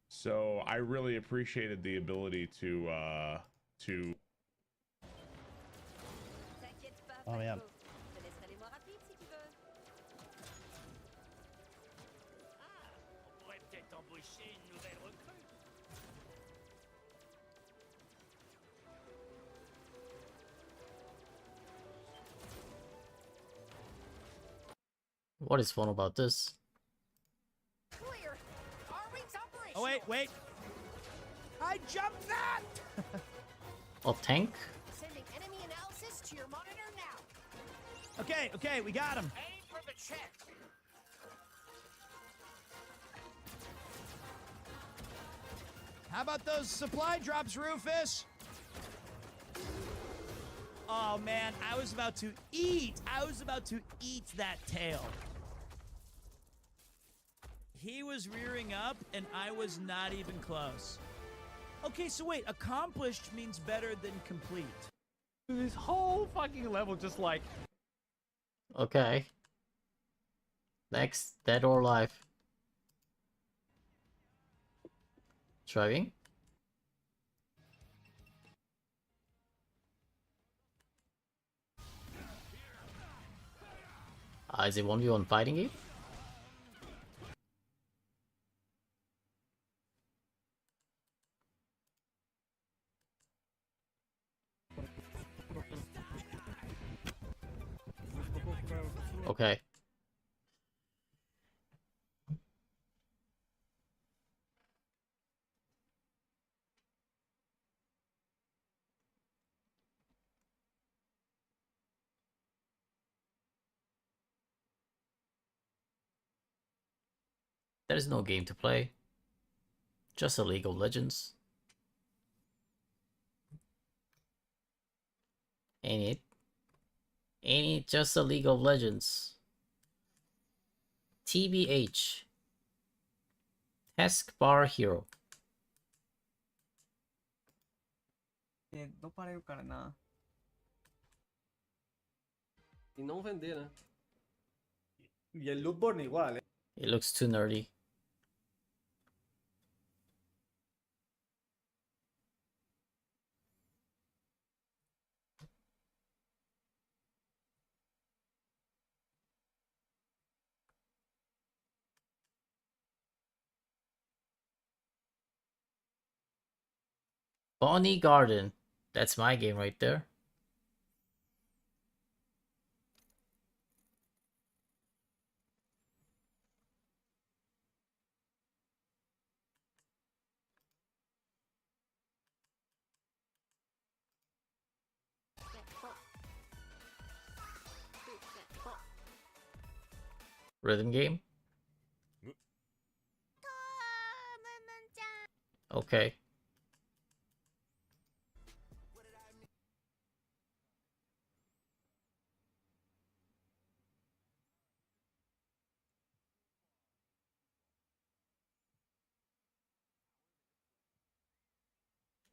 So I really appreciated the ability to Oh yeah. Je laisserai les mots rapides si tu veux. On pourrait peut-être embaucher une nouvelle recrue. What is fun about this? Clear. Our wing's operational. Oh wait. I jumped that. A tank? Sending enemy analysis to your monitor now. Okay, we got him. Aim for the chest. How about those supply drops, Rufus? Oh man, I was about to eat that tail. He was rearing up, and I was not even close. Okay, so wait, accomplished means better than complete. This whole fucking level just like... Okay. Next, dead or alive? Driving? Is it 1v1 fighting game? Okay. There's no game to play. Just a League of Legends. Ain't it? Ain't it just a League of Legends? TBH. Taskbar Hero. É, não parei o cara na. E não vender, né? Y el Lootborn igual, ¿eh? It looks too nerdy. Bonnie Garden. That's my game right there. Rhythm game? Okay.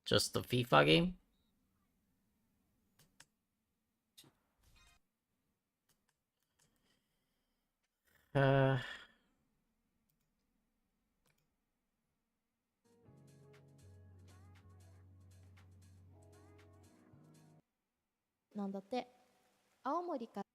Just the FIFA game? Uh... なんだって。青森から。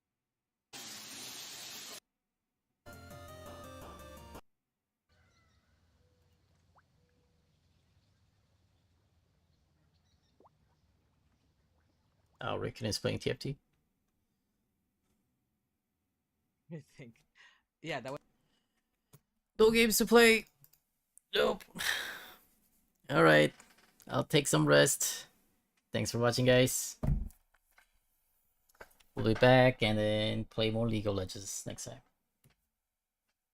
Oh, Rickon is playing TFT. I think. Yeah, that was. No games to play. Nope. Alright. I'll take some rest. Thanks for watching, guys. We'll be back and then play more League of Legends next time.